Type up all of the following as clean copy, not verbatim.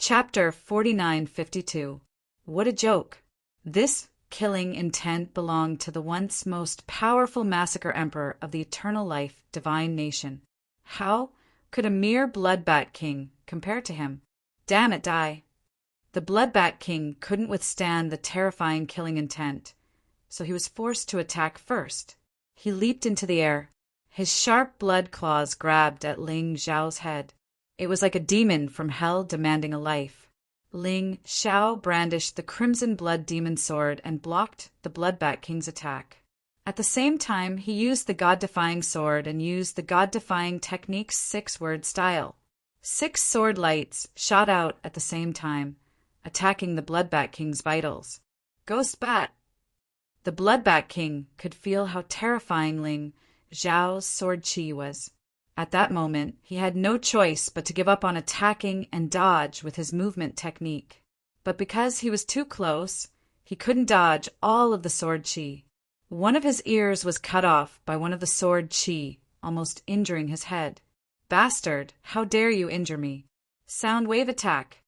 Chapter 4952. What a joke! This killing intent belonged to the once most powerful massacre emperor of the eternal life divine nation. How could a mere bloodbat king compare to him? Damn it, die! The bloodbat king couldn't withstand the terrifying killing intent, so he was forced to attack first. He leaped into the air. His sharp blood claws grabbed at Ling Xiao's head. It was like a demon from hell demanding a life. Ling Xiao brandished the crimson blood demon sword and blocked the bloodbat king's attack. At the same time, he used the god-defying sword and used the god-defying technique's 6-word style. 6 sword lights shot out at the same time, attacking the bloodbat king's vitals. Ghost bat! The bloodbat king could feel how terrifying Ling Xiao's sword chi was. At that moment, he had no choice but to give up on attacking and dodge with his movement technique. But because he was too close, he couldn't dodge all of the sword chi. One of his ears was cut off by one of the sword chi, almost injuring his head. Bastard, how dare you injure me? Sound wave attack!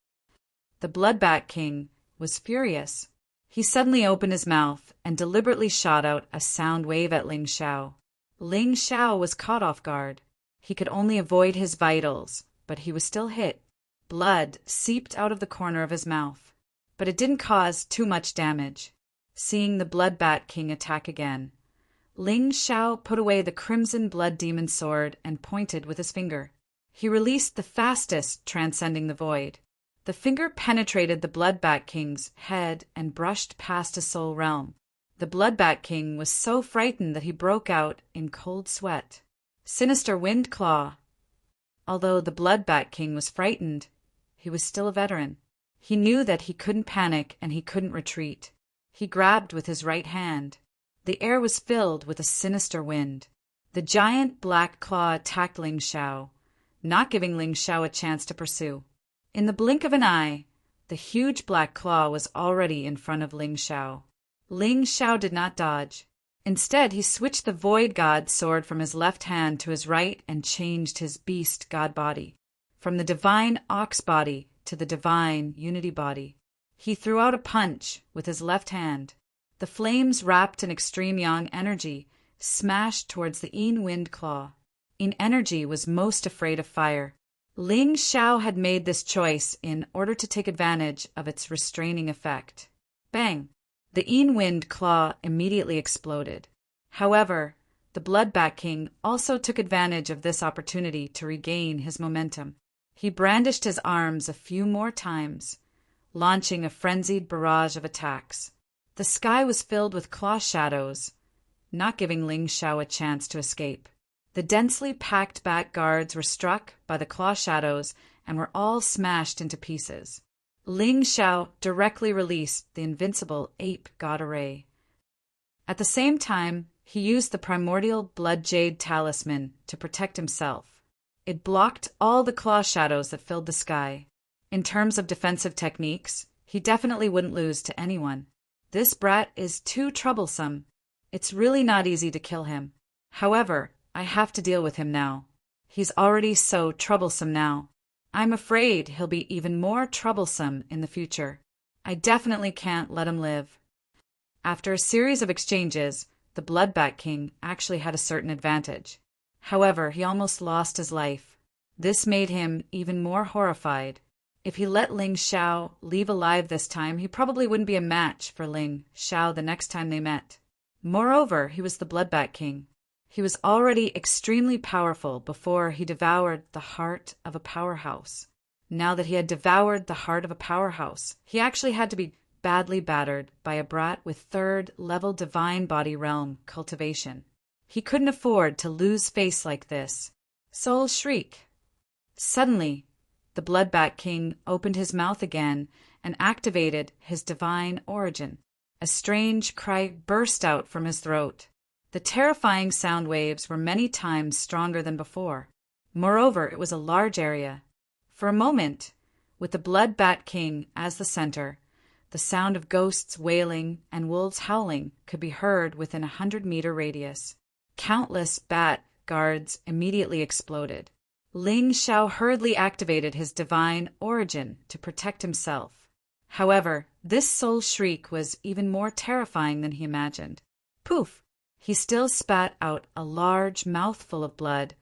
The bloodbat king was furious. He suddenly opened his mouth and deliberately shot out a sound wave at Ling Xiao. Ling Xiao was caught off guard. He could only avoid his vitals, but he was still hit. Blood seeped out of the corner of his mouth, but it didn't cause too much damage. Seeing the bloodbat king attack again, Ling Xiao put away the crimson blood demon sword and pointed with his finger. He released the fastest transcending the void. The finger penetrated the bloodbat king's head and brushed past his soul realm. The bloodbat king was so frightened that he broke out in cold sweat. Sinister wind claw! Although the bloodbat king was frightened, he was still a veteran. He knew that he couldn't panic and he couldn't retreat. He grabbed with his right hand. The air was filled with a sinister wind. The giant black claw attacked Ling Xiao, not giving Ling Xiao a chance to pursue. In the blink of an eye, the huge black claw was already in front of Ling Xiao. Ling Xiao did not dodge. Instead, he switched the void god sword from his left hand to his right and changed his beast god body, from the divine ox body to the divine unity body. He threw out a punch with his left hand. The flames, wrapped in extreme yang energy, smashed towards the Yin wind claw. Yin energy was most afraid of fire. Ling Xiao had made this choice in order to take advantage of its restraining effect. Bang! The Yin wind claw immediately exploded. However, the bloodbat king also took advantage of this opportunity to regain his momentum. He brandished his arms a few more times, launching a frenzied barrage of attacks. The sky was filled with claw shadows, not giving Ling Xiao a chance to escape. The densely packed bat guards were struck by the claw shadows and were all smashed into pieces. Ling Xiao directly released the invincible ape god array. At the same time, he used the primordial blood jade talisman to protect himself. It blocked all the claw shadows that filled the sky. In terms of defensive techniques, he definitely wouldn't lose to anyone. This brat is too troublesome. It's really not easy to kill him. However, I have to deal with him now. He's already so troublesome now. I'm afraid he'll be even more troublesome in the future. I definitely can't let him live. After a series of exchanges, the bloodbat king actually had a certain advantage. However, he almost lost his life. This made him even more horrified. If he let Ling Xiao leave alive this time, he probably wouldn't be a match for Ling Xiao the next time they met. Moreover, he was the bloodbat king. He was already extremely powerful before he devoured the heart of a powerhouse. Now that he had devoured the heart of a powerhouse, he actually had to be badly battered by a brat with 3rd-level divine body realm cultivation. He couldn't afford to lose face like this. Soul shriek! Suddenly, the bloodbat king opened his mouth again and activated his divine origin. A strange cry burst out from his throat. The terrifying sound waves were many times stronger than before. Moreover, it was a large area. For a moment, with the bloodbat king as the center, the sound of ghosts wailing and wolves howling could be heard within a 100-meter radius. Countless bat guards immediately exploded. Ling Xiao hurriedly activated his divine origin to protect himself. However, this soul shriek was even more terrifying than he imagined. Poof! He still spat out a large mouthful of blood,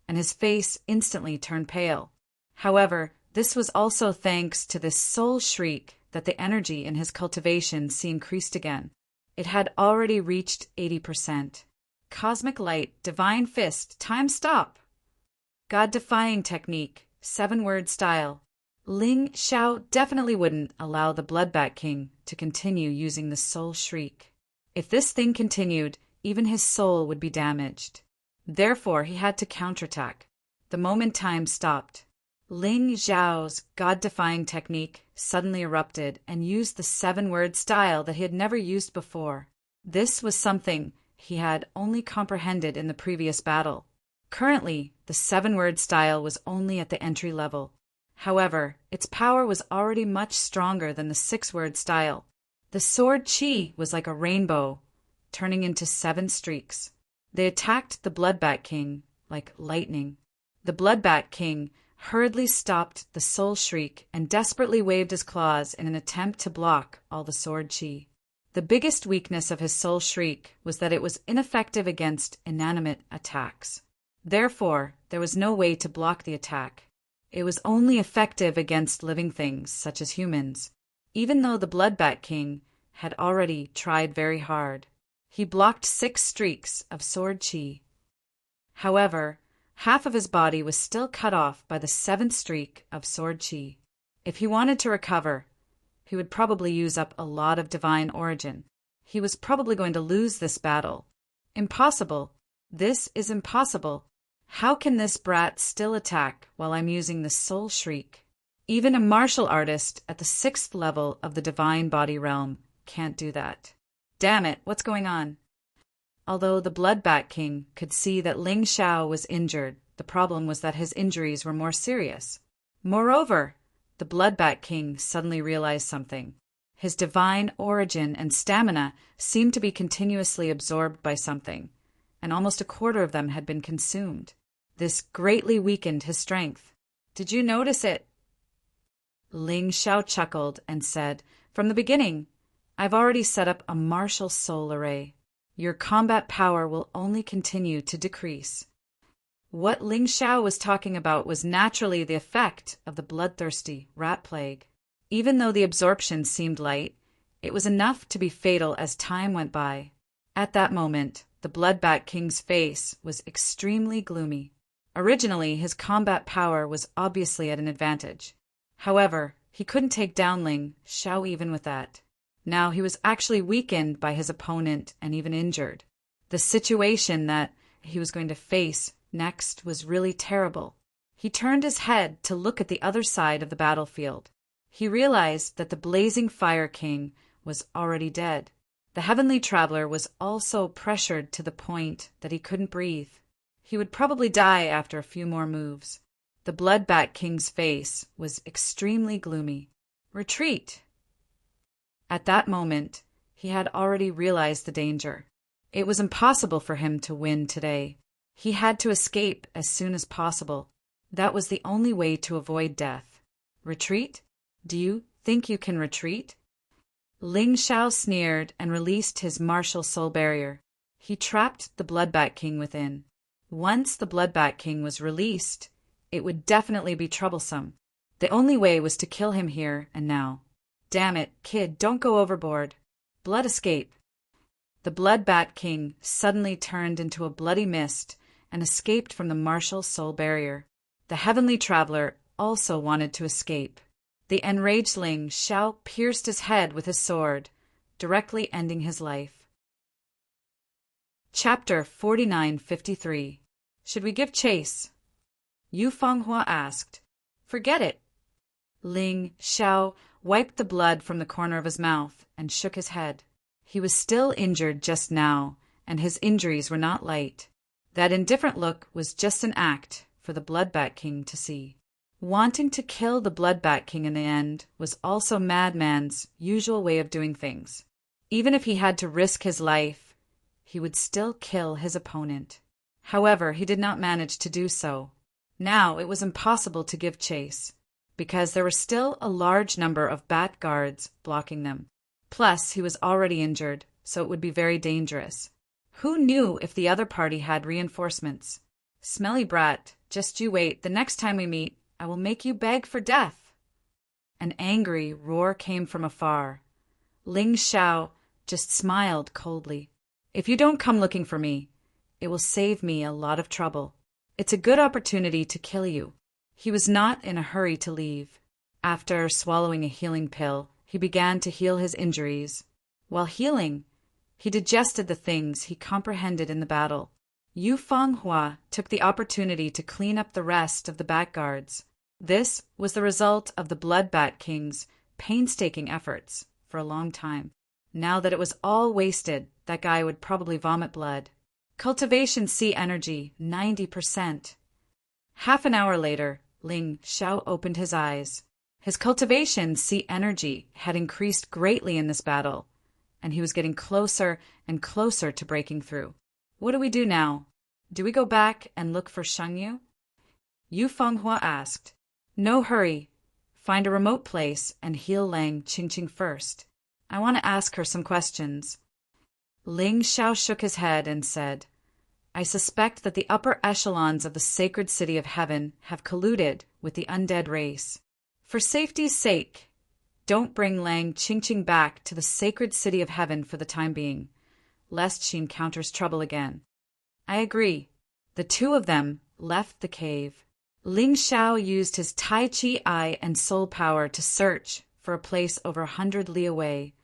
and his face instantly turned pale. However, this was also thanks to this soul shriek that the energy in his cultivation increased again. It had already reached 80%. Cosmic Light, Divine Fist, Time Stop! God-defying technique, 7-word style. Ling Xiao definitely wouldn't allow the Bloodbat King to continue using the soul shriek. If this thing continued, even his soul would be damaged. Therefore, he had to counterattack. The moment time stopped, Ling Xiao's God-defying technique suddenly erupted and used the 7-word style that he had never used before. This was something he had only comprehended in the previous battle. Currently, the 7-word style was only at the entry level. However, its power was already much stronger than the 6-word style. The sword chi was like a rainbow, turning into 7 streaks. They attacked the Bloodbat King like lightning. The Bloodbat King hurriedly stopped the soul shriek and desperately waved his claws in an attempt to block all the sword chi. The biggest weakness of his soul shriek was that it was ineffective against inanimate attacks. Therefore, there was no way to block the attack. It was only effective against living things, such as humans. Even though the Bloodbat King had already tried very hard, he blocked 6 streaks of sword chi. However, half of his body was still cut off by the 7th streak of sword chi. If he wanted to recover, he would probably use up a lot of divine origin. He was probably going to lose this battle. Impossible. This is impossible. How can this brat still attack while I'm using the soul shriek? Even a martial artist at the 6th level of the divine body realm can't do that. Damn it, what's going on? Although the Bloodbat King could see that Ling Xiao was injured, the problem was that his injuries were more serious. Moreover, the Bloodbat King suddenly realized something. His divine origin and stamina seemed to be continuously absorbed by something, and almost a quarter of them had been consumed. This greatly weakened his strength. Did you notice it? Ling Xiao chuckled and said, "From the beginning, I've already set up a martial soul array. Your combat power will only continue to decrease." What Ling Xiao was talking about was naturally the effect of the bloodthirsty rat plague. Even though the absorption seemed light, it was enough to be fatal as time went by. At that moment, the Bloodbat King's face was extremely gloomy. Originally, his combat power was obviously at an advantage. However, he couldn't take down Ling Xiao even with that. Now he was actually weakened by his opponent and even injured. The situation that he was going to face next was really terrible. He turned his head to look at the other side of the battlefield. He realized that the Blazing Fire King was already dead. The Heavenly Traveler was also pressured to the point that he couldn't breathe. He would probably die after a few more moves. The Bloodbat King's face was extremely gloomy. Retreat! At that moment, he had already realized the danger. It was impossible for him to win today. He had to escape as soon as possible. That was the only way to avoid death. Retreat? Do you think you can retreat? Ling Xiao sneered and released his martial soul barrier. He trapped the Bloodbat King within. Once the Bloodbat King was released, it would definitely be troublesome. The only way was to kill him here and now. Damn it, kid, don't go overboard. Blood escape. The Bloodbat King suddenly turned into a bloody mist and escaped from the martial soul barrier. The Heavenly Traveler also wanted to escape. The enraged Ling Xiao pierced his head with his sword, directly ending his life. Chapter 4953. Should we give chase? Yu Fenghua asked. Forget it. Ling Xiao wiped the blood from the corner of his mouth and shook his head. He was still injured just now, and his injuries were not light. That indifferent look was just an act for the Bloodbat King to see. Wanting to kill the Bloodbat King in the end was also Madman's usual way of doing things. Even if he had to risk his life, he would still kill his opponent. However, he did not manage to do so. Now it was impossible to give chase, because there were still a large number of bat guards blocking them. Plus, he was already injured, so it would be very dangerous. Who knew if the other party had reinforcements? Smelly brat, just you wait. The next time we meet, I will make you beg for death. An angry roar came from afar. Ling Xiao just smiled coldly. If you don't come looking for me, it will save me a lot of trouble. It's a good opportunity to kill you. He was not in a hurry to leave. After swallowing a healing pill, he began to heal his injuries. While healing, he digested the things he comprehended in the battle. Yu Fanghua took the opportunity to clean up the rest of the bat guards. This was the result of the Blood Bat King's painstaking efforts for a long time. Now that it was all wasted, that guy would probably vomit blood. Cultivation C energy, 90%. Half an hour later, Ling Xiao opened his eyes. His cultivation C energy had increased greatly in this battle, and he was getting closer and closer to breaking through. What do we do now? Do we go back and look for Shengyu? Yu Fanghua asked. No hurry. Find a remote place and heal Lang Qingqing first. I want to ask her some questions. Ling Xiao shook his head and said, I suspect that the upper echelons of the sacred city of heaven have colluded with the undead race. For safety's sake, don't bring Lang Qingqing back to the sacred city of heaven for the time being, lest she encounters trouble again. I agree. The two of them left the cave. Ling Xiao used his Tai Chi eye and soul power to search for a place over 100 li away,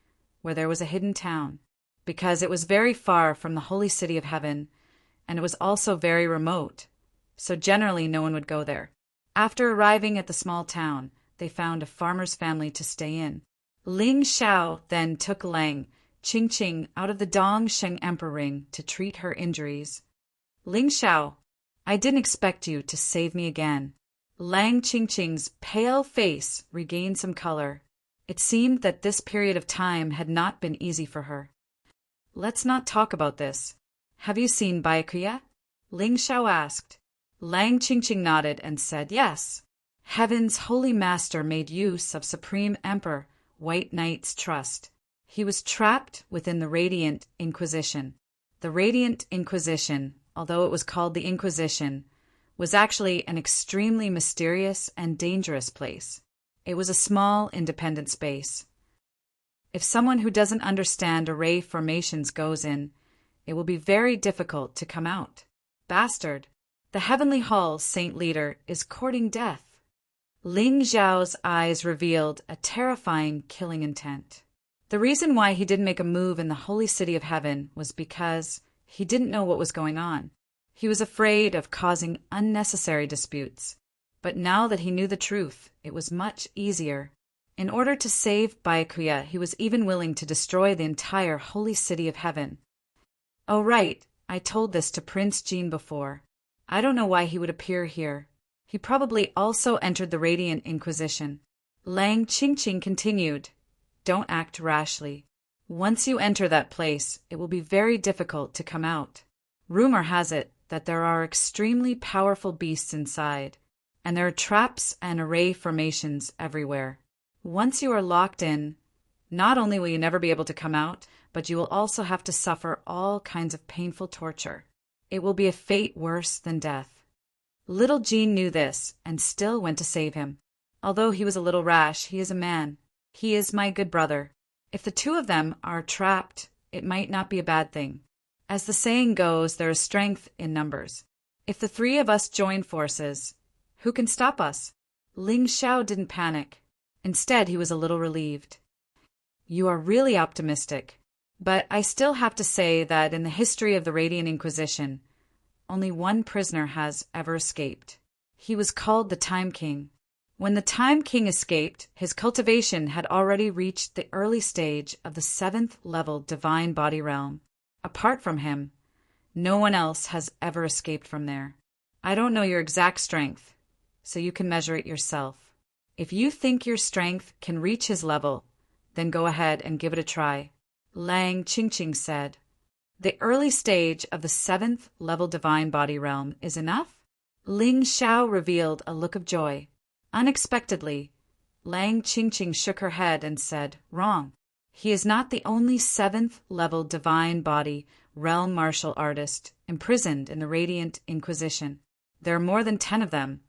where there was a hidden town, because it was very far from the holy city of heaven, and it was also very remote, so generally no one would go there. After arriving at the small town, they found a farmer's family to stay in. Ling Xiao then took Lang Qingqing out of the Dongsheng Emperor ring to treat her injuries. Ling Xiao, I didn't expect you to save me again. Lang Qingqing's pale face regained some color. It seemed that this period of time had not been easy for her. Let's not talk about this. Have you seen Baiku yet? Ling Xiao asked. Lang Qingqing nodded and said yes. Heaven's holy master made use of Supreme Emperor White Knight's trust. He was trapped within the Radiant Inquisition. The Radiant Inquisition, although it was called the Inquisition, was actually an extremely mysterious and dangerous place. It was a small, independent space. If someone who doesn't understand array formations goes in, it will be very difficult to come out. Bastard! The Heavenly Hall's saint leader is courting death. Ling Xiao's eyes revealed a terrifying killing intent. The reason why he didn't make a move in the holy city of heaven was because he didn't know what was going on. He was afraid of causing unnecessary disputes. But now that he knew the truth, it was much easier. In order to save Byakuya, he was even willing to destroy the entire holy city of heaven. Oh right, I told this to Prince Jean before. I don't know why he would appear here. He probably also entered the Radiant Inquisition. Lang Qingqing continued, Don't act rashly. Once you enter that place, it will be very difficult to come out. Rumor has it that there are extremely powerful beasts inside, and there are traps and array formations everywhere. Once you are locked in, not only will you never be able to come out, but you will also have to suffer all kinds of painful torture. It will be a fate worse than death. Little Jean knew this and still went to save him. Although he was a little rash, he is a man. He is my good brother. If the two of them are trapped, it might not be a bad thing. As the saying goes, there is strength in numbers. If the three of us join forces, who can stop us? Ling Xiao didn't panic. Instead, he was a little relieved. You are really optimistic. But I still have to say that in the history of the Radiant Inquisition, only one prisoner has ever escaped. He was called the Time King. When the Time King escaped, his cultivation had already reached the early stage of the 7th level Divine Body Realm. Apart from him, no one else has ever escaped from there. I don't know your exact strength, so you can measure it yourself. If you think your strength can reach his level, then go ahead and give it a try. Lang Qingqing said. The early stage of the 7th level Divine Body Realm is enough? Ling Xiao revealed a look of joy. Unexpectedly, Lang Qingqing shook her head and said, "Wrong. He is not the only 7th-level divine body realm martial artist imprisoned in the Radiant Inquisition. There are more than 10 of them,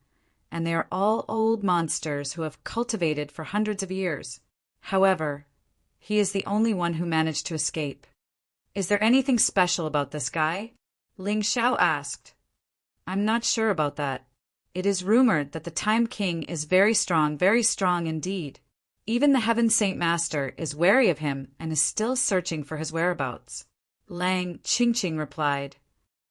and they are all old monsters who have cultivated for hundreds of years. However, he is the only one who managed to escape." "Is there anything special about this guy?" Ling Xiao asked. "I'm not sure about that. It is rumored that the Time King is very strong indeed. Even the Heaven Saint Master is wary of him and is still searching for his whereabouts." Lang Qingqing replied,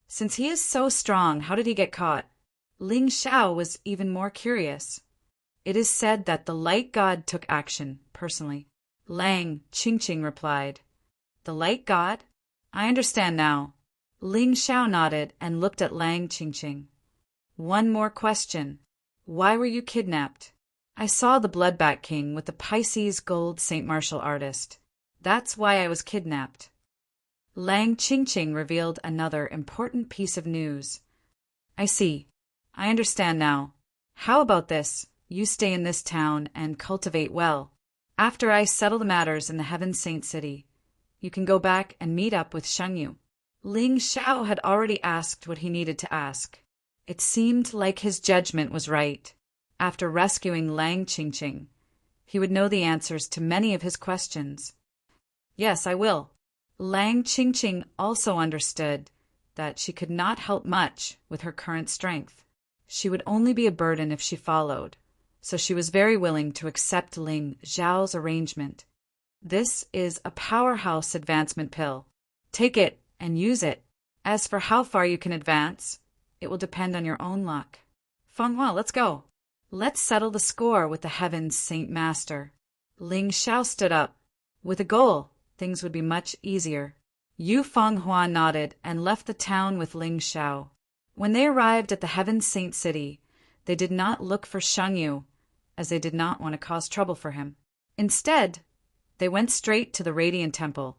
"Since he is so strong, how did he get caught?" Ling Xiao was even more curious. "It is said that the Light God took action, personally." Lang Qingqing replied, "The Light God? I understand now." Ling Xiao nodded and looked at Lang Qingqing. "One more question. Why were you kidnapped?" "I saw the Bloodbat King with the Pisces Gold Saint Martial Artist. That's why I was kidnapped." Lang Qingqing revealed another important piece of news. "I see. I understand now. How about this? You stay in this town and cultivate well. After I settle the matters in the Heaven Saint City, you can go back and meet up with Shengyu." Ling Xiao had already asked what he needed to ask. It seemed like his judgment was right. After rescuing Lang Qingqing, he would know the answers to many of his questions. "Yes, I will." Lang Qingqing also understood that she could not help much with her current strength. She would only be a burden if she followed, so she was very willing to accept Ling Xiao's arrangement. "This is a powerhouse advancement pill. Take it and use it. As for how far you can advance, it will depend on your own luck. Fanghua, let's go. Let's settle the score with the Heaven's Saint Master." Ling Xiao stood up. With a goal, things would be much easier. Yu Fanghua nodded and left the town with Ling Xiao. When they arrived at the Heaven Saint City, they did not look for Shengyu, as they did not want to cause trouble for him. Instead, they went straight to the Radiant Temple,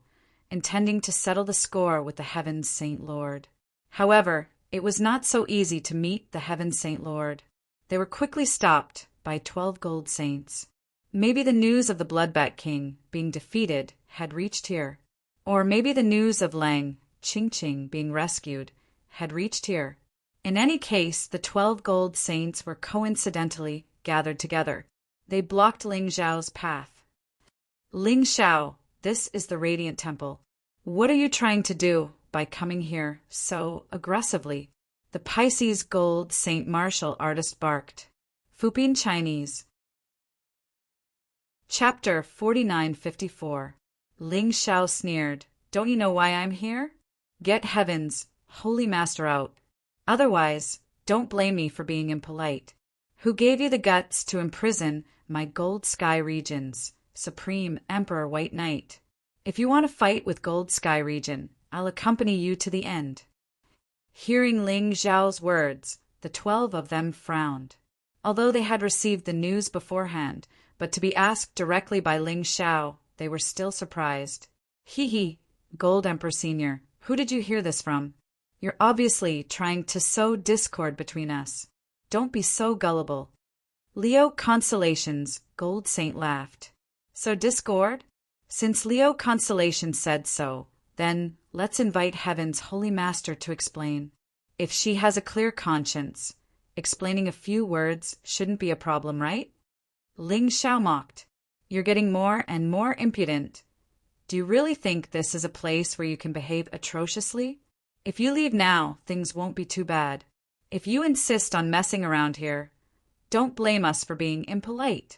intending to settle the score with the Heaven Saint Lord. However, it was not so easy to meet the Heaven Saint Lord. They were quickly stopped by 12 gold saints. Maybe the news of the Bloodbat King being defeated had reached here. Or maybe the news of Lang Qingqing being rescued had reached here. In any case, the 12 gold saints were coincidentally gathered together. They blocked Ling Xiao's path. "Ling Xiao, this is the Radiant Temple. What are you trying to do by coming here so aggressively?" The Pisces Gold Saint Martial Artist barked. Fupin Chinese. Chapter 4954. Ling Xiao sneered. "Don't you know why I'm here? Get Heaven's Holy Master out. Otherwise, don't blame me for being impolite. Who gave you the guts to imprison my Gold Sky Region's Supreme Emperor White Knight? If you want to fight with Gold Sky Region, I'll accompany you to the end." Hearing Ling Xiao's words, the 12 of them frowned. Although they had received the news beforehand, but to be asked directly by Ling Xiao, they were still surprised. "Hee, Gold Emperor Senior, who did you hear this from? You're obviously trying to sow discord between us. Don't be so gullible." Leo Constellation's Gold Saint laughed. "So discord? Since Leo Constellation said so, then let's invite Heaven's Holy Master to explain. If she has a clear conscience, explaining a few words shouldn't be a problem, right?" Ling Xiao mocked. "You're getting more and more impudent. Do you really think this is a place where you can behave atrociously? If you leave now, things won't be too bad. If you insist on messing around here, don't blame us for being impolite."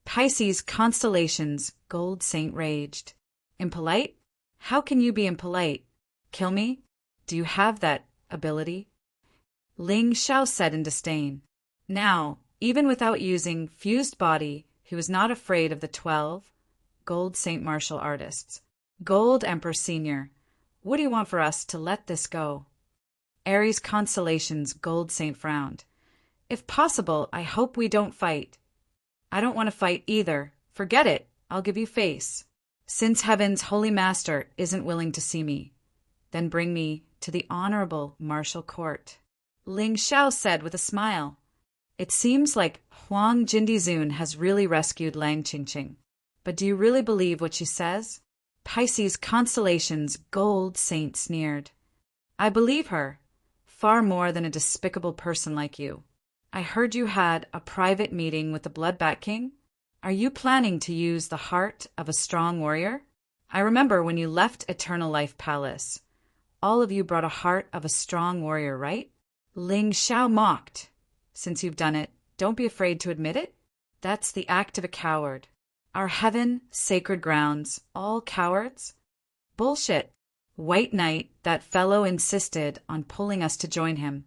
Pisces Constellation's Gold Saint raged. "Impolite? How can you be impolite? Kill me? Do you have that ability?" Ling Xiao said in disdain. Now, even without using fused body, he was not afraid of the 12 Gold Saint Martial Artists. "Gold Emperor Senior, what do you want for us to let this go?" Aries Constellation's Gold Saint frowned. "If possible, I hope we don't fight." "I don't want to fight either. Forget it. I'll give you face. Since Heaven's Holy Master isn't willing to see me, then bring me to the Honorable Martial Court." Ling Xiao said with a smile. It seems like Huang Jindizun has really rescued Lang Qingqing. But do you really believe what she says? Pisces Constellation's gold saint sneered. I believe her, far more than a despicable person like you. I heard you had a private meeting with the Blood Bat King. Are you planning to use the heart of a strong warrior? I remember when you left Eternal Life Palace. All of you brought a heart of a strong warrior, right? Ling Xiao mocked. Since you've done it, don't be afraid to admit it. That's the act of a coward. Our heaven, sacred grounds, all cowards? Bullshit. White Knight, that fellow insisted on pulling us to join him,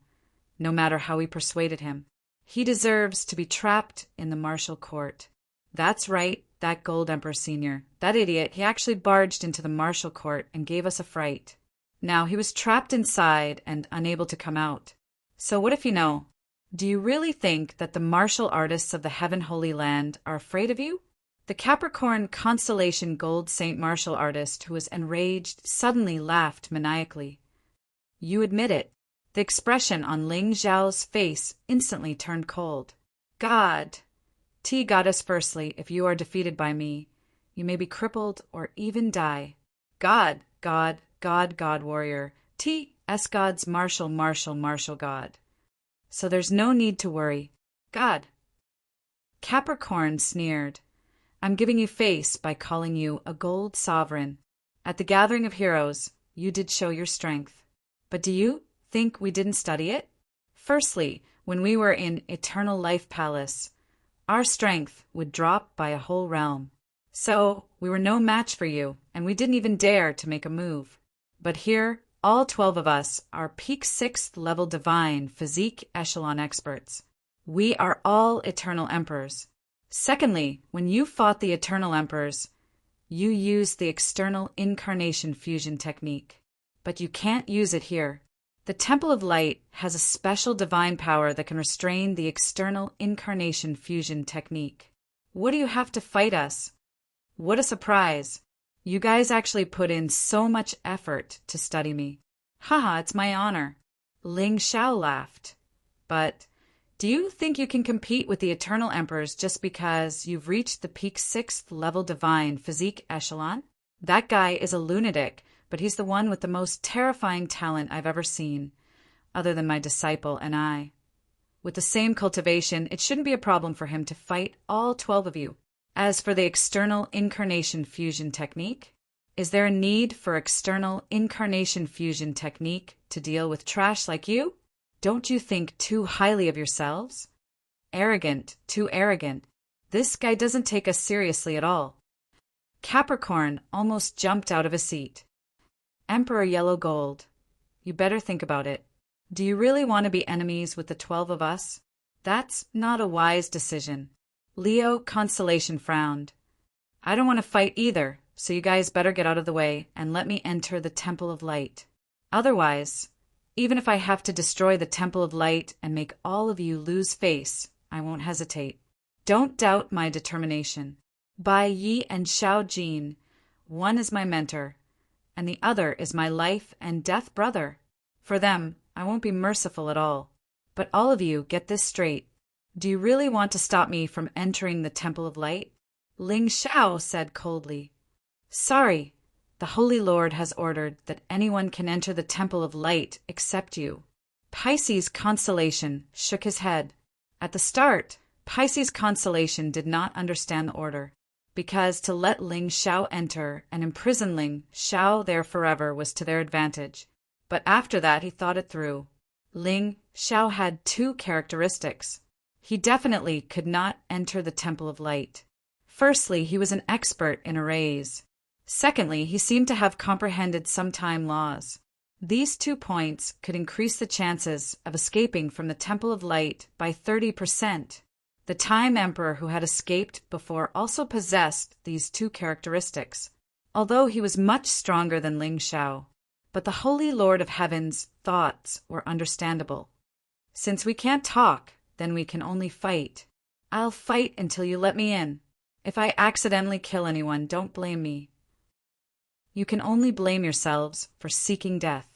no matter how we persuaded him. He deserves to be trapped in the martial court. That's right, that Gold Emperor Senior. That idiot, he actually barged into the martial court and gave us a fright. Now he was trapped inside and unable to come out. So what if you know? Do you really think that the martial artists of the Heaven Holy Land are afraid of you? The Capricorn Constellation Gold Saint martial artist who was enraged suddenly laughed maniacally. You admit it. The expression on Ling Xiao's face instantly turned cold. God! Tea Goddess firstly, if you are defeated by me, you may be crippled or even die. God, God, God, God warrior. Tea S God's martial God. So there's no need to worry. God. Capricorn sneered. I'm giving you face by calling you a gold sovereign. At the Gathering of Heroes, you did show your strength. But do you think we didn't study it? Firstly, when we were in Eternal Life Palace, our strength would drop by a whole realm. So we were no match for you, and we didn't even dare to make a move. But here, all 12 of us are peak 6th level divine physique echelon experts. We are all Eternal Emperors. Secondly, when you fought the Eternal Emperors, you used the external incarnation fusion technique. But you can't use it here. The Temple of Light has a special divine power that can restrain the external incarnation fusion technique. What do you have to fight us? What a surprise. You guys actually put in so much effort to study me. Haha, it's my honor. Ling Xiao laughed. But do you think you can compete with the Eternal Emperors just because you've reached the peak 6th level divine physique echelon? That guy is a lunatic, but he's the one with the most terrifying talent I've ever seen, other than my disciple and I. With the same cultivation, it shouldn't be a problem for him to fight all 12 of you. As for the external incarnation fusion technique, is there a need for external incarnation fusion technique to deal with trash like you? Don't you think too highly of yourselves? Arrogant, too arrogant. This guy doesn't take us seriously at all. Capricorn almost jumped out of his seat. Emperor Yellow Gold, you better think about it. Do you really want to be enemies with the 12 of us? That's not a wise decision. Leo Constellation frowned. I don't want to fight either, so you guys better get out of the way and let me enter the Temple of Light. Otherwise, even if I have to destroy the Temple of Light and make all of you lose face, I won't hesitate. Don't doubt my determination. Bai Yi and Xiao Jin, one is my mentor, and the other is my life and death brother. For them, I won't be merciful at all. But all of you, get this straight. Do you really want to stop me from entering the Temple of Light? Ling Xiao said coldly. Sorry. The Holy Lord has ordered that anyone can enter the Temple of Light except you. Pisces Constellation shook his head. At the start, Pisces Constellation did not understand the order, because to let Ling Xiao enter and imprison Ling Xiao there forever was to their advantage. But after that he thought it through. Ling Xiao had 2 characteristics. He definitely could not enter the Temple of Light. Firstly, he was an expert in arrays. Secondly, he seemed to have comprehended some time laws. These 2 points could increase the chances of escaping from the Temple of Light by 30%. The Time Emperor who had escaped before also possessed these 2 characteristics, although he was much stronger than Ling Xiao. But the Holy Lord of Heaven's thoughts were understandable. Since we can't talk, then we can only fight. I'll fight until you let me in. If I accidentally kill anyone, don't blame me. You can only blame yourselves for seeking death.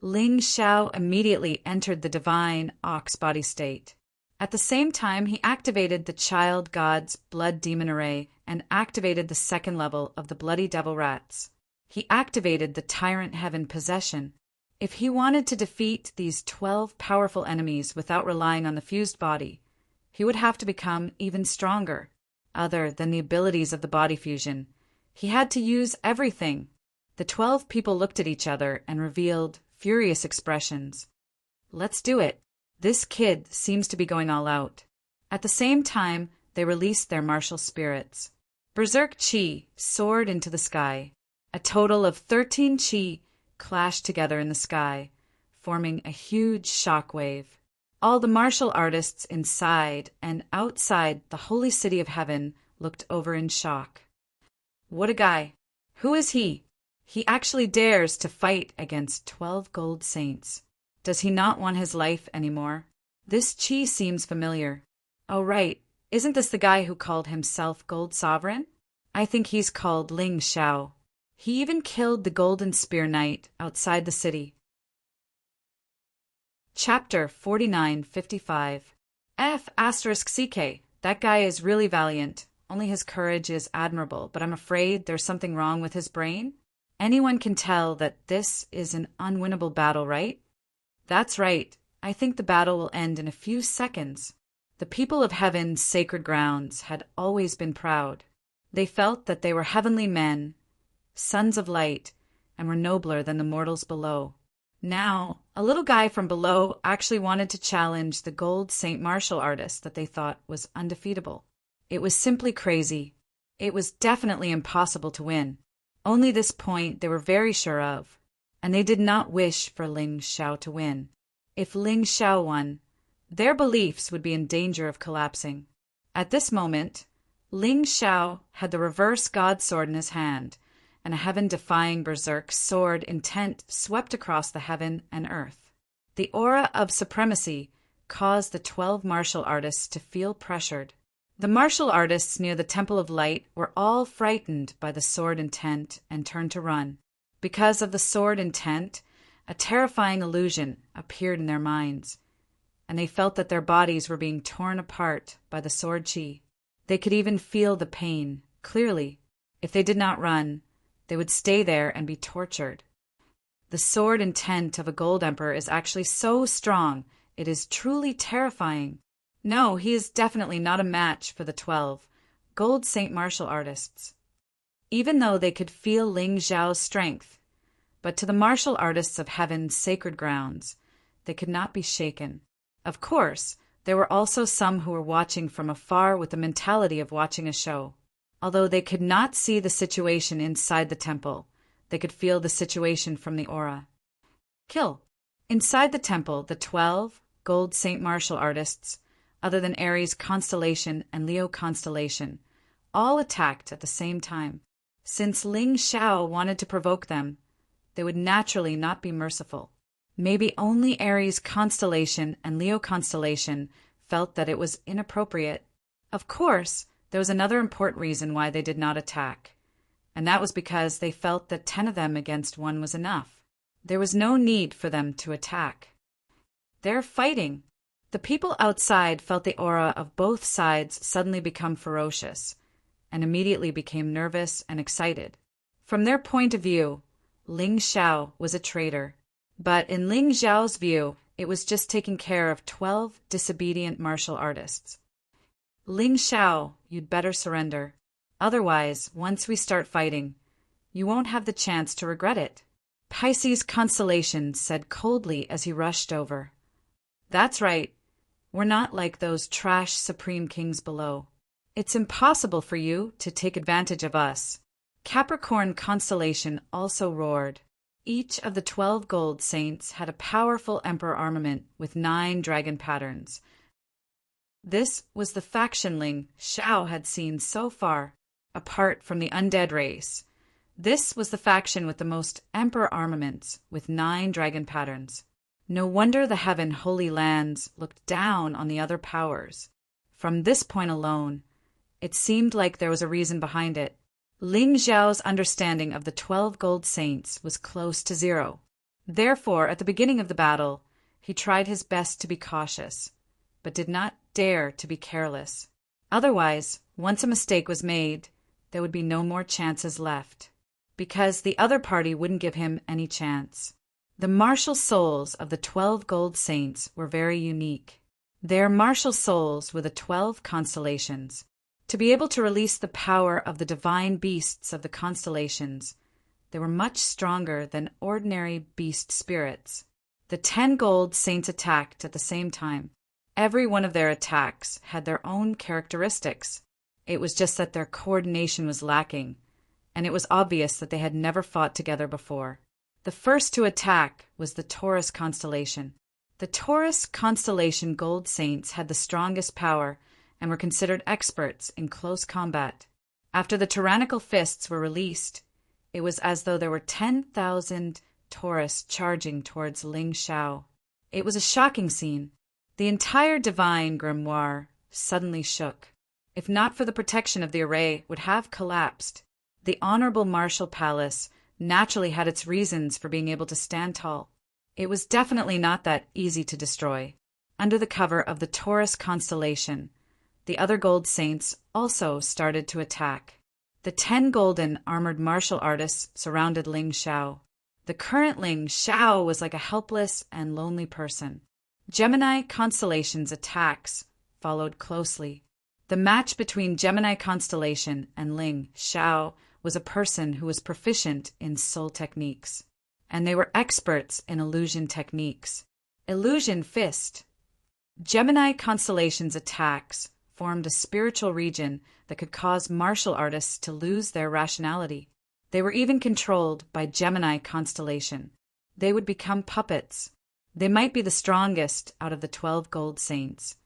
Ling Xiao immediately entered the divine ox body state. At the same time, he activated the child god's blood demon array and activated the second level of the bloody devil rats. He activated the Tyrant heaven possession. If he wanted to defeat these 12 powerful enemies without relying on the fused body, he would have to become even stronger. Other than the abilities of the body fusion, he had to use everything. The 12 people looked at each other and revealed furious expressions. Let's do it. This kid seems to be going all out. At the same time, they released their martial spirits. Berserk Chi soared into the sky. A total of 13 Chi clashed together in the sky, forming a huge shockwave. All the martial artists inside and outside the holy city of heaven looked over in shock. What a guy! Who is he? He actually dares to fight against 12 gold saints. Does he not want his life anymore? This Chi seems familiar. Oh, right. Isn't this the guy who called himself Gold Sovereign? I think he's called Ling Xiao. He even killed the Golden Spear Knight outside the city. Chapter 4955. F***CK. That guy is really valiant. Only his courage is admirable, but I'm afraid there's something wrong with his brain. Anyone can tell that this is an unwinnable battle, right? That's right. I think the battle will end in a few seconds. The people of heaven's sacred grounds had always been proud. They felt that they were heavenly men, sons of light, and were nobler than the mortals below. Now, a little guy from below actually wanted to challenge the gold Saint martial artist that they thought was undefeatable. It was simply crazy. It was definitely impossible to win. Only this point they were very sure of, and they did not wish for Ling Xiao to win. If Ling Xiao won, their beliefs would be in danger of collapsing. At this moment, Ling Xiao had the reverse god sword in his hand, and a heaven-defying berserk sword intent swept across the heaven and earth. The aura of supremacy caused the 12 martial artists to feel pressured. The martial artists near the Temple of Light were all frightened by the sword intent and turned to run. Because of the sword intent, a terrifying illusion appeared in their minds, and they felt that their bodies were being torn apart by the sword chi. They could even feel the pain, clearly. If they did not run, they would stay there and be tortured. The sword intent of a gold emperor is actually so strong, it is truly terrifying. No, he is definitely not a match for the 12 gold saint martial artists. Even though they could feel Ling Xiao's strength, but to the martial artists of heaven's sacred grounds, they could not be shaken. Of course, there were also some who were watching from afar with the mentality of watching a show. Although they could not see the situation inside the temple, they could feel the situation from the aura. Kill. Inside the temple, the 12 gold saint martial artists, other than Aries constellation and Leo constellation, all attacked at the same time. Since Ling Xiao wanted to provoke them, they would naturally not be merciful. Maybe only Aries constellation and Leo constellation felt that it was inappropriate. Of course, there was another important reason why they did not attack, and that was because they felt that 10 of them against 1 was enough. There was no need for them to attack. They're fighting. The people outside felt the aura of both sides suddenly become ferocious, and immediately became nervous and excited. From their point of view, Ling Xiao was a traitor. But in Ling Xiao's view, it was just taking care of 12 disobedient martial artists. Ling Xiao, you'd better surrender. Otherwise, once we start fighting, you won't have the chance to regret it. Pisces constellation said coldly as he rushed over. That's right. We're not like those trash supreme kings below. It's impossible for you to take advantage of us. Capricorn constellation also roared. Each of the 12 gold saints had a powerful emperor armament with 9 dragon patterns. This was the faction Ling Xiao had seen so far, apart from the undead race. This was the faction with the most emperor armaments, with 9 dragon patterns. No wonder the heaven holy lands looked down on the other powers. From this point alone, it seemed like there was a reason behind it. Ling Xiao's understanding of the 12 gold saints was close to 0. Therefore, at the beginning of the battle, he tried his best to be cautious, but did not dare to be careless. Otherwise, once a mistake was made, there would be no more chances left, because the other party wouldn't give him any chance. The martial souls of the 12 gold saints were very unique. Their martial souls were the 12 constellations. To be able to release the power of the divine beasts of the constellations, they were much stronger than ordinary beast spirits. The 10 gold saints attacked at the same time. Every one of their attacks had their own characteristics. It was just that their coordination was lacking, and it was obvious that they had never fought together before. The first to attack was the Taurus constellation. The Taurus constellation gold saints had the strongest power and were considered experts in close combat. After the tyrannical fists were released, it was as though there were 10,000 Taurus charging towards Ling Xiao. It was a shocking scene. The entire divine grimoire suddenly shook. If not for the protection of the array, would have collapsed. The honorable martial palace naturally had its reasons for being able to stand tall. It was definitely not that easy to destroy. Under the cover of the Taurus constellation, the other gold saints also started to attack. The 10 golden armored martial artists surrounded Ling Xiao. The current Ling Xiao was like a helpless and lonely person. Gemini constellation's attacks followed closely. The match between Gemini constellation and Ling Xiao was a person who was proficient in soul techniques, and they were experts in illusion techniques. Illusion fist. Gemini constellation's attacks formed a spiritual region that could cause martial artists to lose their rationality. They were even controlled by Gemini constellation. They would become puppets. They might be the strongest out of the 12 gold saints,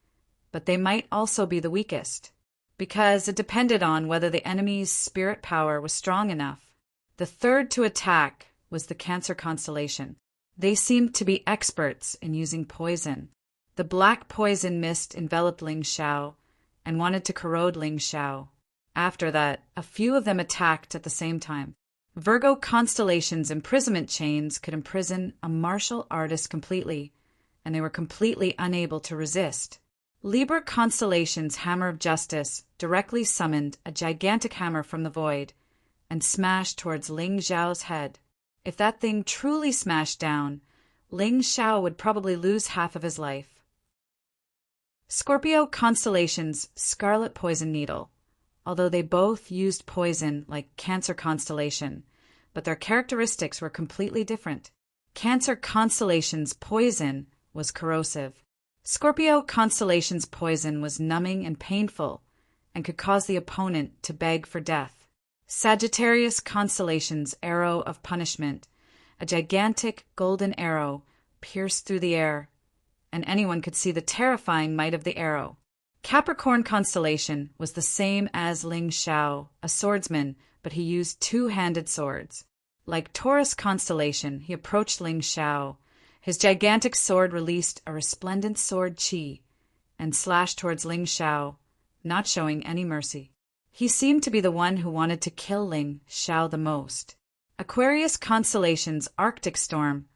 but they might also be the weakest, because it depended on whether the enemy's spirit power was strong enough. The third to attack was the Cancer constellation. They seemed to be experts in using poison. The black poison mist enveloped Ling Xiao and wanted to corrode Ling Xiao. After that, a few of them attacked at the same time. Virgo constellation's imprisonment chains could imprison a martial artist completely, and they were completely unable to resist. Libra constellation's hammer of justice directly summoned a gigantic hammer from the void and smashed towards Ling Xiao's head. If that thing truly smashed down, Ling Xiao would probably lose half of his life. Scorpio constellation's scarlet poison needle. Although they both used poison like Cancer constellation, but their characteristics were completely different. Cancer constellation's poison was corrosive. Scorpio constellation's poison was numbing and painful and could cause the opponent to beg for death. Sagittarius constellation's arrow of punishment, a gigantic golden arrow, pierced through the air, and anyone could see the terrifying might of the arrow. Capricorn constellation was the same as Ling Xiao, a swordsman, but he used two-handed swords. Like Taurus constellation, he approached Ling Xiao. His gigantic sword released a resplendent sword chi and slashed towards Ling Xiao, not showing any mercy. He seemed to be the one who wanted to kill Ling Xiao the most. Aquarius constellation's Arctic storm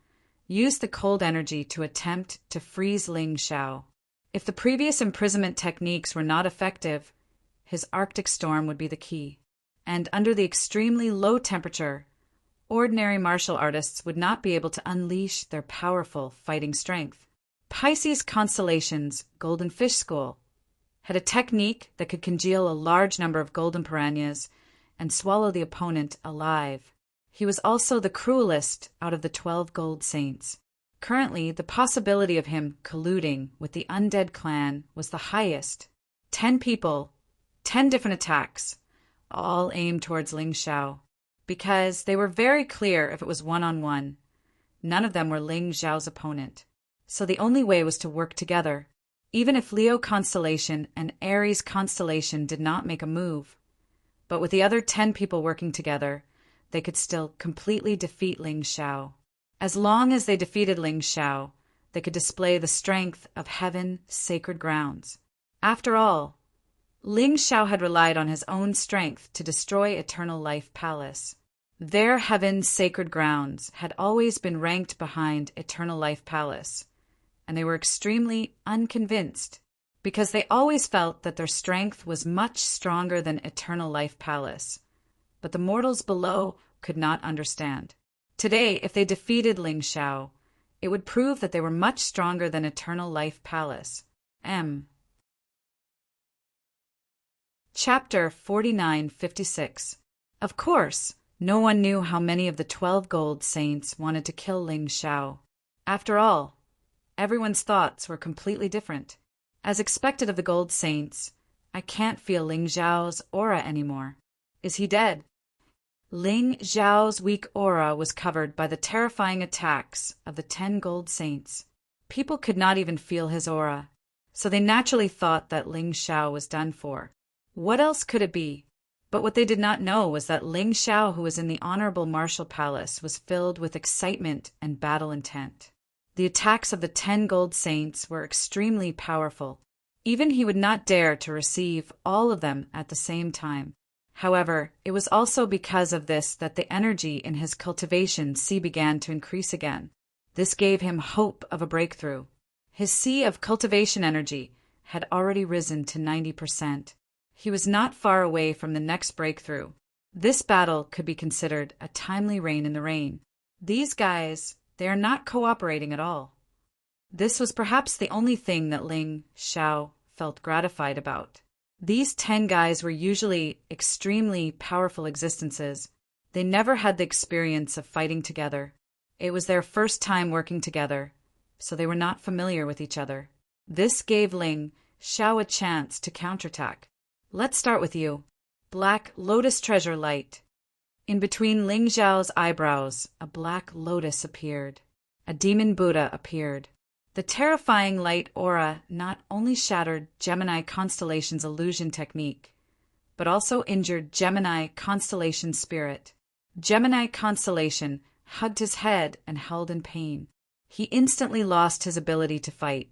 used the cold energy to attempt to freeze Ling Xiao. If the previous imprisonment techniques were not effective, his Arctic storm would be the key. And under the extremely low temperature, ordinary martial artists would not be able to unleash their powerful fighting strength. Pisces constellation's Golden Fish School had a technique that could congeal a large number of golden piranhas and swallow the opponent alive. He was also the cruelest out of the 12 gold saints. Currently, the possibility of him colluding with the undead clan was the highest. 10 people, 10 different attacks, all aimed towards Ling Xiao, because they were very clear if it was one-on-one. None of them were Ling Xiao's opponent. So the only way was to work together. Even if Leo constellation and Aries constellation did not make a move, but with the other 10 people working together, they could still completely defeat Ling Xiao. As long as they defeated Ling Xiao, they could display the strength of heaven's sacred grounds. After all, Ling Xiao had relied on his own strength to destroy Eternal Life Palace. Their heaven's sacred grounds had always been ranked behind Eternal Life Palace, and they were extremely unconvinced because they always felt that their strength was much stronger than Eternal Life Palace. But the mortals below could not understand. Today, if they defeated Ling Xiao, it would prove that they were much stronger than Eternal Life Palace. Chapter 4956. Of course, no one knew how many of the 12 gold saints wanted to kill Ling Xiao. After all, everyone's thoughts were completely different. As expected of the gold saints, I can't feel Ling Xiao's aura anymore. Is he dead? Ling Xiao's weak aura was covered by the terrifying attacks of the 10 gold saints. People could not even feel his aura, so they naturally thought that Ling Xiao was done for. What else could it be? But what they did not know was that Ling Xiao, who was in the honorable martial palace, was filled with excitement and battle intent. The attacks of the 10 gold saints were extremely powerful. Even he would not dare to receive all of them at the same time. However, it was also because of this that the energy in his cultivation sea began to increase again. This gave him hope of a breakthrough. His sea of cultivation energy had already risen to 90%. He was not far away from the next breakthrough. This battle could be considered a timely rain in the rain. These guys, they are not cooperating at all. This was perhaps the only thing that Ling Xiao felt gratified about. These 10 guys were usually extremely powerful existences. They never had the experience of fighting together. It was their first time working together, so they were not familiar with each other. This gave Ling Xiao a chance to counterattack. Let's start with you. Black Lotus Treasure Light. In between Ling Xiao's eyebrows, a black lotus appeared. A demon Buddha appeared. The terrifying light aura not only shattered Gemini Constellation's illusion technique, but also injured Gemini Constellation's spirit. Gemini Constellation hugged his head and held in pain. He instantly lost his ability to fight.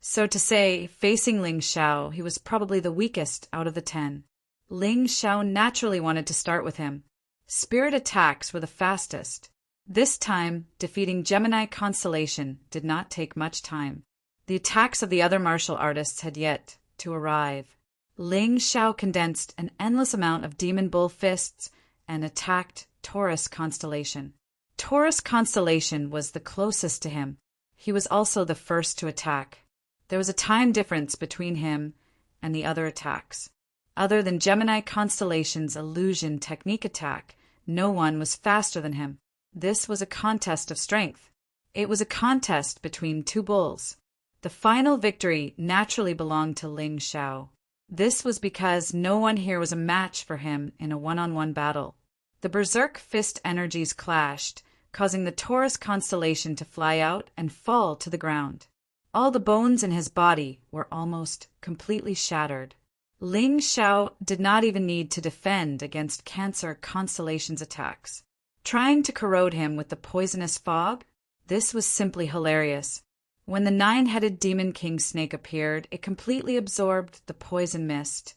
So to say, facing Ling Xiao, he was probably the weakest out of the 10. Ling Xiao naturally wanted to start with him. Spirit attacks were the fastest. This time, defeating Gemini Constellation did not take much time. The attacks of the other martial artists had yet to arrive. Ling Xiao condensed an endless amount of demon bull fists and attacked Taurus Constellation. Taurus Constellation was the closest to him. He was also the first to attack. There was a time difference between him and the other attacks. Other than Gemini Constellation's illusion technique attack, no one was faster than him. This was a contest of strength. It was a contest between 2 bulls. The final victory naturally belonged to Ling Xiao. This was because no one here was a match for him in a one-on-one battle. The berserk fist energies clashed, causing the Taurus Constellation to fly out and fall to the ground. All the bones in his body were almost completely shattered. Ling Xiao did not even need to defend against Cancer Constellation's attacks. Trying to corrode him with the poisonous fog? This was simply hilarious. When the 9-headed Demon King Snake appeared, it completely absorbed the poison mist,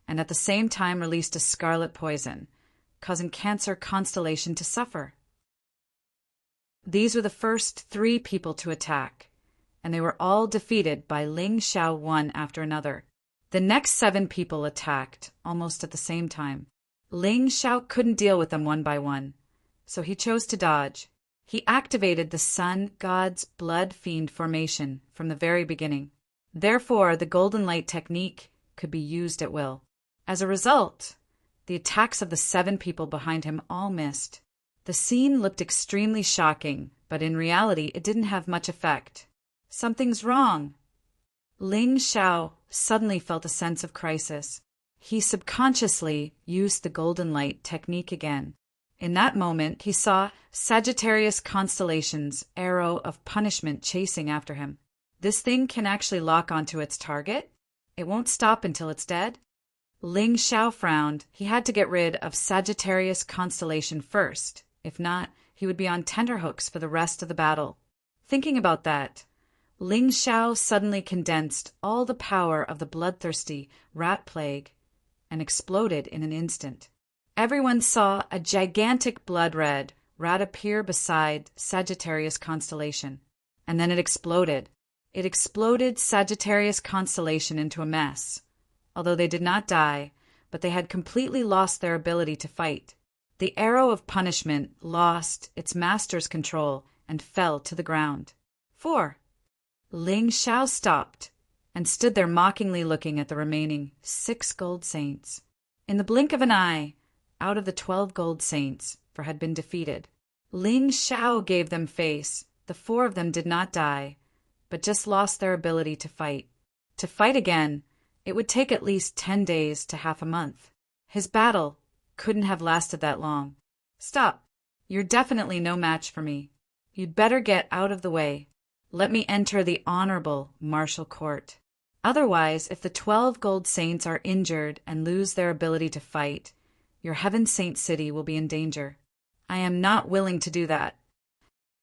and at the same time released a scarlet poison, causing Cancer Constellation to suffer. These were the first 3 people to attack, and they were all defeated by Ling Xiao one after another. The next 7 people attacked, almost at the same time. Ling Xiao couldn't deal with them one by one, so he chose to dodge. He activated the Sun God's Blood Fiend formation from the very beginning. Therefore, the Golden Light technique could be used at will. As a result, the attacks of the 7 people behind him all missed. The scene looked extremely shocking, but in reality it didn't have much effect. Something's wrong. Ling Xiao suddenly felt a sense of crisis. He subconsciously used the Golden Light technique again. In that moment, he saw Sagittarius Constellation's arrow of punishment chasing after him. This thing can actually lock onto its target? It won't stop until it's dead? Ling Xiao frowned. He had to get rid of Sagittarius Constellation first. If not, he would be on tenterhooks for the rest of the battle. Thinking about that, Ling Xiao suddenly condensed all the power of the bloodthirsty rat plague and exploded in an instant. Everyone saw a gigantic blood red rat appear beside Sagittarius constellation. And then it exploded. It exploded Sagittarius constellation into a mess. Although they did not die, but they had completely lost their ability to fight. The arrow of punishment lost its master's control and fell to the ground. 4. Ling Xiao stopped and stood there mockingly looking at the remaining 6 gold saints. In the blink of an eye, out of the 12 gold saints, for had been defeated, Ling Xiao gave them face. The 4 of them did not die, but just lost their ability to fight. To fight again, it would take at least 10 days to half a month. His battle couldn't have lasted that long. Stop. You're definitely no match for me. You'd better get out of the way. Let me enter the honorable martial court. Otherwise, if the 12 gold saints are injured and lose their ability to fight, your Heaven Saint City will be in danger. I am not willing to do that.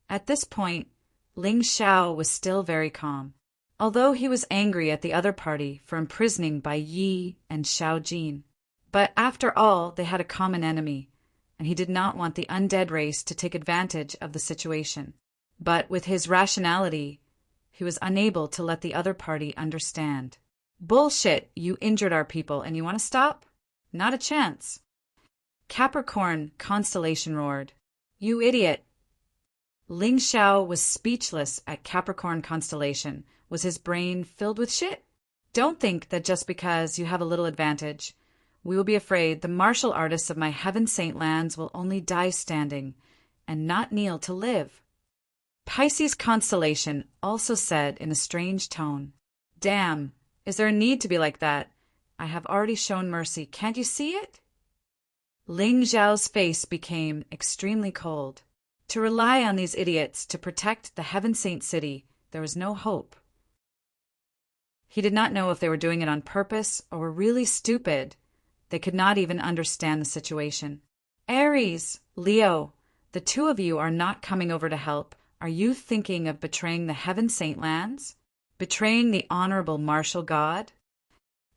At this point, Ling Xiao was still very calm, although he was angry at the other party for imprisoning Bai Yi and Xiao Jin. But after all, they had a common enemy, and he did not want the undead race to take advantage of the situation. But with his rationality, he was unable to let the other party understand. Bullshit, you injured our people and you want to stop? Not a chance. Capricorn constellation roared. You idiot. Ling Xiao was speechless at Capricorn constellation. Was his brain filled with shit? Don't think that just because you have a little advantage, we will be afraid the martial artists of my Heaven Saint lands will only die standing and not kneel to live. Pisces constellation also said in a strange tone, Damn, is there a need to be like that? I have already shown mercy. Can't you see it? Ling Xiao's face became extremely cold. To rely on these idiots to protect the Heaven Saint City, there was no hope. He did not know if they were doing it on purpose or were really stupid. They could not even understand the situation. Aries, Leo, the 2 of you are not coming over to help. Are you thinking of betraying the Heaven Saint lands? Betraying the honorable martial god?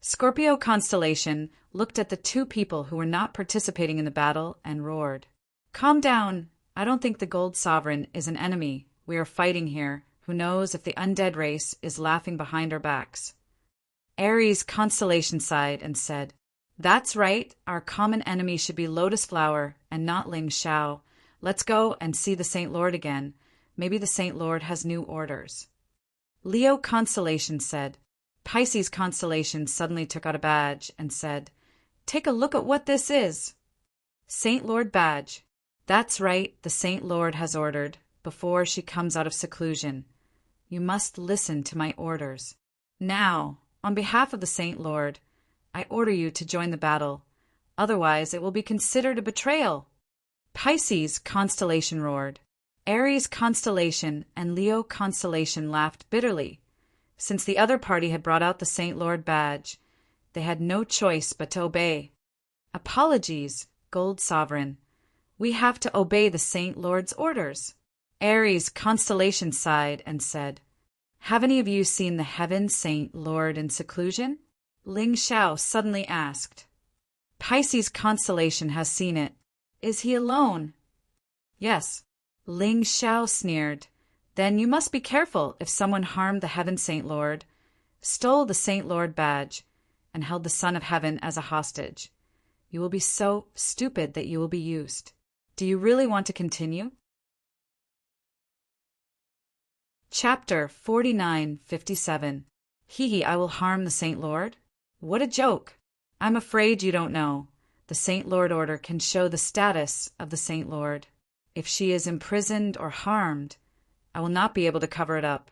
Scorpio constellation looked at the 2 people who were not participating in the battle and roared. Calm down. I don't think the Gold Sovereign is an enemy. We are fighting here. Who knows if the undead race is laughing behind our backs? Aries constellation sighed and said, That's right. Our common enemy should be Lotus Flower and not Ling Xiao. Let's go and see the Saint Lord again. Maybe the Saint Lord has new orders. Leo constellation said. Pisces constellation suddenly took out a badge and said, Take a look at what this is. Saint Lord badge. That's right, the Saint Lord has ordered, before she comes out of seclusion. You must listen to my orders. Now, on behalf of the Saint Lord, I order you to join the battle. Otherwise, it will be considered a betrayal. Pisces constellation roared. Aries constellation and Leo constellation laughed bitterly. Since the other party had brought out the Saint Lord badge, they had no choice but to obey. Apologies, Gold Sovereign. We have to obey the Saint Lord's orders. Aries constellation sighed and said, Have any of you seen the Heaven Saint Lord in seclusion? Ling Xiao suddenly asked. Pisces constellation has seen it. Is he alone? Yes. Ling Xiao sneered. Then you must be careful if someone harmed the Heaven Saint Lord, stole the Saint Lord badge, and held the Son of Heaven as a hostage. You will be so stupid that you will be used. Do you really want to continue? Chapter 4957. Hee, I will harm the Saint Lord? What a joke! I'm afraid you don't know. The Saint Lord order can show the status of the Saint Lord. If she is imprisoned or harmed, I will not be able to cover it up.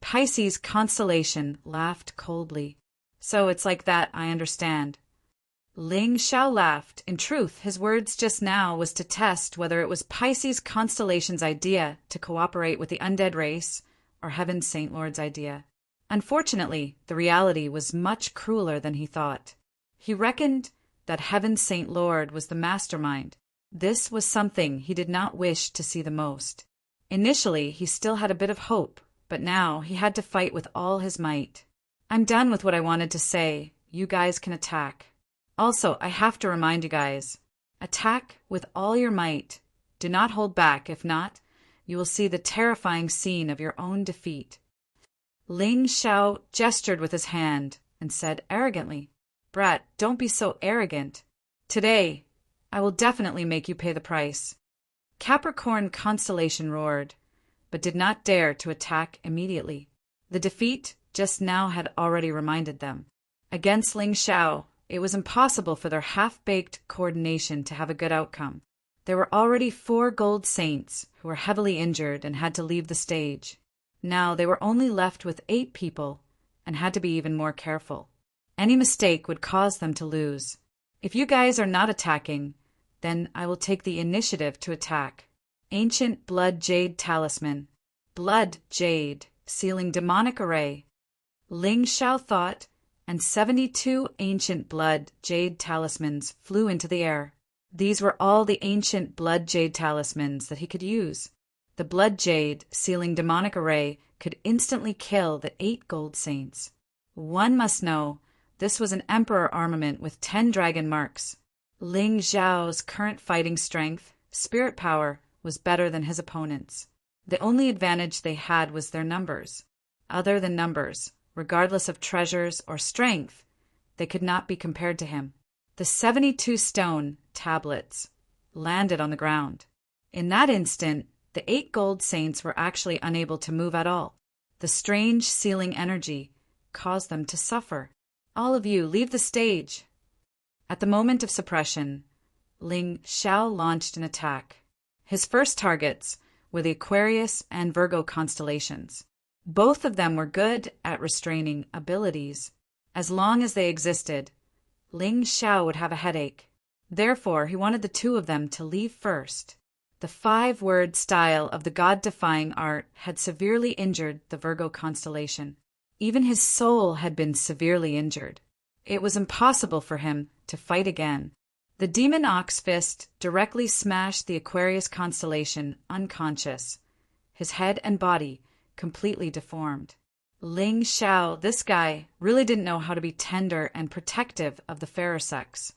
Pisces constellation laughed coldly. So it's like that, I understand. Ling Xiao laughed. In truth, his words just now was to test whether it was Pisces constellation's idea to cooperate with the undead race or Heaven Saint Lord's idea. Unfortunately, the reality was much crueler than he thought. He reckoned that Heaven Saint Lord was the mastermind. This was something he did not wish to see the most. Initially, he still had a bit of hope, but now he had to fight with all his might. I'm done with what I wanted to say. You guys can attack. Also, I have to remind you guys, Attack with all your might. Do not hold back. If not, you will see the terrifying scene of your own defeat." Ling Xiao gestured with his hand and said arrogantly, "Brat, don't be so arrogant. Today, I will definitely make you pay the price." Capricorn constellation roared, but did not dare to attack immediately. The defeat just now had already reminded them. Against Ling Xiao, it was impossible for their half-baked coordination to have a good outcome. There were already 4 gold saints who were heavily injured and had to leave the stage. Now they were only left with 8 people and had to be even more careful. Any mistake would cause them to lose. "If you guys are not attacking, then I will take the initiative to attack." Ancient Blood Jade Talisman. Blood Jade, sealing demonic array. Ling Xiao thought, and 72 ancient blood jade talismans flew into the air. These were all the ancient blood jade talismans that he could use. The blood jade, sealing demonic array, could instantly kill the 8 gold saints. One must know, this was an emperor armament with 10 dragon marks. Ling Xiao's current fighting strength, spirit power, was better than his opponents. The only advantage they had was their numbers. Other than numbers, regardless of treasures or strength, they could not be compared to him. The 72 stone tablets landed on the ground. In that instant, the 8 gold saints were actually unable to move at all. The strange sealing energy caused them to suffer. "All of you, leave the stage." At the moment of suppression, Ling Xiao launched an attack. His first targets were the Aquarius and Virgo constellations. Both of them were good at restraining abilities. As long as they existed, Ling Xiao would have a headache. Therefore, he wanted the 2 of them to leave first. The 5-word style of the god-defying art had severely injured the Virgo constellation. Even his soul had been severely injured. It was impossible for him to fight again. The demon ox fist directly smashed the Aquarius constellation unconscious, his head and body completely deformed. Ling Xiao, this guy, really didn't know how to be tender and protective of the fairer sex.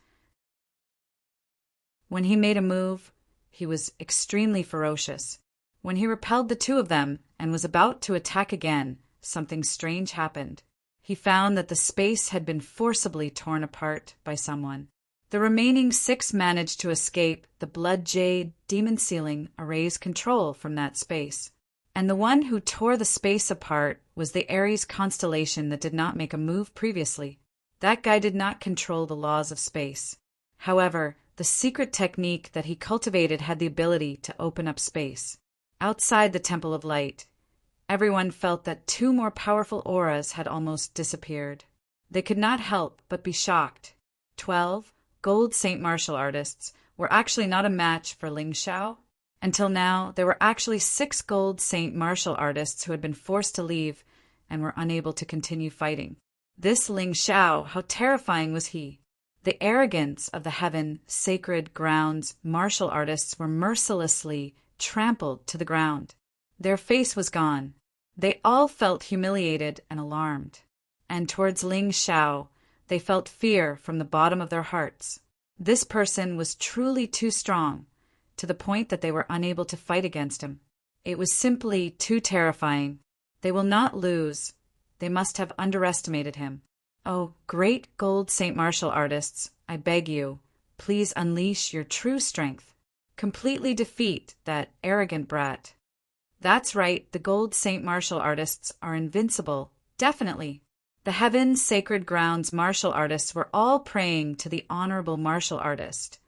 When he made a move, he was extremely ferocious. When he repelled the 2 of them and was about to attack again, something strange happened. He found that the space had been forcibly torn apart by someone. The remaining 6 managed to escape the blood jade demon sealing array's control from that space. And the one who tore the space apart was the Aries constellation that did not make a move previously. That guy did not control the laws of space. However, the secret technique that he cultivated had the ability to open up space. Outside the Temple of Light, everyone felt that 2 more powerful auras had almost disappeared. They could not help but be shocked. 12 gold Saint martial artists were actually not a match for Ling Xiao. Until now, there were actually 6 gold Saint martial artists who had been forced to leave and were unable to continue fighting. This Ling Xiao, how terrifying was he? The arrogance of the heaven, sacred grounds, martial artists were mercilessly trampled to the ground. Their face was gone. They all felt humiliated and alarmed. And towards Ling Xiao, they felt fear from the bottom of their hearts. This person was truly too strong, to the point that they were unable to fight against him. It was simply too terrifying. They will not lose. They must have underestimated him. Oh, great gold Saint martial artists, I beg you, please unleash your true strength. Completely defeat that arrogant brat. That's right, the gold Saint martial artists are invincible, definitely. The heaven sacred grounds martial artists were all praying to the honorable martial artist,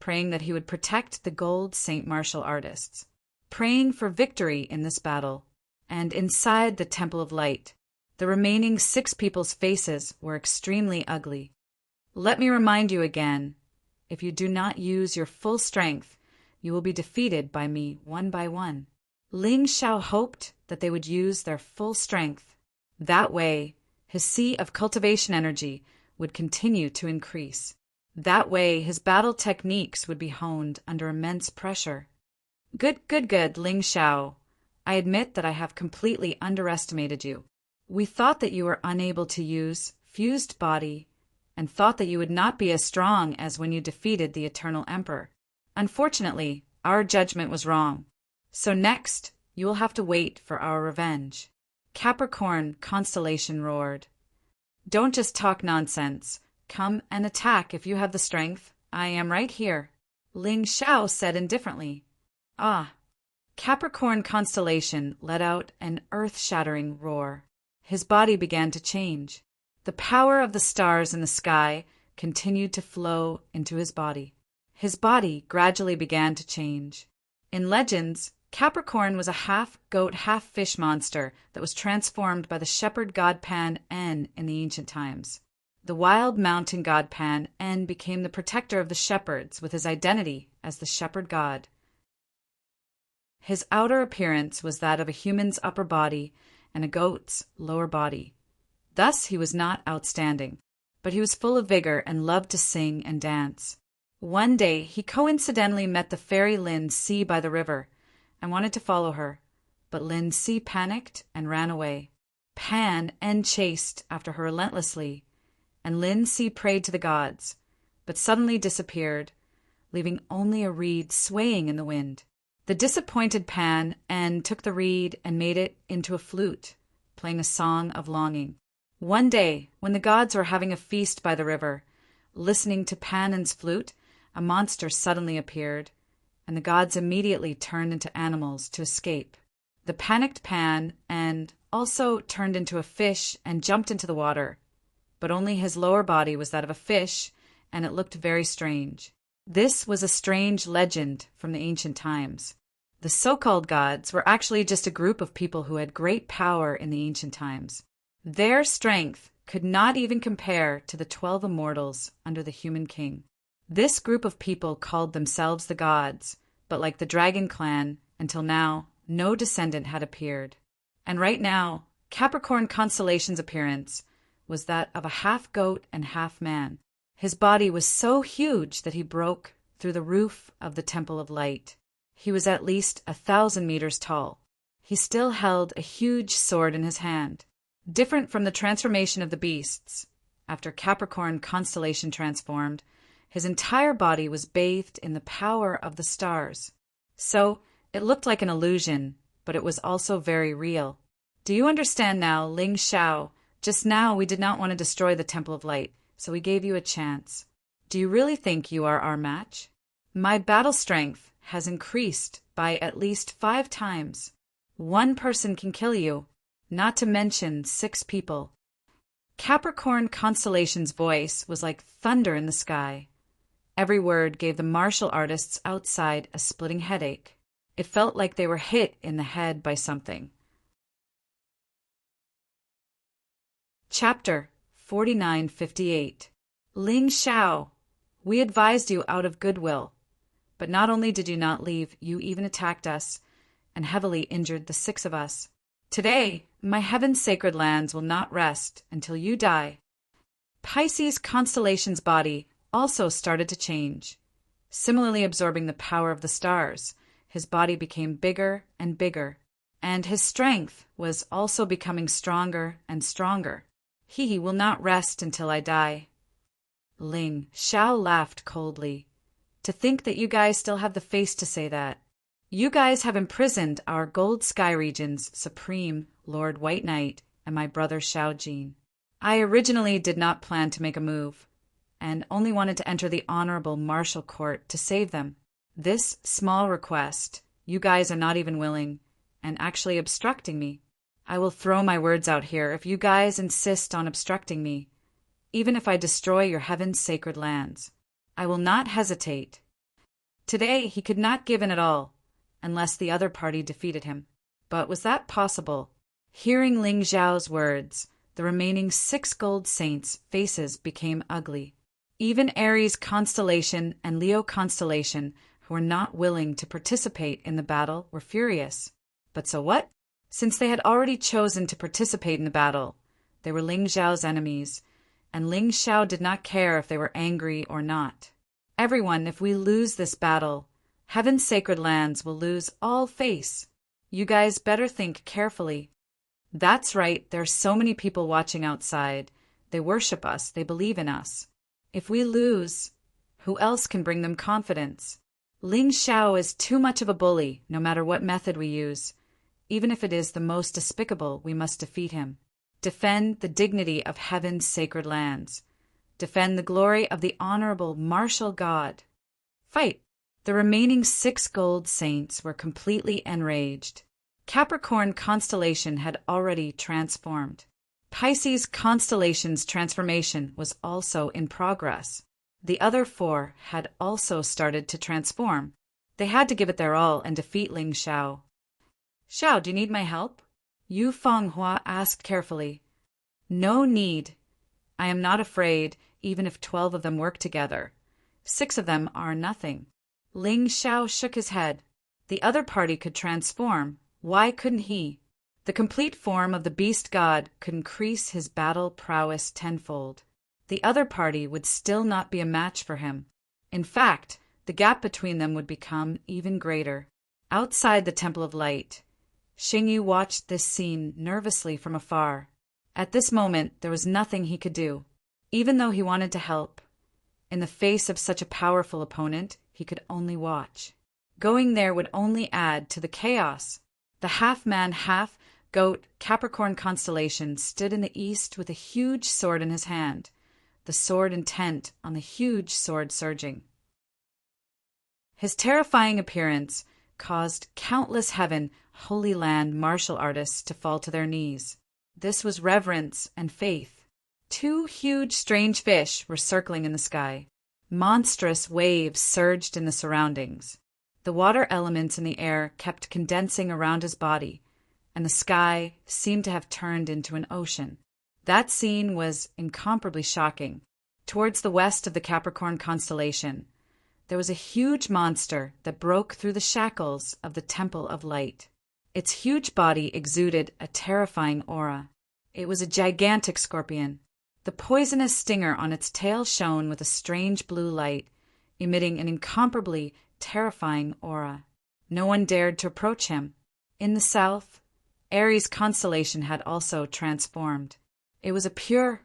praying that he would protect the gold Saint martial artists, praying for victory in this battle. And inside the Temple of Light, the remaining 6 people's faces were extremely ugly. Let me remind you again, if you do not use your full strength, you will be defeated by me one by one. Ling Xiao hoped that they would use their full strength. That way, his sea of cultivation energy would continue to increase. That way, his battle techniques would be honed under immense pressure. Good, Ling Xiao. I admit that I have completely underestimated you. We thought that you were unable to use fused body and thought that you would not be as strong as when you defeated the Eternal Emperor. Unfortunately, our judgment was wrong. So next, you will have to wait for our revenge." Capricorn constellation roared. "Don't just talk nonsense. Come and attack if you have the strength. I am right here," Ling Xiao said indifferently. "Ah." Capricorn constellation let out an earth-shattering roar. His body began to change. The power of the stars in the sky continued to flow into his body. His body gradually began to change. In legends, Capricorn was a half-goat, half-fish monster that was transformed by the shepherd god Pan En in the ancient times. The wild mountain god Pan En became the protector of the shepherds with his identity as the shepherd god. His outer appearance was that of a human's upper body and a goat's lower body. Thus he was not outstanding, but he was full of vigor and loved to sing and dance. One day he coincidentally met the fairy Lin Si by the river and wanted to follow her, but Lin Si panicked and ran away. Pan En chased after her relentlessly, and Lin Si prayed to the gods, but suddenly disappeared, leaving only a reed swaying in the wind. The disappointed Pan En took the reed and made it into a flute, playing a song of longing. One day, when the gods were having a feast by the river, listening to Pan En's flute, a monster suddenly appeared, and the gods immediately turned into animals to escape. The panicked Pan En also turned into a fish and jumped into the water, but only his lower body was that of a fish, and it looked very strange. This was a strange legend from the ancient times. The so-called gods were actually just a group of people who had great power in the ancient times. Their strength could not even compare to the 12 immortals under the human king. This group of people called themselves the gods, but like the dragon clan, until now, no descendant had appeared. And right now, Capricorn constellation's appearance was that of a half-goat and half-man. His body was so huge that he broke through the roof of the Temple of Light. He was at least 1,000 meters tall. He still held a huge sword in his hand. Different from the transformation of the beasts, after Capricorn constellation transformed, his entire body was bathed in the power of the stars. So, it looked like an illusion, but it was also very real. Do you understand now, Ling Xiao? Just now we did not want to destroy the Temple of Light, so we gave you a chance. Do you really think you are our match? My battle strength has increased by at least 5 times. 1 person can kill you, not to mention 6 people. Capricorn constellation's voice was like thunder in the sky. Every word gave the martial artists outside a splitting headache. It felt like they were hit in the head by something. Chapter 4958. Ling Xiao, we advised you out of goodwill, but not only did you not leave, you even attacked us and heavily injured the 6 of us. Today, my heaven's sacred lands will not rest until you die. Pisces constellation's body also started to change. Similarly absorbing the power of the stars, his body became bigger and bigger, and his strength was also becoming stronger and stronger. He will not rest until I die. Ling Xiao laughed coldly. To think that you guys still have the face to say that. You guys have imprisoned our Gold Sky Region's Supreme Lord White Knight and my brother Xiao Jin. I originally did not plan to make a move, and only wanted to enter the honorable martial court to save them. This small request, you guys are not even willing, and actually obstructing me. I will throw my words out here if you guys insist on obstructing me, even if I destroy your heaven's sacred lands. I will not hesitate. Today he could not give in at all, unless the other party defeated him. But was that possible? Hearing Ling Xiao's words, the remaining 6 gold saints' faces became ugly. Even Aries constellation and Leo constellation, who were not willing to participate in the battle, were furious. But so what? Since they had already chosen to participate in the battle, they were Ling Xiao's enemies, and Ling Xiao did not care if they were angry or not. Everyone, if we lose this battle, heaven's sacred lands will lose all face. You guys better think carefully. That's right, there are so many people watching outside. They worship us. They believe in us. If we lose, who else can bring them confidence? Ling Xiao is too much of a bully, no matter what method we use. Even if it is the most despicable, we must defeat him. Defend the dignity of heaven's sacred lands. Defend the glory of the honorable martial god. Fight! The remaining 6 gold saints were completely enraged. Capricorn constellation had already transformed. Pisces constellation's transformation was also in progress. The other 4 had also started to transform. They had to give it their all and defeat Ling Xiao. Xiao, do you need my help? Yu Fenghua asked carefully. No need. I am not afraid, even if 12 of them work together. 6 of them are nothing. Ling Xiao shook his head. The other party could transform. Why couldn't he? The complete form of the beast god could increase his battle prowess tenfold. The other party would still not be a match for him. In fact, the gap between them would become even greater. Outside the Temple of Light, Xingyu watched this scene nervously from afar. At this moment, there was nothing he could do. Even though he wanted to help, in the face of such a powerful opponent, he could only watch. Going there would only add to the chaos. The half-man, half-goat Capricorn constellation stood in the east with a huge sword in his hand, the sword intent on the huge sword surging. His terrifying appearance caused countless heaven, Holy Land martial artists to fall to their knees. This was reverence and faith. 2 huge strange fish were circling in the sky. Monstrous waves surged in the surroundings. The water elements in the air kept condensing around his body, and the sky seemed to have turned into an ocean. That scene was incomparably shocking. Towards the west of the Capricorn constellation, there was a huge monster that broke through the shackles of the Temple of Light. Its huge body exuded a terrifying aura. It was a gigantic scorpion. The poisonous stinger on its tail shone with a strange blue light, emitting an incomparably terrifying aura. No one dared to approach him. In the south, Aries' constellation had also transformed. It was a pure,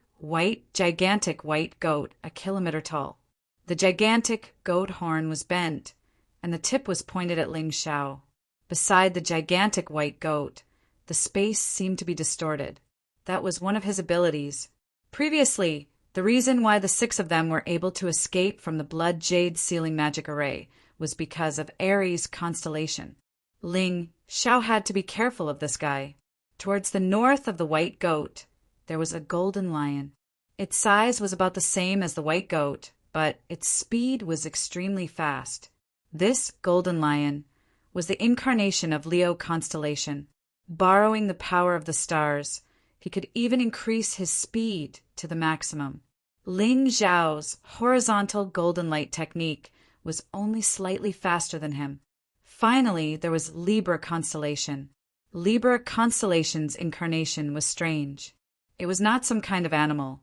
gigantic white goat, a kilometer tall. The gigantic goat horn was bent, and the tip was pointed at Ling Xiao. Beside the gigantic white goat, the space seemed to be distorted. That was one of his abilities. Previously, the reason why the 6 of them were able to escape from the blood jade sealing magic array was because of Aries' constellation. Ling Xiao had to be careful of this guy. Towards the north of the white goat, there was a golden lion. Its size was about the same as the white goat, but its speed was extremely fast. This golden lion was the incarnation of Leo constellation. Borrowing the power of the stars, he could even increase his speed to the maximum. Ling Xiao's horizontal golden light technique was only slightly faster than him. Finally, there was Libra constellation. Libra constellation's incarnation was strange. It was not some kind of animal,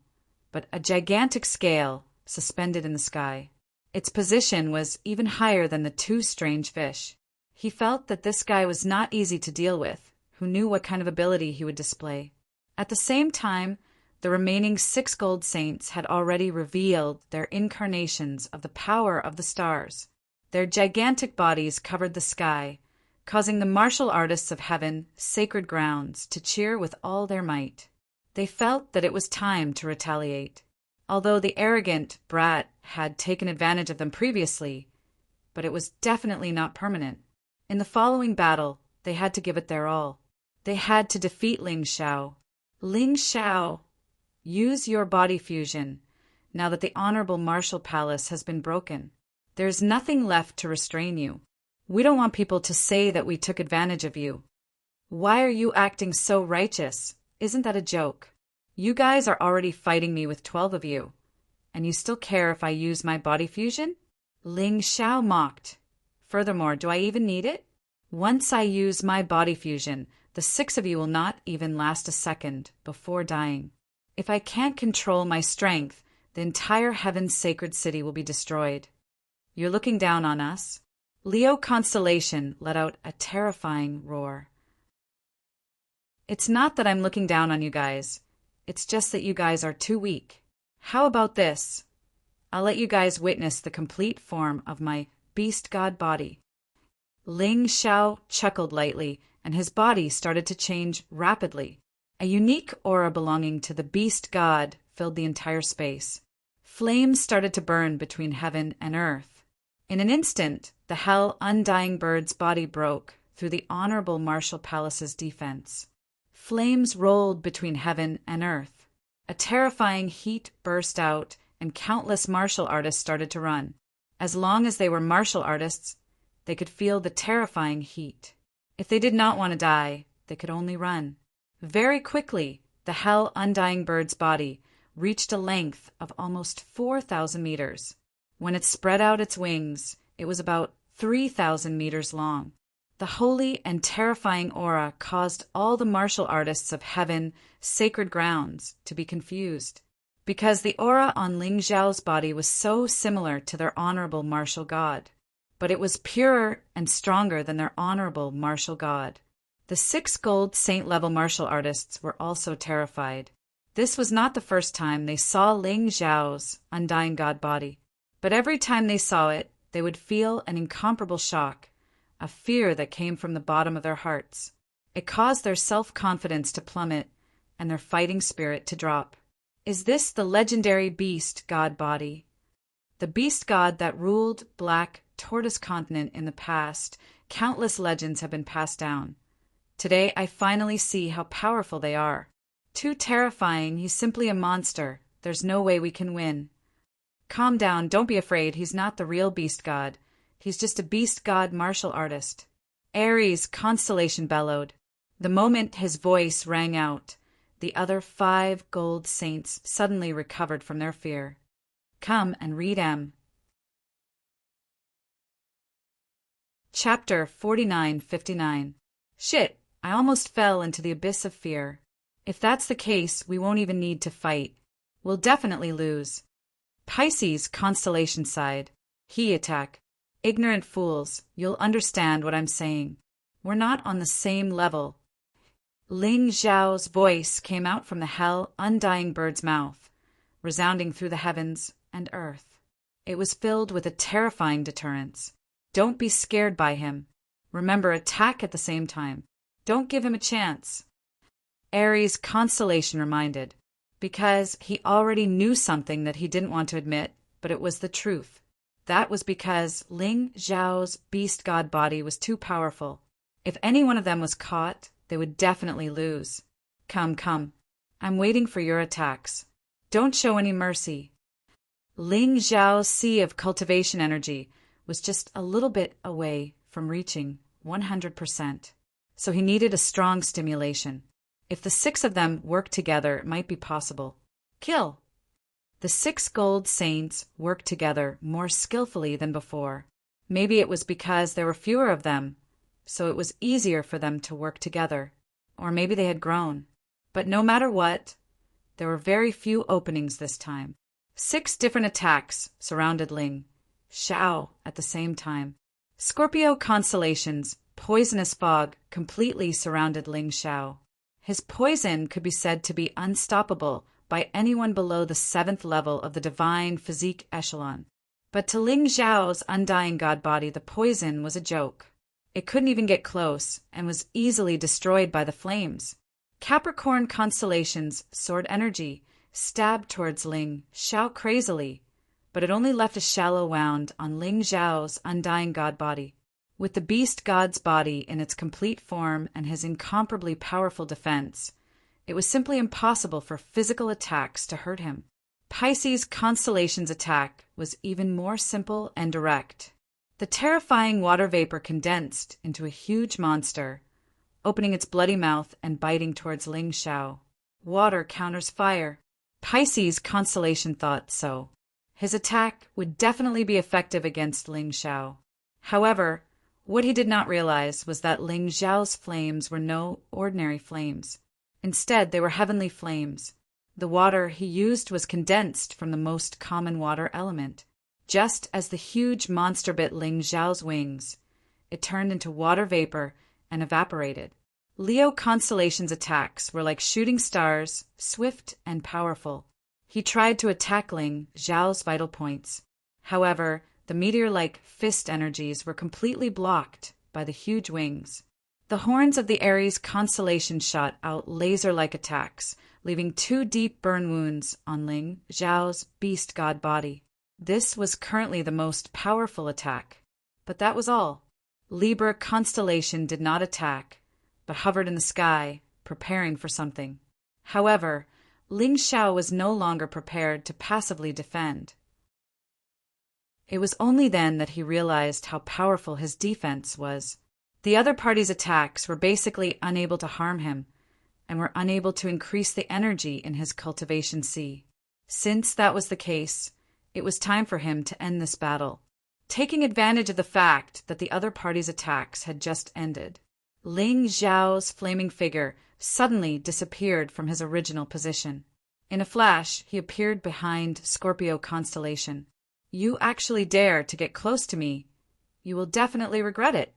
but a gigantic scale suspended in the sky. Its position was even higher than the 2 strange fish. He felt that this guy was not easy to deal with, who knew what kind of ability he would display. At the same time, the remaining 6 gold saints had already revealed their incarnations of the power of the stars. Their gigantic bodies covered the sky, causing the martial artists of heaven, sacred grounds, to cheer with all their might. They felt that it was time to retaliate. Although the arrogant brat had taken advantage of them previously, but it was definitely not permanent. In the following battle, they had to give it their all. They had to defeat Ling Xiao. Ling Xiao, use your body fusion, now that the honorable martial palace has been broken. There is nothing left to restrain you. We don't want people to say that we took advantage of you. Why are you acting so righteous? Isn't that a joke? You guys are already fighting me with 12 of you, and you still care if I use my body fusion? Ling Xiao mocked. Furthermore, do I even need it? Once I use my body fusion, the 6 of you will not even last a second before dying. If I can't control my strength, the entire heaven's sacred city will be destroyed. You're looking down on us? Leo constellation let out a terrifying roar. It's not that I'm looking down on you guys. It's just that you guys are too weak. How about this? I'll let you guys witness the complete form of my beast god body." Ling Xiao chuckled lightly, and his body started to change rapidly. A unique aura belonging to the beast god filled the entire space. Flames started to burn between heaven and earth. In an instant, the hell undying bird's body broke through the honorable Martial Palace's defense. Flames rolled between heaven and earth. A terrifying heat burst out, and countless martial artists started to run. As long as they were martial artists, they could feel the terrifying heat. If they did not want to die, they could only run. Very quickly, the hell undying bird's body reached a length of almost 4,000 meters. When it spread out its wings, it was about 3,000 meters long. The holy and terrifying aura caused all the martial artists of heaven, sacred grounds, to be confused, because the aura on Ling Xiao's body was so similar to their honorable martial god. But it was purer and stronger than their honorable martial god. The 6 gold saint-level martial artists were also terrified. This was not the first time they saw Ling Xiao's undying god body, but every time they saw it, they would feel an incomparable shock, a fear that came from the bottom of their hearts. It caused their self-confidence to plummet and their fighting spirit to drop. Is this the legendary beast god body? The beast god that ruled Black Tortoise Continent in the past? Countless legends have been passed down. Today I finally see how powerful they are. Too terrifying, he's simply a monster. There's no way we can win. Calm down, don't be afraid, he's not the real beast god. He's just a beast god martial artist. Ares' constellation bellowed. The moment his voice rang out, the other 5 gold saints suddenly recovered from their fear. Come and read M. Chapter 4959. Shit, I almost fell into the abyss of fear. If that's the case, we won't even need to fight. We'll definitely lose. Pisces constellation sighed. He attack. Ignorant fools, you'll understand what I'm saying. We're not on the same level. Ling Xiao's voice came out from the hell undying bird's mouth, resounding through the heavens and earth. It was filled with a terrifying deterrence. Don't be scared by him. Remember, attack at the same time. Don't give him a chance. Ares' constellation reminded, because he already knew something that he didn't want to admit, but it was the truth. That was because Ling Xiao's beast god body was too powerful. If any one of them was caught, they would definitely lose. Come, come. I'm waiting for your attacks. Don't show any mercy. Ling Xiao's sea of cultivation energy was just a little bit away from reaching 100%. So he needed a strong stimulation. If the 6 of them worked together, it might be possible. Kill! The 6 gold saints worked together more skillfully than before. Maybe it was because there were fewer of them, so it was easier for them to work together. Or maybe they had grown. But no matter what, there were very few openings this time. 6 different attacks surrounded Ling Xiao at the same time. Scorpio constellation's poisonous fog completely surrounded Ling Xiao. His poison could be said to be unstoppable by anyone below the 7th level of the divine physique echelon. But to Ling Xiao's undying god body, the poison was a joke. It couldn't even get close and was easily destroyed by the flames. Capricorn constellation's sword energy stabbed towards Ling Xiao crazily, but it only left a shallow wound on Ling Xiao's undying god body. With the beast god's body in its complete form and his incomparably powerful defense, it was simply impossible for physical attacks to hurt him. Pisces constellation's attack was even more simple and direct. The terrifying water vapor condensed into a huge monster, opening its bloody mouth and biting towards Ling Xiao. Water counters fire. Pisces constellation thought so. His attack would definitely be effective against Ling Xiao. However, what he did not realize was that Ling Xiao's flames were no ordinary flames. Instead, they were heavenly flames. The water he used was condensed from the most common water element. Just as the huge monster bit Ling Xiao's wings, it turned into water vapor and evaporated. Leo constellation's attacks were like shooting stars, swift and powerful. He tried to attack Ling Zhao's vital points. However, the meteor-like fist energies were completely blocked by the huge wings. The horns of the Aries constellation shot out laser-like attacks, leaving 2 deep burn wounds on Ling Zhao's beast god body. This was currently the most powerful attack. But that was all. Libra constellation did not attack, but hovered in the sky, preparing for something. However, Ling Zhao was no longer prepared to passively defend. It was only then that he realized how powerful his defense was. The other party's attacks were basically unable to harm him, and were unable to increase the energy in his cultivation sea. Since that was the case, it was time for him to end this battle. Taking advantage of the fact that the other party's attacks had just ended, Ling Zhao's flaming figure suddenly disappeared from his original position. In a flash, he appeared behind Scorpio constellation. "You actually dare to get close to me. You will definitely regret it."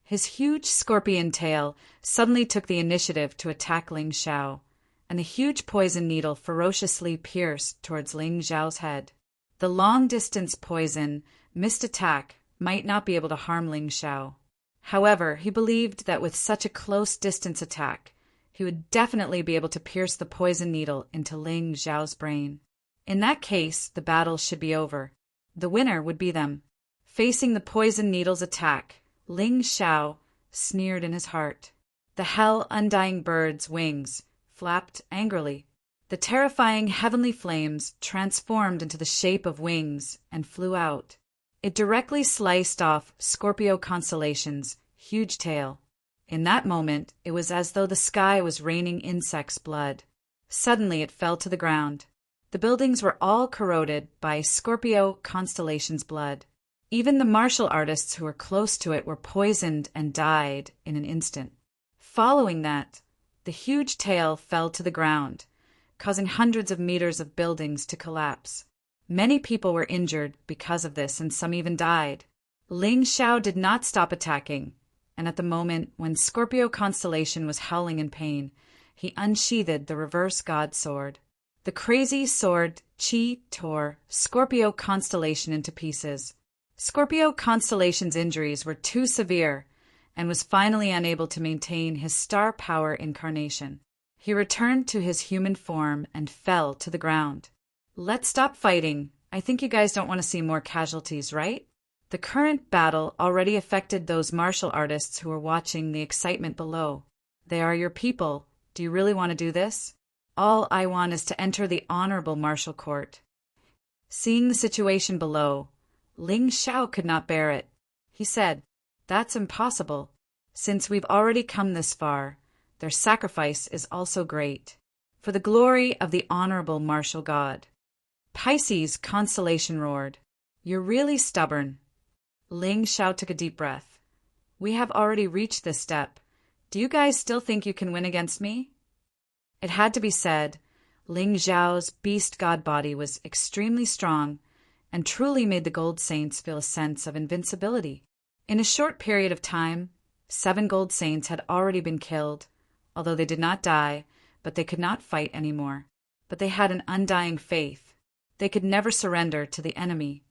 His huge scorpion tail suddenly took the initiative to attack Ling Zhao, and the huge poison needle ferociously pierced towards Ling Zhao's head. The long-distance poison missed attack might not be able to harm Ling Zhao. However, he believed that with such a close-distance attack, he would definitely be able to pierce the poison needle into Ling Zhao's brain. In that case, the battle should be over. The winner would be them. Facing the poison needle's attack, Ling Zhao sneered in his heart. The hell-undying bird's wings flapped angrily. The terrifying heavenly flames transformed into the shape of wings and flew out. It directly sliced off Scorpio constellation's huge tail. In that moment, it was as though the sky was raining insects' blood. Suddenly it fell to the ground. The buildings were all corroded by Scorpio constellation's blood. Even the martial artists who were close to it were poisoned and died in an instant. Following that, the huge tail fell to the ground, causing hundreds of meters of buildings to collapse. Many people were injured because of this, and some even died. Ling Zhao did not stop attacking, and at the moment when Scorpio constellation was howling in pain, he unsheathed the reverse god sword. The crazy sword Qi tore Scorpio constellation into pieces. Scorpio constellation's injuries were too severe and was finally unable to maintain his star power incarnation. He returned to his human form and fell to the ground. "Let's stop fighting. I think you guys don't want to see more casualties, right?" The current battle already affected those martial artists who were watching the excitement below. "They are your people. Do you really want to do this? All I want is to enter the honorable martial court." Seeing the situation below, Ling Zhao could not bear it. He said, "That's impossible. Since we've already come this far, their sacrifice is also great. For the glory of the honorable martial god." Pisces constellation roared, "You're really stubborn." Ling Zhao took a deep breath. "We have already reached this step. Do you guys still think you can win against me?" It had to be said, Ling Zhao's beast god body was extremely strong and truly made the gold saints feel a sense of invincibility. In a short period of time, 7 gold saints had already been killed, although they did not die, but they could not fight anymore. But they had an undying faith. They could never surrender to the enemy.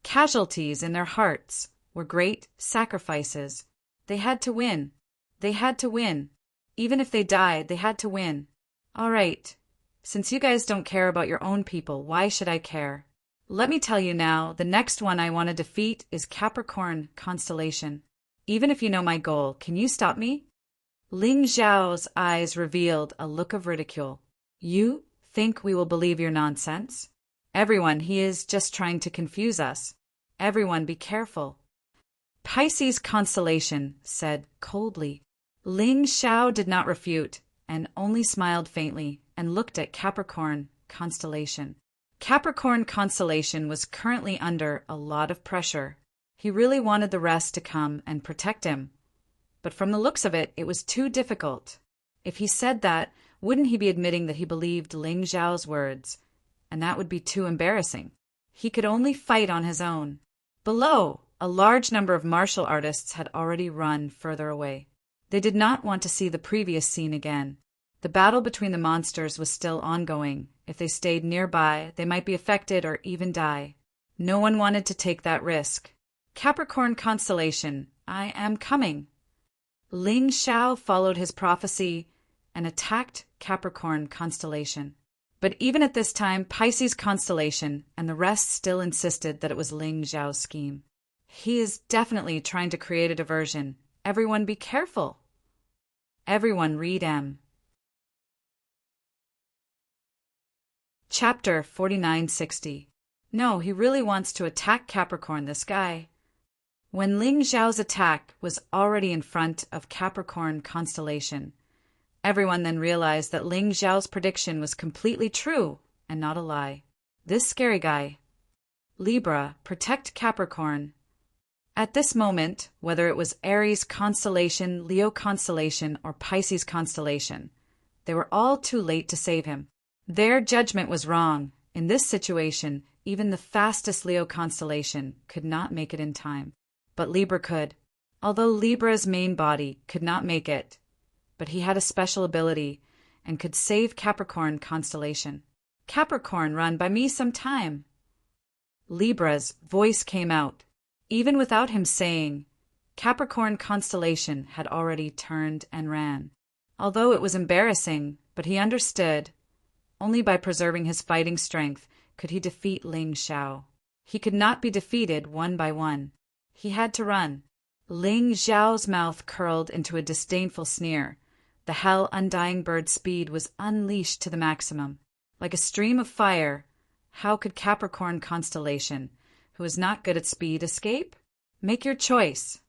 Casualties in their hearts were great sacrifices. They had to win. They had to win. Even if they died, they had to win. All right. Since you guys don't care about your own people, why should I care? Let me tell you now, the next one I want to defeat is Capricorn constellation. Even if you know my goal, can you stop me? Ling Zhao's eyes revealed a look of ridicule. You think we will believe your nonsense? Everyone, he is just trying to confuse us. Everyone, be careful. Pisces constellation said coldly. Ling Zhao did not refute, and only smiled faintly and looked at Capricorn constellation. Capricorn constellation was currently under a lot of pressure. He really wanted the rest to come and protect him. But from the looks of it, it was too difficult. If he said that, wouldn't he be admitting that he believed Ling Zhao's words? And that would be too embarrassing. He could only fight on his own. Below, a large number of martial artists had already run further away. They did not want to see the previous scene again. The battle between the monsters was still ongoing. If they stayed nearby, they might be affected or even die. No one wanted to take that risk. Capricorn constellation, I am coming. Ling Xiao followed his prophecy and attacked Capricorn constellation. But even at this time, Pisces constellation and the rest still insisted that it was Ling Xiao's scheme. He is definitely trying to create a diversion. Everyone be careful. Everyone read M. Chapter 4960. No, he really wants to attack Capricorn, this guy. When Ling Xiao's attack was already in front of Capricorn constellation, everyone then realized that Ling Xiao's prediction was completely true and not a lie. This scary guy. Libra, protect Capricorn. At this moment, whether it was Aries constellation, Leo constellation, or Pisces constellation, they were all too late to save him. Their judgment was wrong. In this situation, even the fastest Leo constellation could not make it in time. But Libra could. Although Libra's main body could not make it, but he had a special ability and could save Capricorn constellation. Capricorn, run by me some time. Libra's voice came out. Even without him saying, Capricorn constellation had already turned and ran. Although it was embarrassing, but he understood. Only by preserving his fighting strength could he defeat Ling Xiao. He could not be defeated one by one. He had to run. Ling Xiao's mouth curled into a disdainful sneer. The hell undying bird speed was unleashed to the maximum. Like a stream of fire, how could Capricorn constellation, who is not good at speed, escape? Make your choice.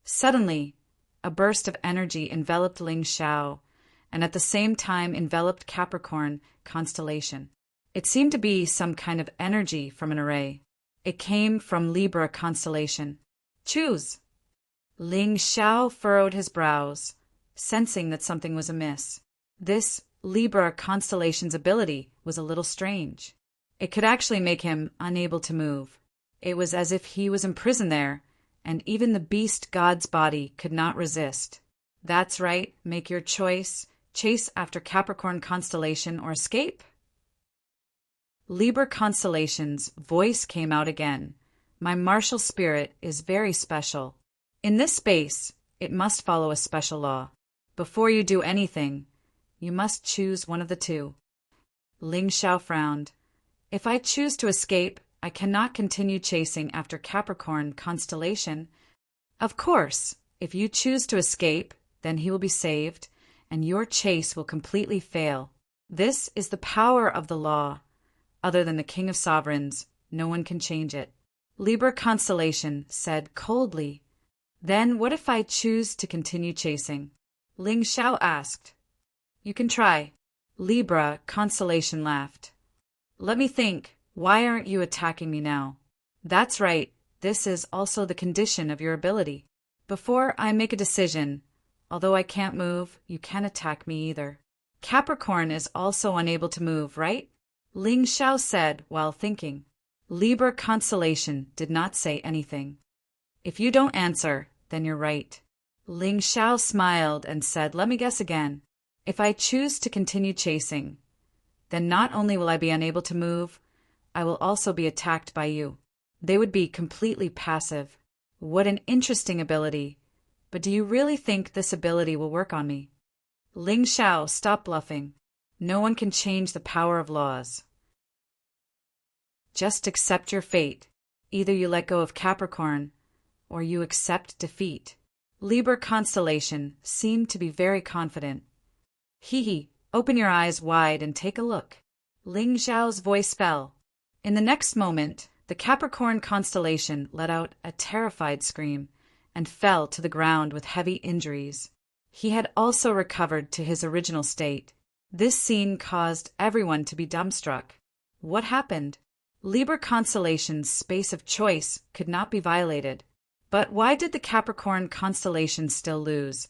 Suddenly, a burst of energy enveloped Ling Xiao, and at the same time enveloped Capricorn constellation. It seemed to be some kind of energy from an array. It came from Libra constellation. Choose. Ling Xiao furrowed his brows, sensing that something was amiss. This Libra constellation's ability was a little strange. It could actually make him unable to move. It was as if he was imprisoned there, and even the beast god's body could not resist. That's right, make your choice. Chase after Capricorn constellation or escape? Libra constellation's voice came out again. My martial spirit is very special. In this space, it must follow a special law. Before you do anything, you must choose one of the two. Ling Xiao frowned. If I choose to escape, I cannot continue chasing after Capricorn constellation. Of course, if you choose to escape, then he will be saved, and your chase will completely fail. This is the power of the law. Other than the King of Sovereigns, no one can change it. Libra constellation said coldly. Then what if I choose to continue chasing? Ling Xiao asked. You can try. Libra constellation laughed. Let me think. Why aren't you attacking me now? That's right. This is also the condition of your ability. Before I make a decision, although I can't move, you can't attack me either. Capricorn is also unable to move, right? Ling Xiao said while thinking. Libra constellation did not say anything. If you don't answer, then you're right. Ling Xiao smiled and said, let me guess again. If I choose to continue chasing, then not only will I be unable to move, I will also be attacked by you. They would be completely passive. What an interesting ability. But do you really think this ability will work on me? Ling Xiao, stop bluffing. No one can change the power of laws. Just accept your fate. Either you let go of Capricorn, or you accept defeat. Libra constellation seemed to be very confident. Hee, open your eyes wide and take a look. Ling Xiao's voice fell. In the next moment, the Capricorn constellation let out a terrified scream and fell to the ground with heavy injuries. He had also recovered to his original state. This scene caused everyone to be dumbstruck. What happened? Libra constellation's space of choice could not be violated. But why did the Capricorn constellation still lose,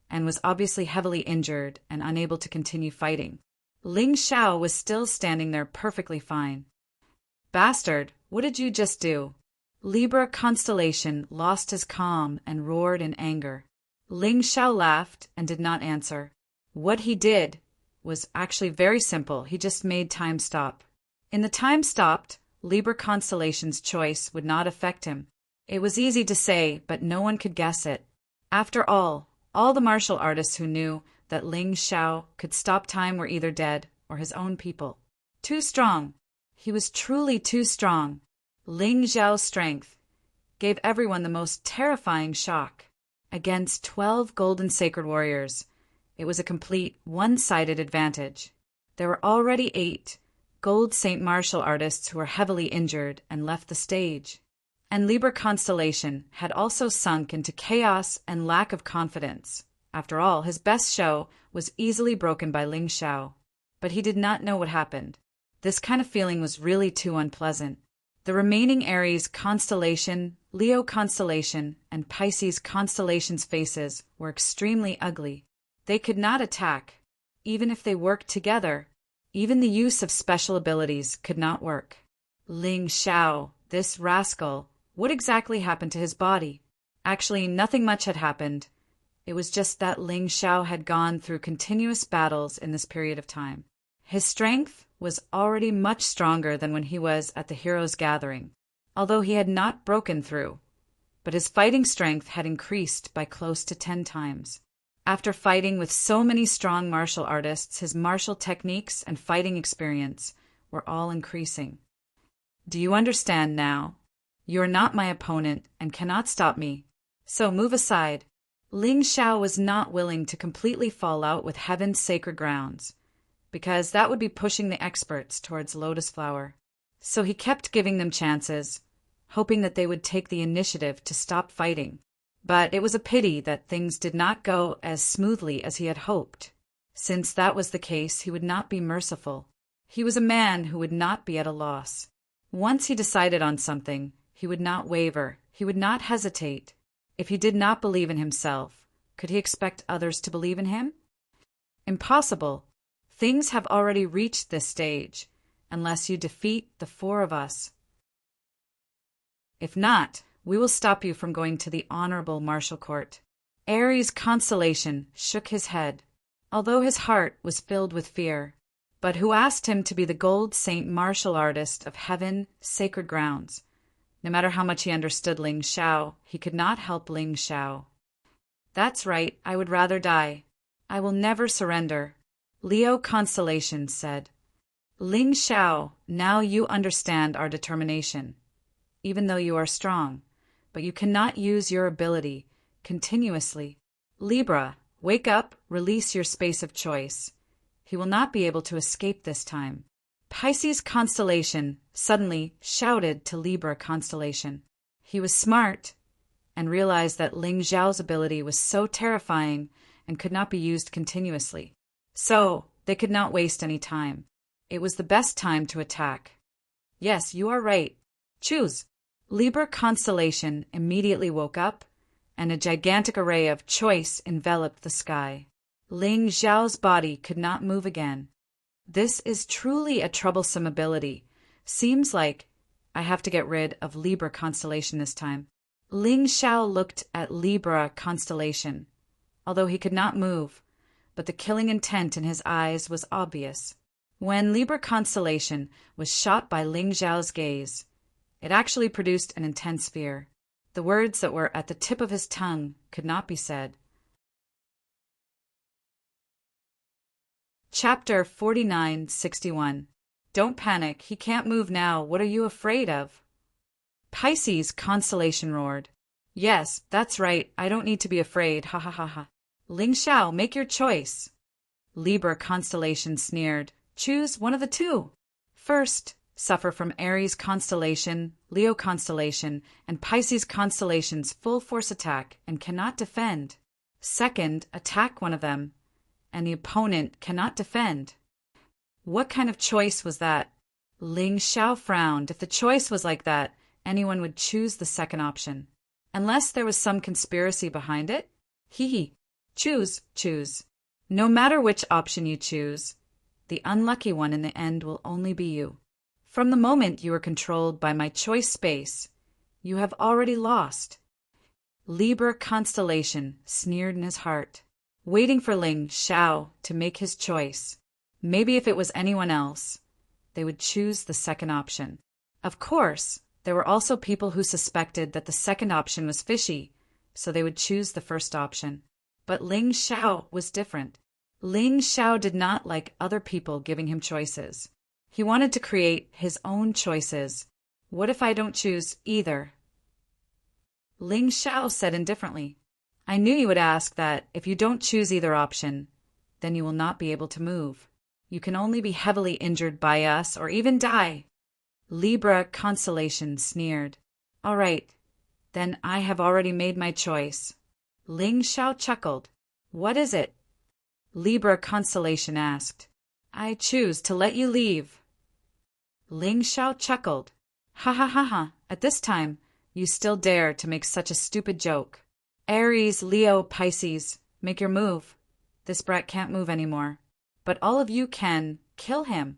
and was obviously heavily injured and unable to continue fighting? Ling Xiao was still standing there perfectly fine. Bastard, what did you just do? Libra constellation lost his calm and roared in anger. Ling Xiao laughed and did not answer. What he did was actually very simple. He just made time stop. In the time stopped, Libra constellation's choice would not affect him. It was easy to say, but no one could guess it. After all the martial artists who knew that Ling Xiao could stop time were either dead or his own people. Too strong. He was truly too strong. Ling Xiao's strength gave everyone the most terrifying shock. Against 12 golden sacred warriors, it was a complete one-sided advantage. There were already 8 gold saint martial artists who were heavily injured and left the stage. And Libra constellation had also sunk into chaos and lack of confidence. After all, his best show was easily broken by Ling Xiao. But he did not know what happened. This kind of feeling was really too unpleasant. The remaining Aries constellation, Leo constellation, and Pisces constellation's faces were extremely ugly. They could not attack. Even if they worked together, even the use of special abilities could not work. Ling Xiao, this rascal, what exactly happened to his body? Actually, nothing much had happened. It was just that Ling Xiao had gone through continuous battles in this period of time. His strength was already much stronger than when he was at the Heroes' Gathering, although he had not broken through. But his fighting strength had increased by close to 10 times. After fighting with so many strong martial artists, his martial techniques and fighting experience were all increasing. Do you understand now? You are not my opponent and cannot stop me. So move aside. Ling Xiao was not willing to completely fall out with heaven's sacred grounds, because that would be pushing the experts towards Lotus Flower. So he kept giving them chances, hoping that they would take the initiative to stop fighting. But it was a pity that things did not go as smoothly as he had hoped. Since that was the case, he would not be merciful. He was a man who would not be at a loss. Once he decided on something, he would not waver, he would not hesitate. If he did not believe in himself, could he expect others to believe in him? Impossible. Things have already reached this stage, unless you defeat the 4 of us. If not, we will stop you from going to the honorable martial court. Aries constellation shook his head, although his heart was filled with fear. But who asked him to be the gold saint martial artist of heaven, sacred grounds? No matter how much he understood Ling Xiao, he could not help Ling Xiao. That's right, I would rather die. I will never surrender. Leo constellation said. Ling Xiao, now you understand our determination. Even though you are strong, but you cannot use your ability continuously. Libra, wake up, release your space of choice. He will not be able to escape this time. Pisces constellation suddenly shouted to Libra constellation. He was smart and realized that Ling Xiao's ability was so terrifying and could not be used continuously. So they could not waste any time. It was the best time to attack. Yes, you are right. Choose. Libra constellation immediately woke up, and a gigantic array of choice enveloped the sky. Ling Xiao's body could not move again. This is truly a troublesome ability. Seems like I have to get rid of Libra constellation this time. Ling Xiao looked at Libra constellation, although he could not move, but the killing intent in his eyes was obvious. When Libra constellation was shot by Ling Xiao's gaze, it actually produced an intense fear. The words that were at the tip of his tongue could not be said. Chapter 4961. Don't panic, he can't move now. What are you afraid of? Pisces constellation roared. Yes, that's right, I don't need to be afraid, ha ha ha ha. Ling Xiao, make your choice. Libra constellation sneered. Choose one of the 2. First, suffer from Aries constellation, Leo constellation, and Pisces constellation's full force attack and cannot defend. Second, attack one of them, and the opponent cannot defend. What kind of choice was that? Ling Xiao frowned. If the choice was like that, anyone would choose the second option. Unless there was some conspiracy behind it? Hee. Choose. No matter which option you choose, the unlucky one in the end will only be you. From the moment you are controlled by my choice space, you have already lost. Libra constellation sneered in his heart, waiting for Ling Xiao to make his choice. Maybe if it was anyone else, they would choose the second option. Of course, there were also people who suspected that the second option was fishy, so they would choose the first option. But Ling Xiao was different. Ling Xiao did not like other people giving him choices. He wanted to create his own choices. What if I don't choose either? Ling Xiao said indifferently, I knew you would ask that. If you don't choose either option, then you will not be able to move. You can only be heavily injured by us or even die. Libra constellation sneered. All right, then I have already made my choice. Ling Xiao chuckled. What is it? Libra constellation asked. I choose to let you leave. Ling Xiao chuckled. Ha ha ha ha, at this time, you still dare to make such a stupid joke. Aries, Leo, Pisces, make your move. This brat can't move anymore. But all of you can kill him.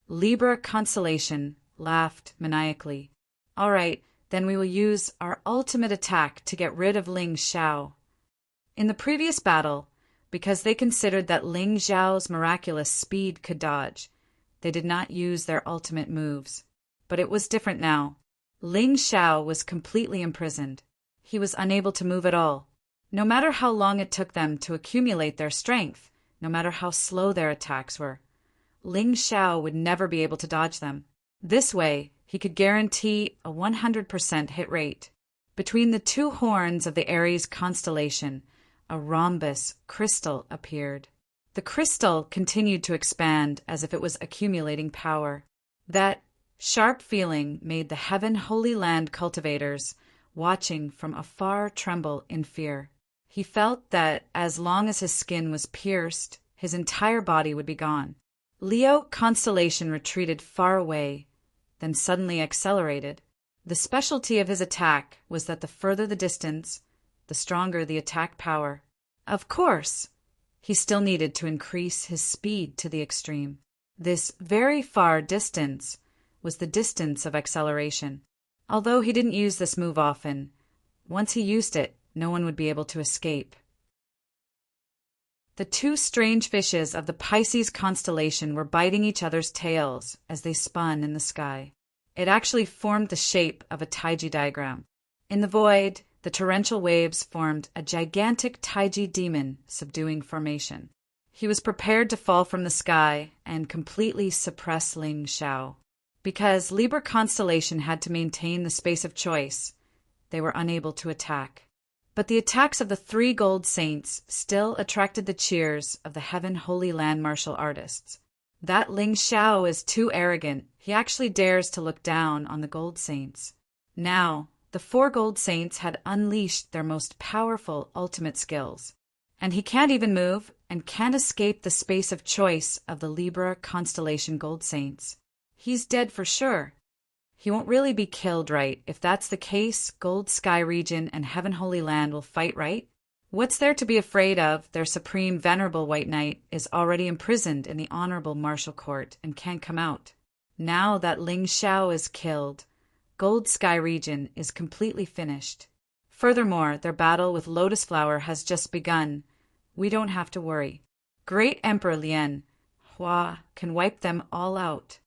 Libra constellation laughed maniacally. All right, then we will use our ultimate attack to get rid of Ling Xiao. In the previous battle, because they considered that Ling Xiao's miraculous speed could dodge, they did not use their ultimate moves. But it was different now. Ling Xiao was completely imprisoned. He was unable to move at all. No matter how long it took them to accumulate their strength, no matter how slow their attacks were, Ling Xiao would never be able to dodge them. This way, he could guarantee a 100% hit rate. Between the two horns of the Aries constellation, a rhombus crystal appeared. The crystal continued to expand as if it was accumulating power. That sharp feeling made the Heaven Holy Land cultivators, watching from afar, tremble in fear. He felt that as long as his skin was pierced, his entire body would be gone. Leo constellation retreated far away, then suddenly accelerated. The specialty of his attack was that the further the distance, the stronger the attack power. Of course, he still needed to increase his speed to the extreme. This very far distance was the distance of acceleration. Although he didn't use this move often, once he used it, no one would be able to escape. The two strange fishes of the Pisces constellation were biting each other's tails as they spun in the sky. It actually formed the shape of a Taiji diagram. In the void, the torrential waves formed a gigantic Taiji demon subduing formation. He was prepared to fall from the sky and completely suppress Ling Xiao. Because Libra constellation had to maintain the space of choice, they were unable to attack. But the attacks of the three gold saints still attracted the cheers of the Heaven Holy Land martial artists. That Ling Xiao is too arrogant. He actually dares to look down on the gold saints. Now, the four gold saints had unleashed their most powerful ultimate skills. And he can't even move and can't escape the space of choice of the Libra constellation gold saints. He's dead for sure. He won't really be killed, right? If that's the case, Gold Sky Region and Heaven Holy Land will fight, right? What's there to be afraid of? Their supreme venerable White Knight is already imprisoned in the honorable martial court and can't come out. Now that Ling Xiao is killed, Gold Sky Region is completely finished. Furthermore, their battle with Lotus Flower has just begun. We don't have to worry. Great Emperor Lien Hua can wipe them all out.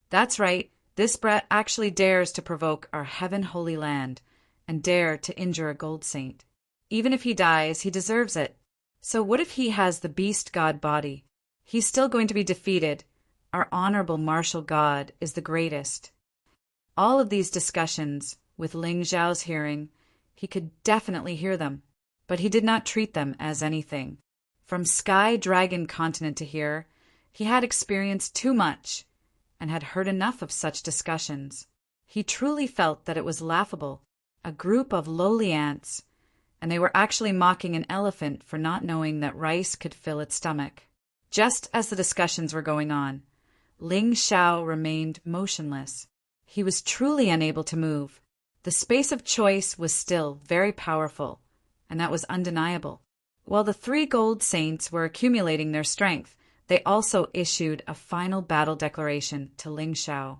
That's right. This brat actually dares to provoke our Heaven Holy Land and dare to injure a gold saint. Even if he dies, he deserves it. So what if he has the beast god body? He's still going to be defeated. Our honorable martial god is the greatest. All of these discussions, with Ling Xiao's hearing, he could definitely hear them, but he did not treat them as anything. From Sky Dragon Continent to here, he had experienced too much and had heard enough of such discussions. He truly felt that it was laughable, a group of lowly ants, and they were actually mocking an elephant for not knowing that rice could fill its stomach. Just as the discussions were going on, Ling Xiao remained motionless. He was truly unable to move. The space of choice was still very powerful, and that was undeniable. While the three gold saints were accumulating their strength, they also issued a final battle declaration to Ling Xiao.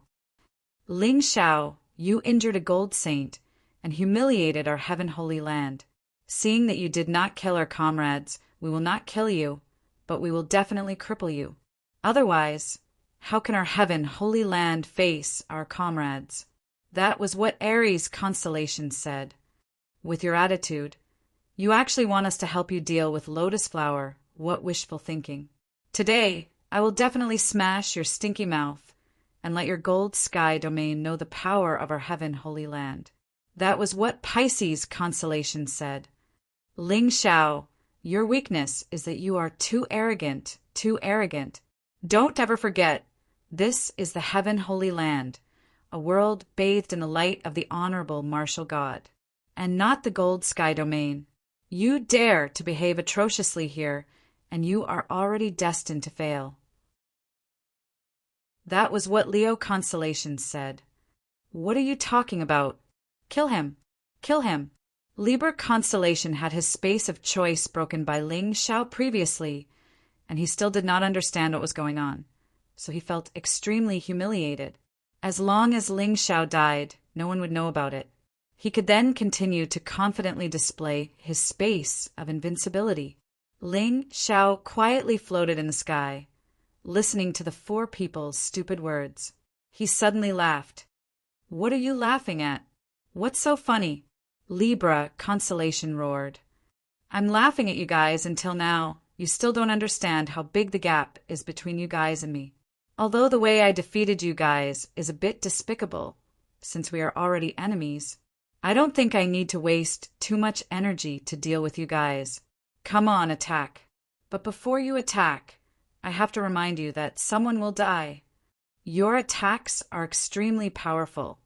Ling Xiao, you injured a gold saint, and humiliated our heaven holy land. Seeing that you did not kill our comrades, we will not kill you, but we will definitely cripple you. Otherwise, how can our heaven holy land face our comrades? That was what Aries' constellation said. With your attitude, you actually want us to help you deal with Lotus Flower. What wishful thinking. Today, I will definitely smash your stinky mouth and let your gold sky domain know the power of our heaven holy land. That was what Pisces' constellation said. Ling Xiao, your weakness is that you are too arrogant, too arrogant. Don't ever forget, this is the heaven holy land, a world bathed in the light of the honorable martial God, and not the gold sky domain. You dare to behave atrociously here, and you are already destined to fail. That was what Leo constellation said. What are you talking about? Kill him. Kill him. Libra constellation had his space of choice broken by Ling Xiao previously, and he still did not understand what was going on, so he felt extremely humiliated. As long as Ling Xiao died, no one would know about it. He could then continue to confidently display his space of invincibility. Ling Xiao quietly floated in the sky, listening to the four people's stupid words. He suddenly laughed. What are you laughing at? What's so funny? Libra constellation roared. I'm laughing at you guys until now. You still don't understand how big the gap is between you guys and me. Although the way I defeated you guys is a bit despicable, since we are already enemies, I don't think I need to waste too much energy to deal with you guys. Come on, attack. But before you attack, I have to remind you that someone will die. Your attacks are extremely powerful,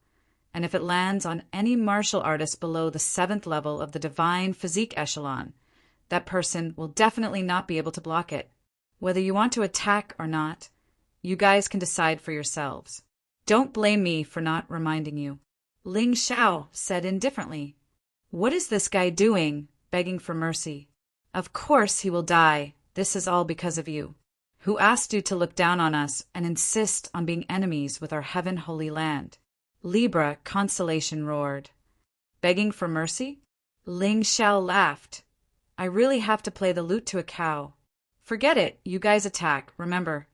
and if it lands on any martial artist below the 7th level of the divine physique echelon, that person will definitely not be able to block it. Whether you want to attack or not, you guys can decide for yourselves. Don't blame me for not reminding you. Ling Xiao said indifferently. What is this guy doing, begging for mercy? Of course he will die. This is all because of you. Who asked you to look down on us and insist on being enemies with our heaven holy land? Libra constellation roared. Begging for mercy? Ling Xiao laughed. I really have to play the lute to a cow. Forget it, you guys attack, remember.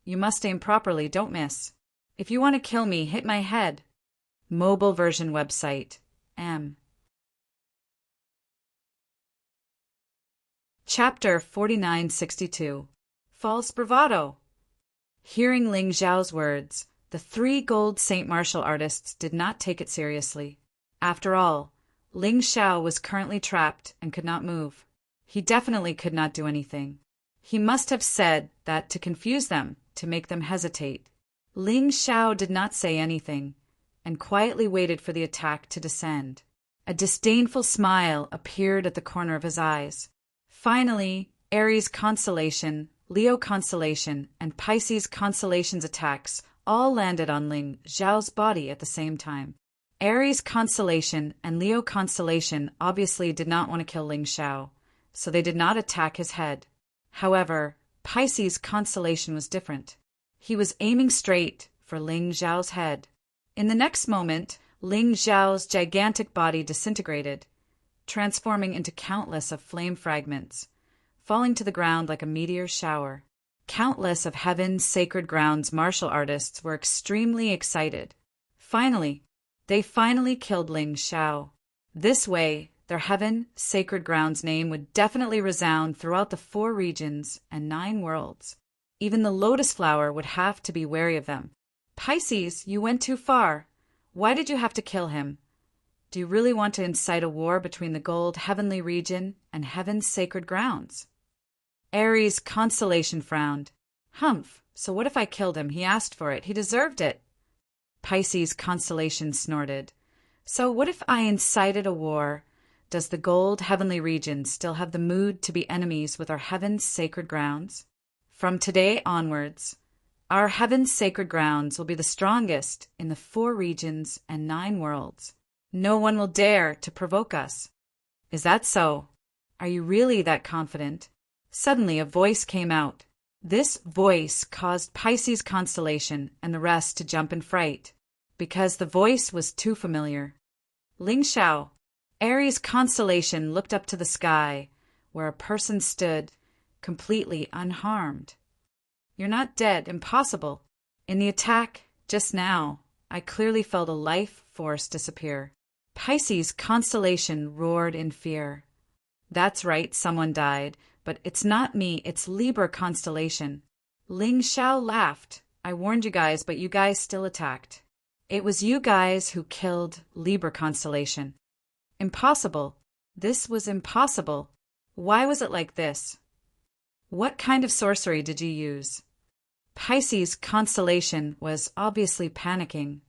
You must aim properly, don't miss. If you want to kill me, hit my head. Mobile version website. M. Chapter 4962. False bravado. Hearing Ling Xiao's words, the 3 gold Saint martial artists did not take it seriously. After all, Ling Xiao was currently trapped and could not move. He definitely could not do anything. He must have said that to confuse them, to make them hesitate. Ling Xiao did not say anything, and quietly waited for the attack to descend. A disdainful smile appeared at the corner of his eyes. Finally, Aries constellation, Leo constellation, and Pisces constellation's attacks all landed on Ling Xiao's body at the same time. Aries constellation and Leo constellation obviously did not want to kill Ling Xiao, so they did not attack his head. However, Pisces constellation was different. He was aiming straight for Ling Xiao's head. In the next moment, Ling Xiao's gigantic body disintegrated, transforming into countless of flame fragments, falling to the ground like a meteor shower. Countless of heaven's sacred grounds martial artists were extremely excited. They finally killed Ling Xiao. This way, their heaven sacred grounds name would definitely resound throughout the 4 regions and 9 worlds. Even the lotus flower would have to be wary of them. Pisces, you went too far. Why did you have to kill him? Do you really want to incite a war between the gold heavenly region and heaven's sacred grounds? Aries constellation frowned. Humph, so what if I killed him? He asked for it. He deserved it. Pisces constellation snorted. So what if I incited a war? Does the gold heavenly region still have the mood to be enemies with our heaven's sacred grounds? From today onwards, our heaven's sacred grounds will be the strongest in the 4 regions and 9 worlds. No one will dare to provoke us. Is that so? Are you really that confident? Suddenly a voice came out. This voice caused Pisces constellation and the rest to jump in fright, because the voice was too familiar. Ling Xiao. Aries constellation looked up to the sky, where a person stood, completely unharmed. You're not dead, impossible. In the attack, just now, I clearly felt a life force disappear. Pisces constellation roared in fear. That's right, someone died, but it's not me, it's Libra constellation. Ling Xiao laughed. I warned you guys, but you guys still attacked. It was you guys who killed Libra constellation. Impossible. This was impossible. Why was it like this? What kind of sorcery did you use? Pisces constellation was obviously panicking.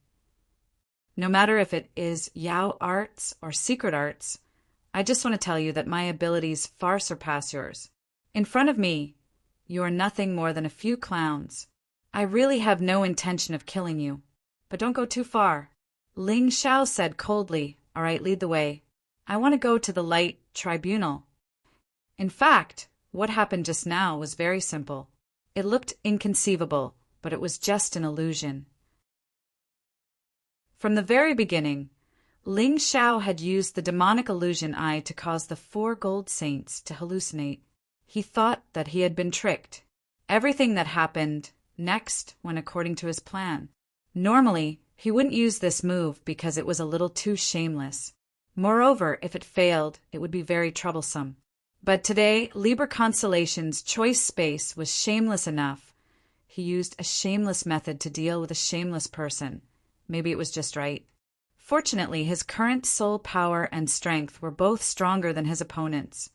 No matter if it is Yao arts or secret arts, I just want to tell you that my abilities far surpass yours. In front of me, you are nothing more than a few clowns. I really have no intention of killing you, but don't go too far. Ling Xiao said coldly, all right, lead the way. I want to go to the light tribunal. In fact, what happened just now was very simple. It looked inconceivable, but it was just an illusion. From the very beginning, Ling Xiao had used the demonic illusion eye to cause the 4 gold saints to hallucinate. He thought that he had been tricked. Everything that happened next went according to his plan. Normally, he wouldn't use this move because it was a little too shameless. Moreover, if it failed, it would be very troublesome. But today, Libra constellation's choice space was shameless enough. He used a shameless method to deal with a shameless person. Maybe it was just right. Fortunately, his current soul power and strength were both stronger than his opponent's,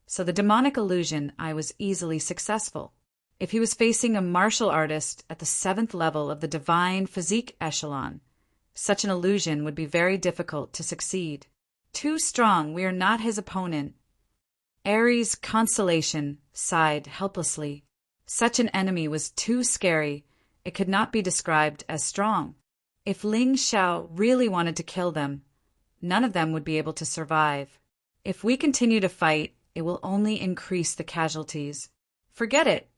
so the demonic illusion I was easily successful. If he was facing a martial artist at the 7th level of the divine physique echelon, such an illusion would be very difficult to succeed. Too strong, we are not his opponent. Aries constellation sighed helplessly. Such an enemy was too scary, it could not be described as strong. If Ling Xiao really wanted to kill them, none of them would be able to survive. If we continue to fight, it will only increase the casualties. Forget it.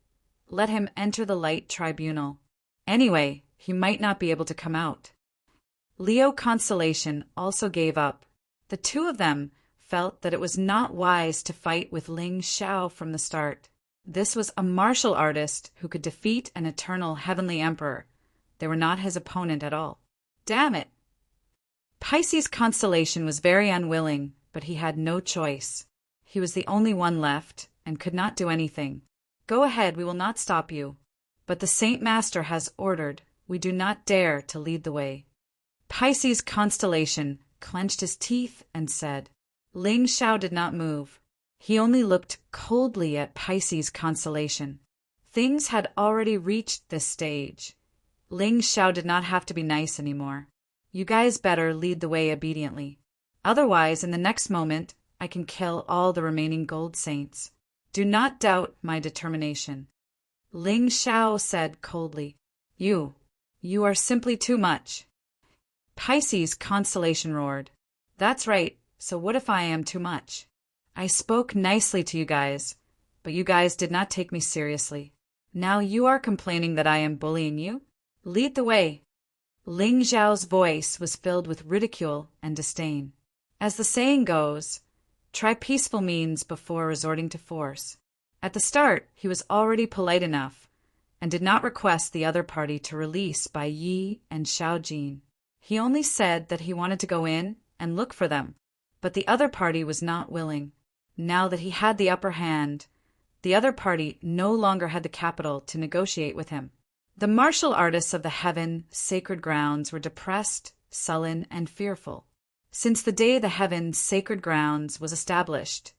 Let him enter the light tribunal. Anyway, he might not be able to come out. Leo constellation also gave up. The two of them felt that it was not wise to fight with Ling Xiao from the start. This was a martial artist who could defeat an eternal heavenly emperor. They were not his opponent at all. Damn it! Pisces constellation was very unwilling, but he had no choice. He was the only one left, and could not do anything. Go ahead, we will not stop you. But the Saint Master has ordered, we do not dare to lead the way. Pisces constellation clenched his teeth and said. Ling Xiao did not move. He only looked coldly at Pisces constellation. Things had already reached this stage. Ling Xiao did not have to be nice anymore. You guys better lead the way obediently. Otherwise, in the next moment, I can kill all the remaining gold saints. Do not doubt my determination. Ling Xiao said coldly. You are simply too much. Pisces constellation roared. That's right, so what if I am too much? I spoke nicely to you guys, but you guys did not take me seriously. Now you are complaining that I am bullying you? Lead the way. Ling Xiao's voice was filled with ridicule and disdain. As the saying goes, try peaceful means before resorting to force. At the start, he was already polite enough and did not request the other party to release Bai Yi and Xiao Jin. He only said that he wanted to go in and look for them, but the other party was not willing. Now that he had the upper hand, the other party no longer had the capital to negotiate with him. The martial artists of the heaven sacred grounds were depressed, sullen, and fearful. Since the day the heaven sacred grounds was established,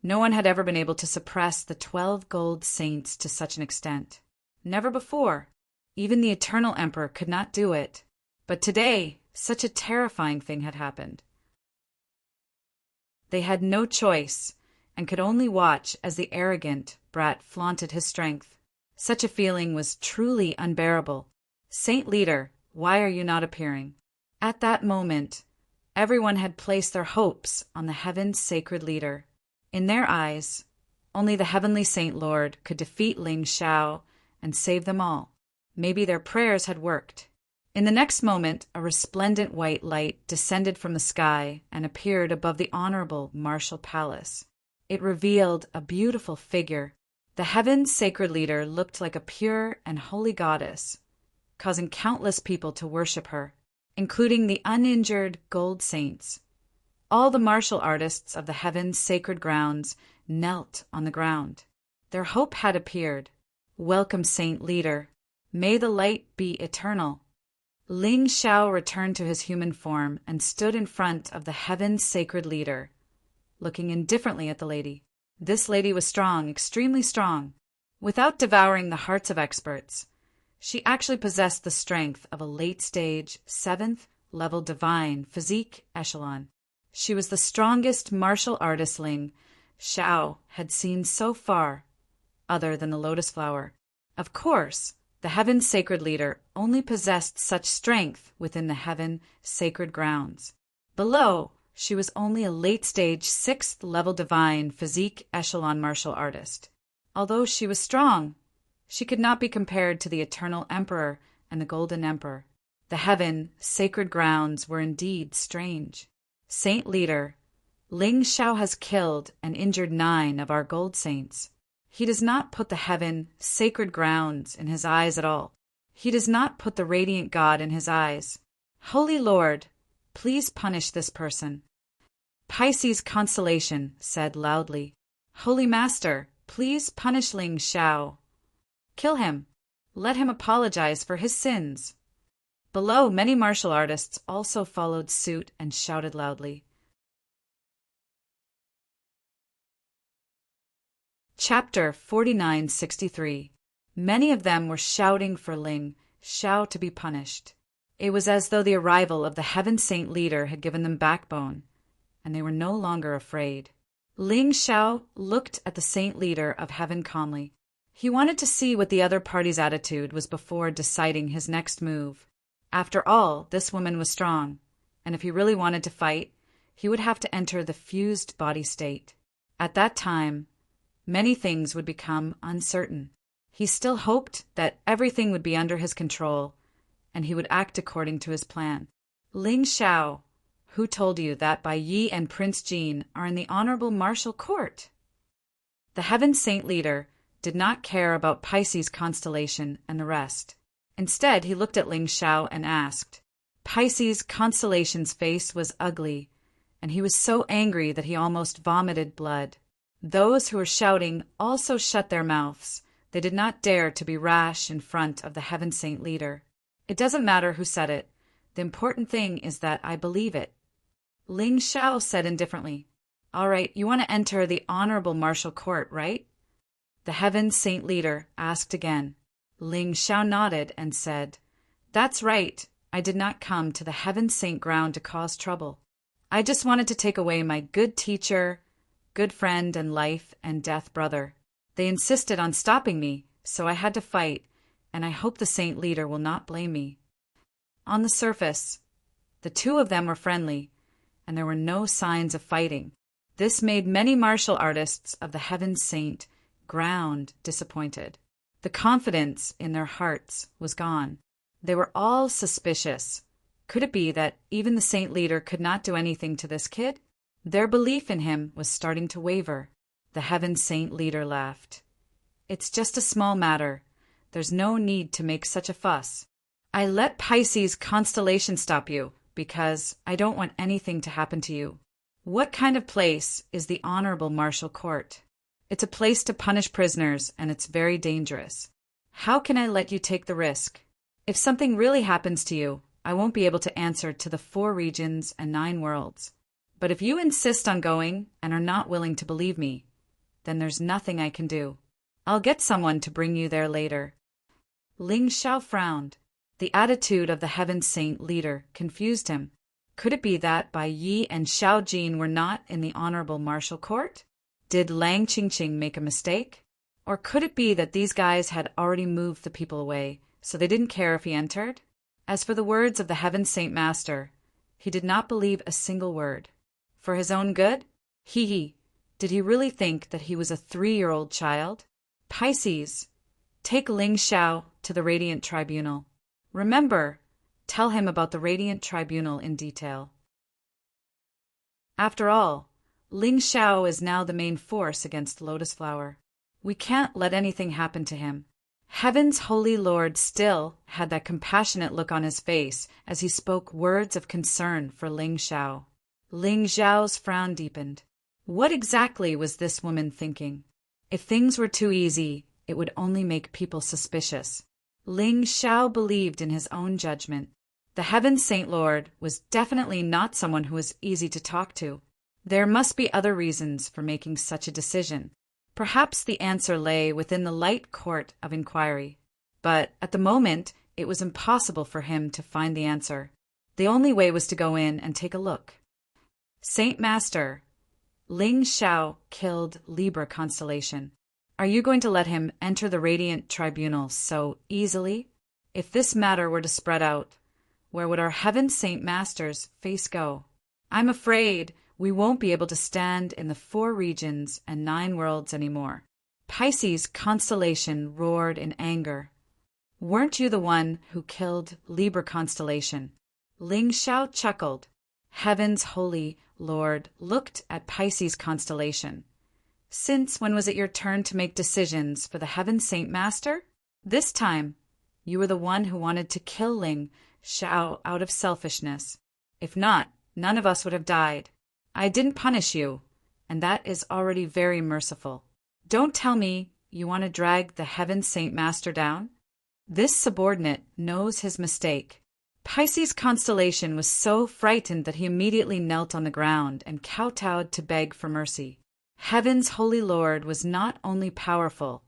no one had ever been able to suppress the 12 gold saints to such an extent. Never before. Even the eternal emperor could not do it. But today, such a terrifying thing had happened. They had no choice and could only watch as the arrogant brat flaunted his strength. Such a feeling was truly unbearable. Saint Leader, why are you not appearing? At that moment, everyone had placed their hopes on the heaven's sacred leader. In their eyes, only the heavenly Saint Lord could defeat Ling Xiao and save them all. Maybe their prayers had worked. In the next moment, a resplendent white light descended from the sky and appeared above the honorable martial palace. It revealed a beautiful figure. The heaven's sacred leader looked like a pure and holy goddess, causing countless people to worship her, including the uninjured gold saints. All the martial artists of the heaven's sacred grounds knelt on the ground. Their hope had appeared. Welcome, Saint Leader. May the light be eternal. Ling Xiao returned to his human form and stood in front of the heaven's sacred leader, looking indifferently at the lady. This lady was strong, extremely strong. Without devouring the hearts of experts, she actually possessed the strength of a late-stage, 7th-level divine physique echelon. She was the strongest martial artist Ling Xiao had seen so far, other than the lotus flower. Of course, the heaven's sacred leader only possessed such strength within the heaven sacred grounds. Below, she was only a late-stage 6th-level divine physique echelon martial artist. Although she was strong, she could not be compared to the eternal emperor and the golden emperor. The heaven sacred grounds were indeed strange. Saint Leader, Ling Xiao has killed and injured 9 of our gold saints. He does not put the heaven sacred grounds in his eyes at all. He does not put the radiant God in his eyes. Holy Lord, please punish this person. Pisces constellation said loudly, Holy Master, please punish Ling Xiao. Kill him. Let him apologize for his sins. Below, many martial artists also followed suit and shouted loudly. Chapter 4963. Many of them were shouting for Ling Xiao to be punished. It was as though the arrival of the heaven saint leader had given them backbone, and they were no longer afraid. Ling Xiao looked at the saint leader of heaven calmly. He wanted to see what the other party's attitude was before deciding his next move. After all, this woman was strong, and if he really wanted to fight, he would have to enter the fused body state. At that time, many things would become uncertain. He still hoped that everything would be under his control, and he would act according to his plan. Ling Xiao, who told you that Bai Yi and Prince Jin are in the honorable martial court? The heaven saint leader did not care about Pisces constellation and the rest. Instead, he looked at Ling Xiao and asked. Pisces constellation's face was ugly, and he was so angry that he almost vomited blood. Those who were shouting also shut their mouths. They did not dare to be rash in front of the heaven saint leader. It doesn't matter who said it. The important thing is that I believe it. Ling Xiao said indifferently, All right, you want to enter the honorable martial court, right? The heaven saint leader asked again. Ling Xiao nodded and said, That's right. I did not come to the heaven saint ground to cause trouble. I just wanted to take away my good teacher, good friend and life and death brother. They insisted on stopping me, so I had to fight, and I hope the saint leader will not blame me. On the surface, the two of them were friendly, and there were no signs of fighting. This made many martial artists of the heaven saint ground disappointed. The confidence in their hearts was gone. They were all suspicious. Could it be that even the saint leader could not do anything to this kid? Their belief in him was starting to waver. The heaven saint leader laughed. It's just a small matter. There's no need to make such a fuss. I let Pisces constellation stop you because I don't want anything to happen to you. What kind of place is the honorable martial court? It's a place to punish prisoners, and it's very dangerous. How can I let you take the risk? If something really happens to you, I won't be able to answer to the 4 regions and 9 worlds. But if you insist on going and are not willing to believe me, then there's nothing I can do. I'll get someone to bring you there later. Ling Xiao frowned. The attitude of the heaven saint leader confused him. Could it be that Bai Yi and Xiao Jin were not in the honorable martial court? Did Lang Qingqing make a mistake? Or could it be that these guys had already moved the people away, so they didn't care if he entered? As for the words of the heaven saint master, he did not believe a single word. For his own good? Did he really think that he was a 3-year-old child? Pisces, take Ling Xiao to the Radiant Tribunal. Remember, Tell him about the Radiant Tribunal in detail. After all, Ling Xiao is now the main force against Lotus Flower. We can't let anything happen to him. Heaven's Holy Lord still had that compassionate look on his face as he spoke words of concern for Ling Xiao. Ling Xiao's frown deepened. What exactly was this woman thinking? If things were too easy, it would only make people suspicious. Ling Xiao believed in his own judgment. The Heaven Saint Lord was definitely not someone who was easy to talk to. There must be other reasons for making such a decision. Perhaps the answer lay within the light court of inquiry. But at the moment, it was impossible for him to find the answer. The only way was to go in and take a look. Saint Master, Ling Xiao killed Libra constellation. Are you going to let him enter the Radiant Tribunal so easily? If this matter were to spread out, where would our Heaven Saint Master's face go? I'm afraid we won't be able to stand in the 4 regions and 9 worlds anymore. Pisces constellation roared in anger. Weren't you the one who killed Libra constellation? Ling Xiao chuckled. Heaven's Holy Lord looked at Pisces constellation. Since when was it your turn to make decisions for the Heaven Saint Master? This time, you were the one who wanted to kill Ling Xiao out of selfishness. If not, none of us would have died. I didn't punish you, and that is already very merciful. Don't tell me you want to drag the Heaven Saint Master down? This subordinate knows his mistake. Pisces constellation was so frightened that he immediately knelt on the ground and kowtowed to beg for mercy. Heaven's Holy Lord was not only powerful,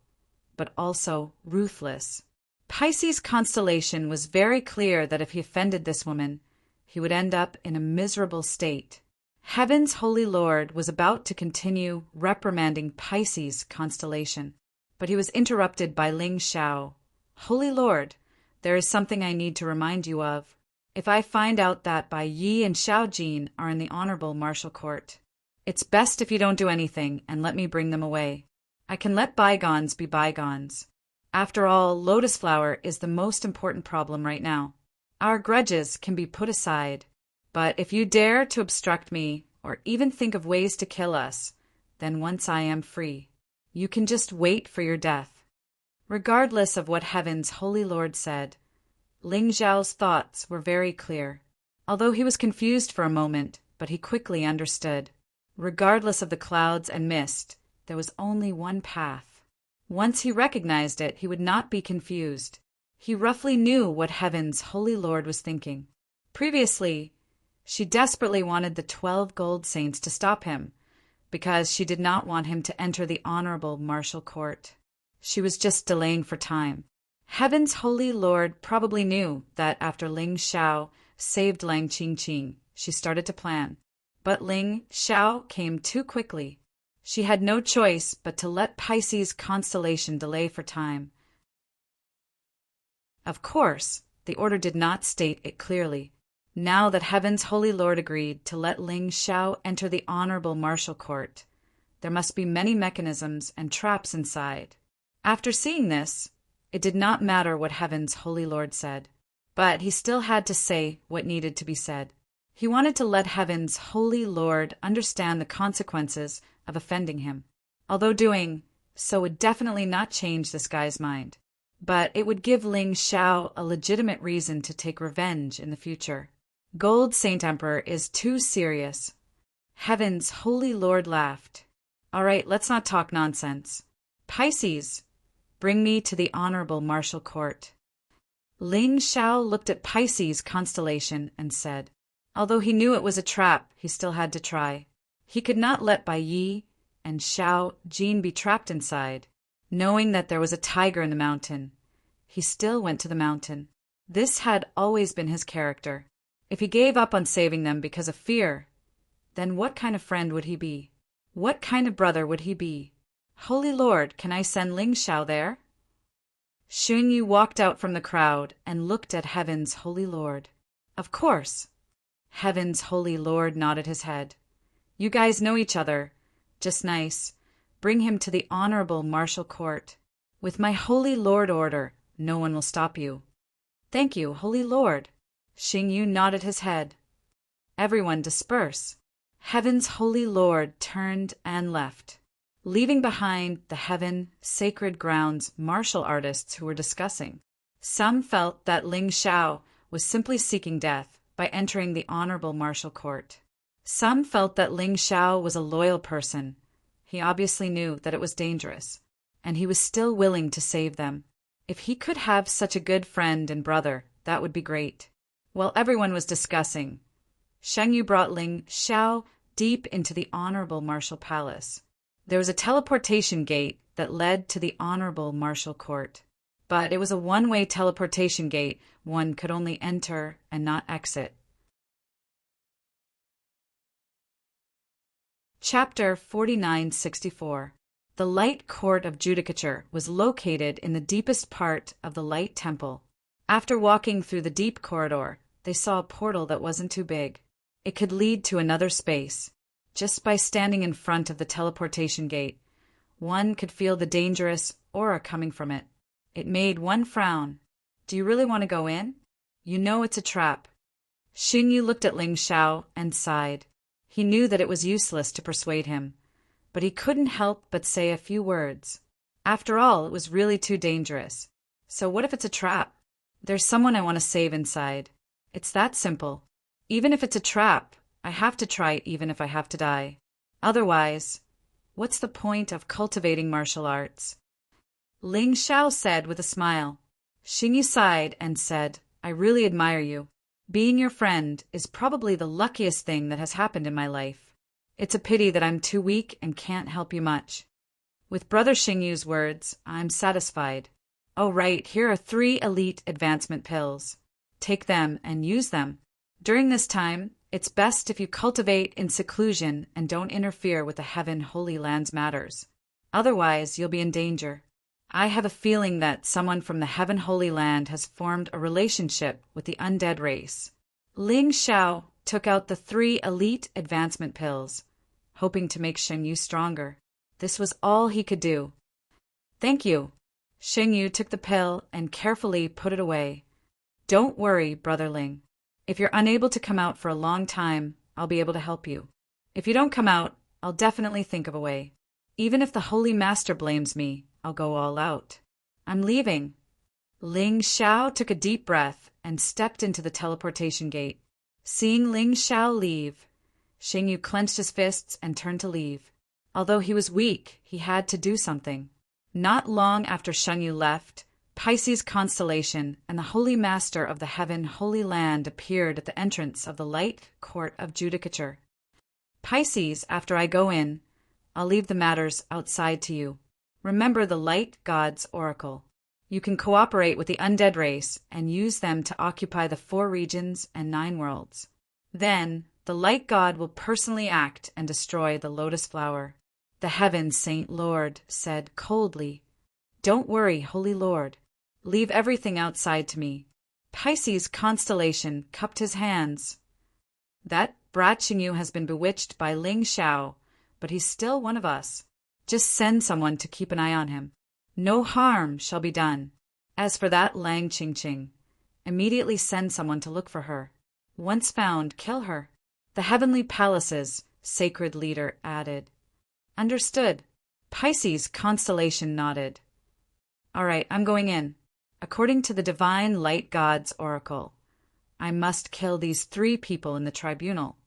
but also ruthless. Pisces constellation was very clear that if he offended this woman, he would end up in a miserable state. Heaven's Holy Lord was about to continue reprimanding Pisces constellation, but he was interrupted by Ling Xiao. Holy Lord, there is something I need to remind you of. If I find out that Bai Yi and Xiao Jin are in the Honorable Martial Court, it's best if you don't do anything and let me bring them away. I can let bygones be bygones. After all, Lotus Flower is the most important problem right now. Our grudges can be put aside, but if you dare to obstruct me or even think of ways to kill us, then once I am free, you can just wait for your death. Regardless of what Heaven's Holy Lord said, Ling Xiao's thoughts were very clear. Although he was confused for a moment, but he quickly understood. Regardless of the clouds and mist, there was only one path. Once he recognized it, he would not be confused. He roughly knew what Heaven's Holy Lord was thinking. Previously, she desperately wanted the 12 gold saints to stop him, because she did not want him to enter the Honorable Martial Court. She was just delaying for time. Heaven's Holy Lord probably knew that after Ling Xiao saved Lang Qingqing, she started to plan. But Ling Xiao came too quickly. She had no choice but to let Pisces constellation delay for time. Of course, the order did not state it clearly. Now that Heaven's Holy Lord agreed to let Ling Xiao enter the Honorable Martial Court, there must be many mechanisms and traps inside. After seeing this, it did not matter what Heaven's Holy Lord said, but he still had to say what needed to be said. He wanted to let Heaven's Holy Lord understand the consequences of offending him, although doing so would definitely not change this guy's mind. But it would give Ling Xiao a legitimate reason to take revenge in the future. Gold Saint Emperor is too serious. Heaven's Holy Lord laughed. All right, let's not talk nonsense. Pisces, bring me to the Honorable Martial Court. Ling Xiao looked at Pisces constellation and said, although he knew it was a trap, he still had to try. He could not let Bai Yi and Xiao Jin be trapped inside. Knowing that there was a tiger in the mountain, he still went to the mountain. This had always been his character. If he gave up on saving them because of fear, then what kind of friend would he be? What kind of brother would he be? Holy Lord, can I send Ling Xiao there? Xunyu walked out from the crowd and looked at Heaven's Holy Lord. Of course. Heaven's Holy Lord nodded his head. You guys know each other. Just nice. Bring him to the Honorable Martial Court. With my Holy Lord order, no one will stop you. Thank you, Holy Lord. Xingyu nodded his head. Everyone disperse. Heaven's holy lord turned and left, leaving behind the heaven sacred grounds martial artists who were discussing. Some felt that Ling Xiao was simply seeking death by entering the honorable martial court. Some felt that Ling Xiao was a loyal person. He obviously knew that it was dangerous, and he was still willing to save them. If he could have such a good friend and brother, that would be great. While everyone was discussing, Shengyu brought Ling Xiao deep into the honorable martial palace. There was a teleportation gate that led to the honorable martial court. But it was a one-way teleportation gate. One could only enter and not exit. Chapter 4964. The Light Court of Judicature was located in the deepest part of the Light Temple. After walking through the deep corridor, they saw a portal that wasn't too big. It could lead to another space. Just by standing in front of the teleportation gate, one could feel the dangerous aura coming from it. It made one frown. Do you really want to go in? You know it's a trap. Xingyu looked at Ling Xiao and sighed. He knew that it was useless to persuade him, but he couldn't help but say a few words. After all, it was really too dangerous. So what if it's a trap? There's someone I want to save inside. It's that simple. Even if it's a trap, I have to try it even if I have to die. Otherwise, what's the point of cultivating martial arts? Ling Xiao said with a smile. Xingyu sighed and said, I really admire you. Being your friend is probably the luckiest thing that has happened in my life. It's a pity that I'm too weak and can't help you much. With Brother Xingyu's words, I'm satisfied. Oh right, here are 3 elite advancement pills. Take them and use them. During this time, it's best if you cultivate in seclusion and don't interfere with the Heaven Holy Land's matters. Otherwise, you'll be in danger. I have a feeling that someone from the Heaven Holy Land has formed a relationship with the undead race. Ling Xiao took out the 3 elite advancement pills, hoping to make Xingyu stronger. This was all he could do. Thank you. Xingyu took the pill and carefully put it away. Don't worry, Brother Ling. If you're unable to come out for a long time, I'll be able to help you. If you don't come out, I'll definitely think of a way. Even if the Holy Master blames me, I'll go all out. I'm leaving. Ling Xiao took a deep breath and stepped into the teleportation gate. Seeing Ling Xiao leave, Xingyu clenched his fists and turned to leave. Although he was weak, he had to do something. Not long after Xingyu left, Pisces constellation and the Holy Master of the Heaven Holy Land appeared at the entrance of the Light Court of Judicature. Pisces, after I go in, I'll leave the matters outside to you. Remember the Light God's Oracle. You can cooperate with the undead race and use them to occupy the 4 regions and 9 worlds. Then, the Light God will personally act and destroy the lotus flower. The Heaven Saint Lord said coldly, Don't worry, Holy Lord. Leave everything outside to me. Pisces constellation cupped his hands. That brat Xingyu has been bewitched by Ling Xiao, but he's still one of us. Just send someone to keep an eye on him. No harm shall be done. As for that Lang Qingqing, immediately send someone to look for her. Once found, kill her. The Heavenly Palace's sacred leader added. Understood. Pisces constellation nodded. All right, I'm going in. According to the Divine Light God's Oracle, I must kill these 3 people in the tribunal.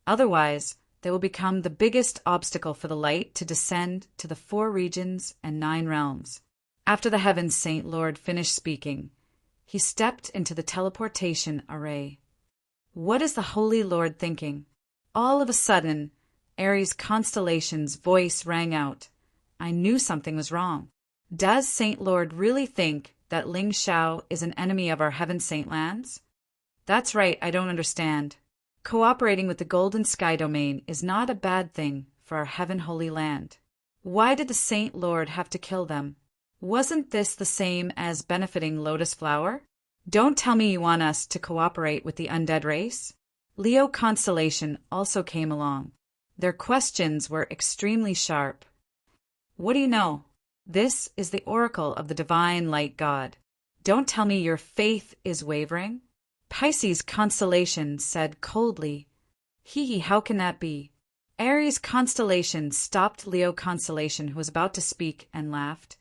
Otherwise, they will become the biggest obstacle for the light to descend to the 4 regions and 9 realms. After the Heaven Saint Lord finished speaking, he stepped into the teleportation array. What is the Holy Lord thinking? All of a sudden, Aries constellation's voice rang out. I knew something was wrong. Does Saint Lord really think that Ling Xiao is an enemy of our Heaven Saint lands? That's right, I don't understand. Cooperating with the Golden Sky Domain is not a bad thing for our Heaven Holy Land. Why did the Saint Lord have to kill them? Wasn't this the same as benefiting Lotus Flower? Don't tell me you want us to cooperate with the undead race. Leo constellation also came along. Their questions were extremely sharp. What do you know? This is the oracle of the Divine Light God. Don't tell me your faith is wavering? Pisces constellation said coldly. Hee, how can that be? Aries constellation stopped Leo constellation, who was about to speak, and laughed.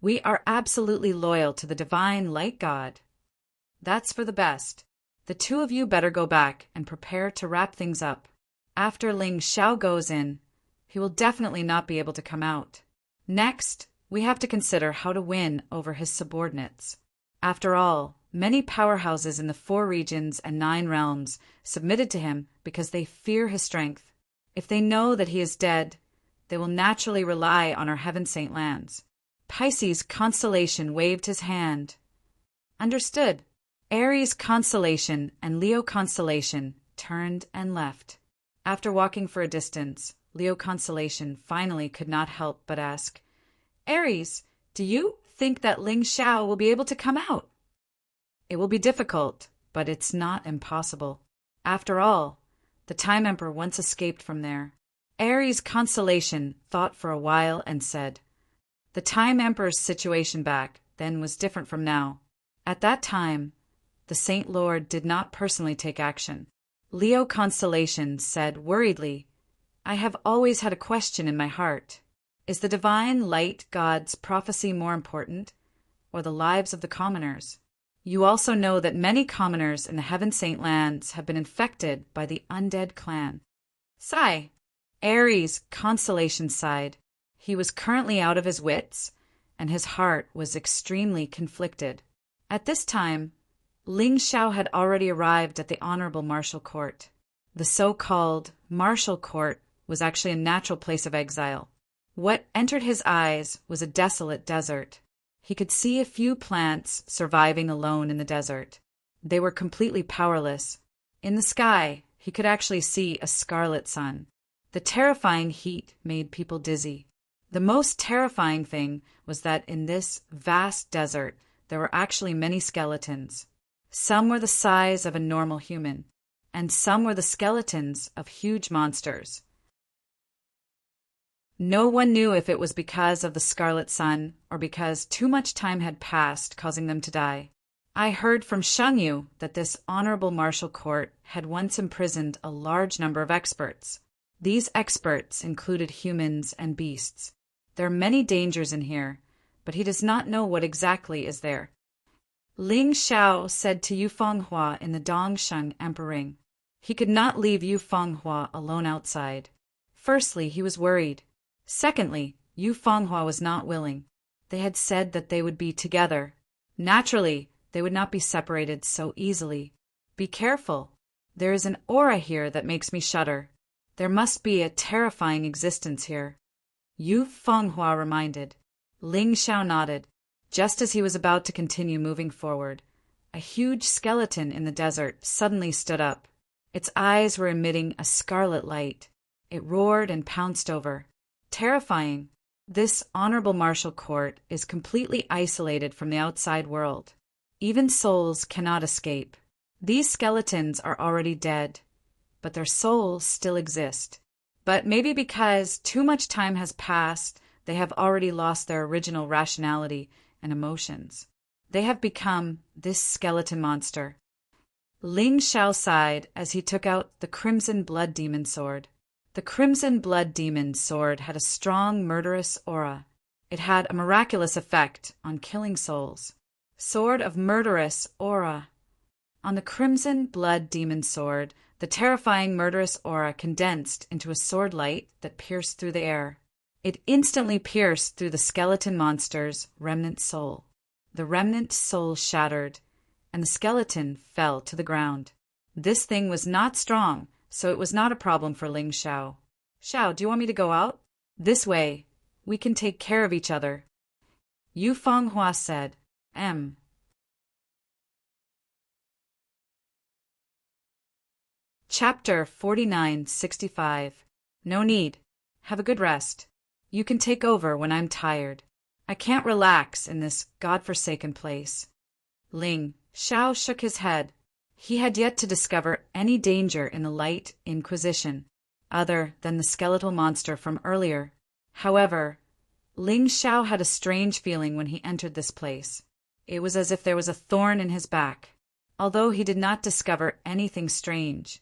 We are absolutely loyal to the divine light god. That's for the best. The two of you better go back and prepare to wrap things up. After Ling Xiao goes in, he will definitely not be able to come out. Next, we have to consider how to win over his subordinates. After all, many powerhouses in the 4 regions and 9 realms submitted to him because they fear his strength. If they know that he is dead, they will naturally rely on our Heaven Saint lands. Pisces constellation waved his hand. Understood. Aries constellation and Leo constellation turned and left. After walking for a distance, Leo constellation finally could not help but ask, Aries, do you think that Ling Xiao will be able to come out? It will be difficult, but it's not impossible. After all, the Time Emperor once escaped from there. Aries constellation thought for a while and said, the Time Emperor's situation back then was different from now. At that time, the Saint Lord did not personally take action. Leo constellation said worriedly, I have always had a question in my heart. Is the divine light god's prophecy more important, or the lives of the commoners? You also know that many commoners in the Heaven Saint lands have been infected by the undead clan. Sigh. Aries constellation sighed. He was currently out of his wits, and his heart was extremely conflicted. At this time, Ling Xiao had already arrived at the Honorable Martial Court. The so-called Martial Court was actually a natural place of exile. What entered his eyes was a desolate desert. He could see a few plants surviving alone in the desert. They were completely powerless. In the sky, he could actually see a scarlet sun. The terrifying heat made people dizzy. The most terrifying thing was that in this vast desert, there were actually many skeletons. Some were the size of a normal human, and some were the skeletons of huge monsters. No one knew if it was because of the scarlet sun or because too much time had passed, causing them to die. I heard from Shangyu that this honorable martial court had once imprisoned a large number of experts. These experts included humans and beasts. There are many dangers in here, but he does not know what exactly is there. Ling Xiao said to Yu Fenghua in the Dongsheng Emperor. He could not leave Yu Fenghua alone outside. Firstly, he was worried. Secondly, Yu Fenghua was not willing. They had said that they would be together. Naturally, they would not be separated so easily. Be careful. There is an aura here that makes me shudder. There must be a terrifying existence here. Yu Fenghua reminded. Ling Xiao nodded. Just as he was about to continue moving forward, a huge skeleton in the desert suddenly stood up. Its eyes were emitting a scarlet light. It roared and pounced over. Terrifying. This honorable martial court is completely isolated from the outside world. Even souls cannot escape. These skeletons are already dead, but their souls still exist. But maybe because too much time has passed, they have already lost their original rationality and emotions. They have become this skeleton monster. Ling Xiao sighed as he took out the Crimson Blood Demon sword. The Crimson Blood Demon sword had a strong, murderous aura. It had a miraculous effect on killing souls. Sword of murderous aura. On the Crimson Blood Demon sword, the terrifying murderous aura condensed into a sword light that pierced through the air. It instantly pierced through the skeleton monster's remnant soul. The remnant soul shattered, and the skeleton fell to the ground. This thing was not strong, so it was not a problem for Ling Xiao. Xiao, do you want me to go out? This way, we can take care of each other. Yu Fenghua said, Chapter 4965. No need. Have a good rest. You can take over when I'm tired. I can't relax in this godforsaken place. Ling Xiao shook his head. He had yet to discover any danger in the Light Inquisition, other than the skeletal monster from earlier. However, Ling Xiao had a strange feeling when he entered this place. It was as if there was a thorn in his back. Although he did not discover anything strange,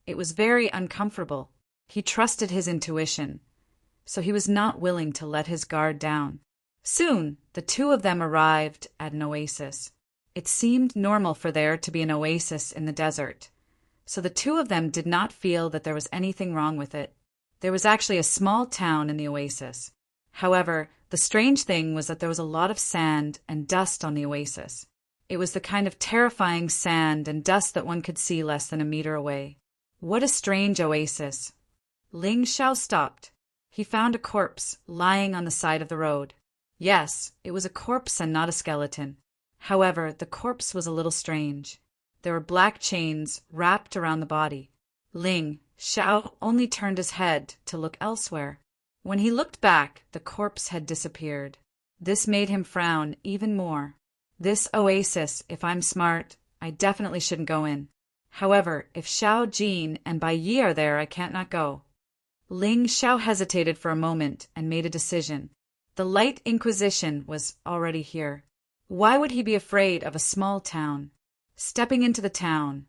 it was very uncomfortable. He trusted his intuition, so he was not willing to let his guard down. Soon, the two of them arrived at an oasis. It seemed normal for there to be an oasis in the desert, so the two of them did not feel that there was anything wrong with it. There was actually a small town in the oasis. However, the strange thing was that there was a lot of sand and dust on the oasis. It was the kind of terrifying sand and dust that one could see less than a meter away. What a strange oasis! Ling Xiao stopped. He found a corpse lying on the side of the road. Yes, it was a corpse and not a skeleton. However, the corpse was a little strange. There were black chains wrapped around the body. Ling Xiao only turned his head to look elsewhere. When he looked back, the corpse had disappeared. This made him frown even more. This oasis, if I'm smart, I definitely shouldn't go in. However, if Xiao Jin and Bai Yi are there, I can't not go. Ling Xiao hesitated for a moment and made a decision. The Light Inquisition was already here. Why would he be afraid of a small town? Stepping into the town,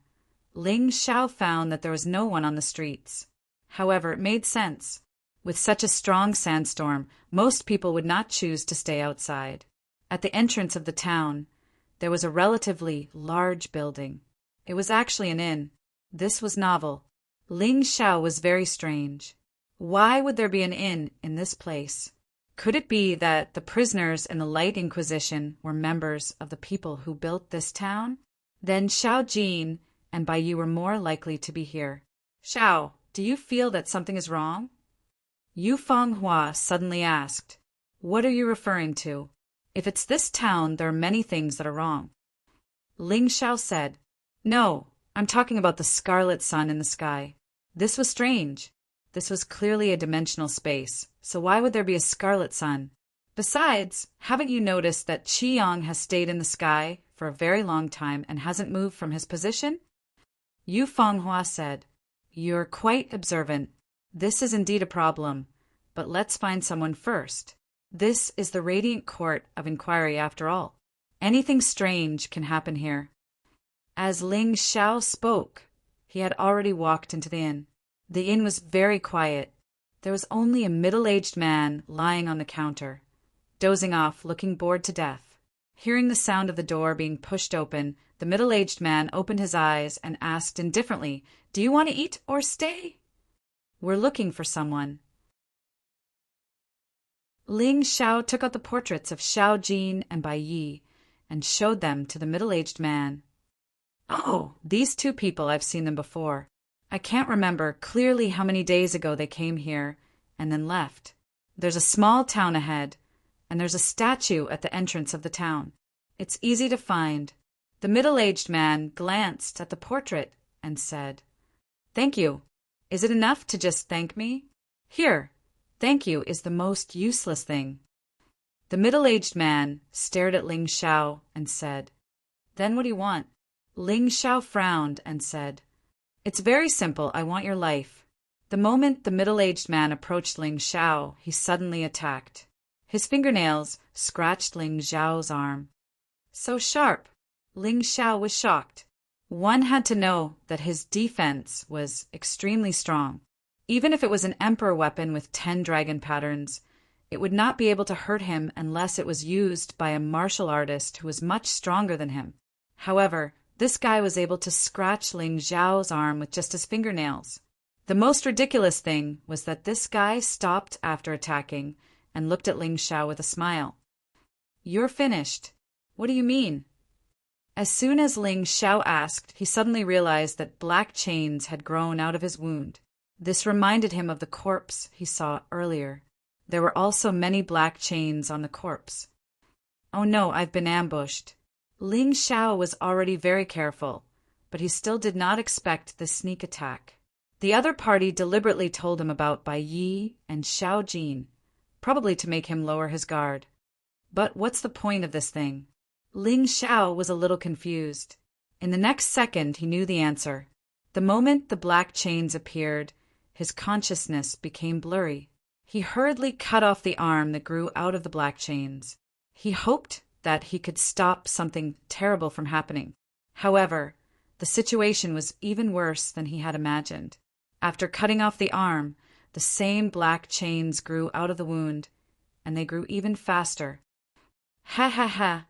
Ling Xiao found that there was no one on the streets. However, it made sense. With such a strong sandstorm, most people would not choose to stay outside. At the entrance of the town, there was a relatively large building. It was actually an inn. This was novel. Ling Xiao was very strange. Why would there be an inn in this place? Could it be that the prisoners in the Light Inquisition were members of the people who built this town? Then Xiao Jin and Bai Yi were more likely to be here. Xiao, do you feel that something is wrong? Yu Fenghua suddenly asked. What are you referring to? If it's this town, there are many things that are wrong. Ling Xiao said, No, I'm talking about the scarlet sun in the sky. This was strange. This was clearly a dimensional space, so why would there be a scarlet sun? Besides, haven't you noticed that Qiyang has stayed in the sky for a very long time and hasn't moved from his position? Yu Fenghua said, You're quite observant. This is indeed a problem, but let's find someone first. This is the Radiant Court of Inquiry after all. Anything strange can happen here. As Ling Xiao spoke, he had already walked into the inn. The inn was very quiet. There was only a middle-aged man lying on the counter, dozing off, looking bored to death. Hearing the sound of the door being pushed open, the middle-aged man opened his eyes and asked indifferently, Do you want to eat or stay? We're looking for someone. Ling Xiao took out the portraits of Xiao Jin and Bai Yi and showed them to the middle-aged man. Oh, these two people, I've seen them before. I can't remember clearly how many days ago they came here and then left. There's a small town ahead, and there's a statue at the entrance of the town. It's easy to find. The middle-aged man glanced at the portrait and said, Thank you. Is it enough to just thank me? Here, thank you is the most useless thing. The middle-aged man stared at Ling Xiao and said, Then what do you want? Ling Xiao frowned and said, It's very simple. I want your life. The moment the middle-aged man approached Ling Xiao, he suddenly attacked. His fingernails scratched Ling Xiao's arm. So sharp! Ling Xiao was shocked. One had to know that his defense was extremely strong. Even if it was an emperor weapon with 10 dragon patterns, it would not be able to hurt him unless it was used by a martial artist who was much stronger than him. However, this guy was able to scratch Ling Xiao's arm with just his fingernails. The most ridiculous thing was that this guy stopped after attacking and looked at Ling Xiao with a smile. You're finished. What do you mean? As soon as Ling Xiao asked, he suddenly realized that black chains had grown out of his wound. This reminded him of the corpse he saw earlier. There were also many black chains on the corpse. Oh no, I've been ambushed. Ling Xiao was already very careful, but he still did not expect this sneak attack. The other party deliberately told him about Bai Yi and Xiao Jin, probably to make him lower his guard. But what's the point of this thing? Ling Xiao was a little confused. In the next second, he knew the answer. The moment the black chains appeared, his consciousness became blurry. He hurriedly cut off the arm that grew out of the black chains. He hoped that he could stop something terrible from happening. However, the situation was even worse than he had imagined. After cutting off the arm, the same black chains grew out of the wound, and they grew even faster. Ha ha ha!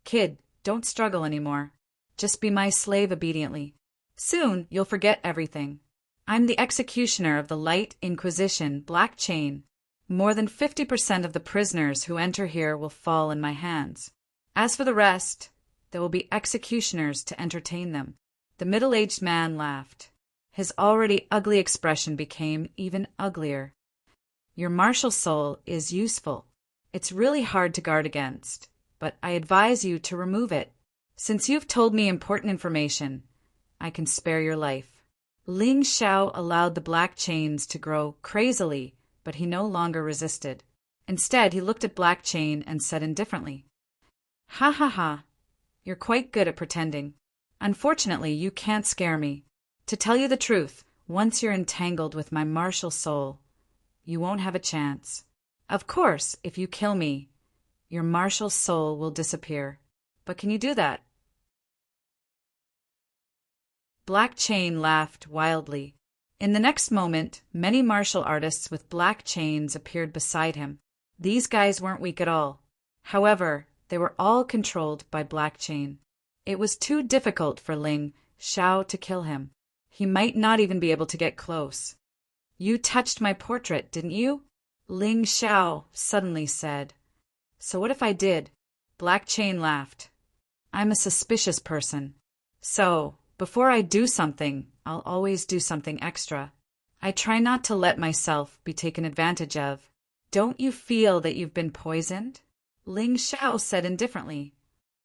Kid, don't struggle anymore. Just be my slave obediently. Soon you'll forget everything. I'm the executioner of the Light Inquisition Black Chain. More than 50% of the prisoners who enter here will fall in my hands. As for the rest, there will be executioners to entertain them. The middle-aged man laughed. His already ugly expression became even uglier. Your martial soul is useful. It's really hard to guard against, but I advise you to remove it. Since you've told me important information, I can spare your life. Ling Xiao allowed the black chains to grow crazily, but he no longer resisted. Instead, he looked at Black Chain and said indifferently, "Ha ha ha, you're quite good at pretending. Unfortunately, you can't scare me. To tell you the truth, once you're entangled with my martial soul, you won't have a chance. Of course, if you kill me, your martial soul will disappear. But can you do that?" Black Chain laughed wildly. In the next moment, many martial artists with black chains appeared beside him. These guys weren't weak at all. However, they were all controlled by Black Chain. It was too difficult for Ling Xiao to kill him. He might not even be able to get close. "You touched my portrait, didn't you?" Ling Xiao suddenly said. "So what if I did?" Black Chain laughed. "I'm a suspicious person. So, before I do something, I'll always do something extra. I try not to let myself be taken advantage of. Don't you feel that you've been poisoned?" Ling Xiao said indifferently.